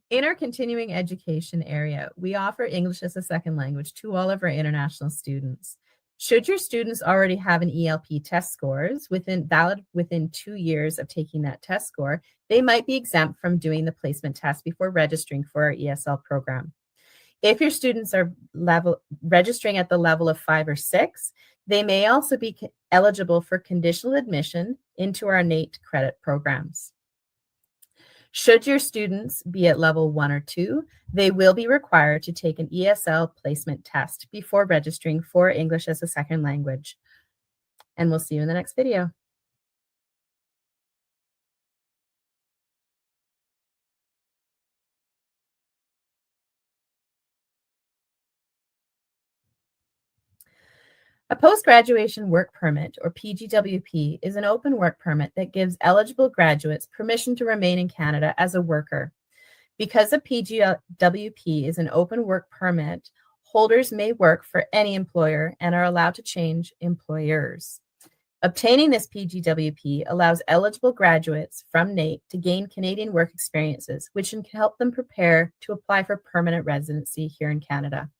In our continuing education area, we offer English as a second language to all of our international students. Should your students already have an ELP test scores valid within 2 years of taking that test score, they might be exempt from doing the placement test before registering for our ESL program. If your students are registering at the level of 5 or 6, they may also be eligible for conditional admission into our NAET credit programs. Should your students be at level 1 or 2, they will be required to take an ESL placement test before registering for English as a second language. And we'll see you in the next video. A post-graduation work permit, or PGWP, is an open work permit that gives eligible graduates permission to remain in Canada as a worker. Because a PGWP is an open work permit, holders may work for any employer and are allowed to change employers. Obtaining this PGWP allows eligible graduates from NAET to gain Canadian work experiences, which can help them prepare to apply for permanent residency here in Canada.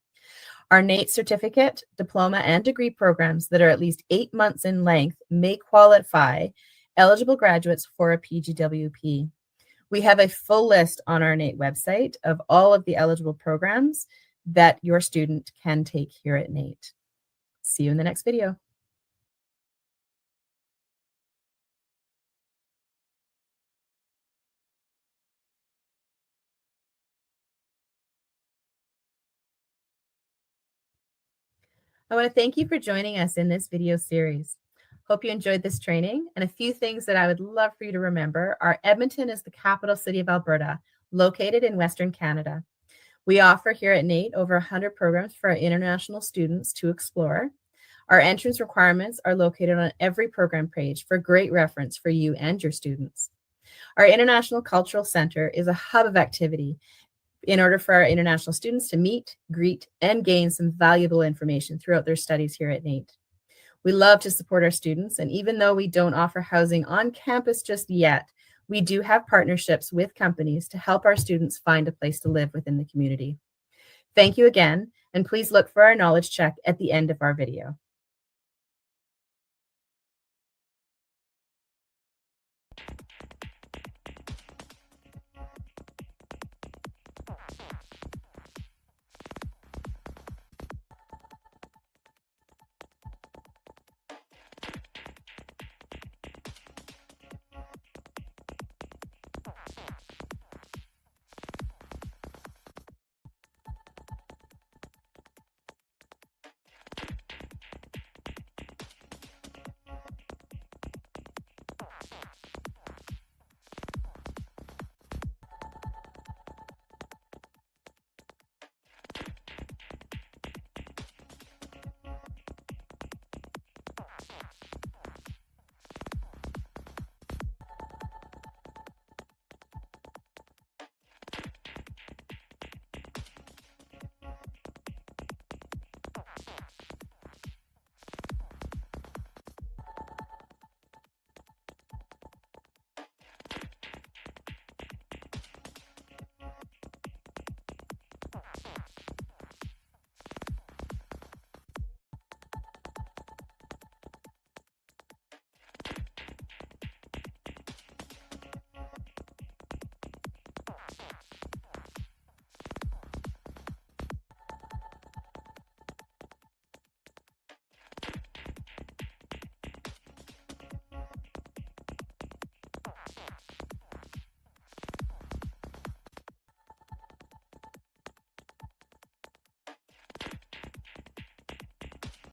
Our NAET certificate, diploma, and degree programs that are at least 8 months in length may qualify eligible graduates for a PGWP. We have a full list on our NAET website of all of the eligible programs that your student can take here at NAET. See you in the next video. I want to thank you for joining us in this video series. Hope you enjoyed this training, and a few things that I would love for you to remember are Edmonton is the capital city of Alberta, located in Western Canada. We offer here at NAIT over 100 programs for our international students to explore. Our entrance requirements are located on every program page for great reference for you and your students. Our International Cultural Center is a hub of activity in order for our international students to meet, greet, and gain some valuable information throughout their studies here at NAIT. We love to support our students, and even though we don't offer housing on campus just yet, we do have partnerships with companies to help our students find a place to live within the community. Thank you again, and please look for our knowledge check at the end of our video.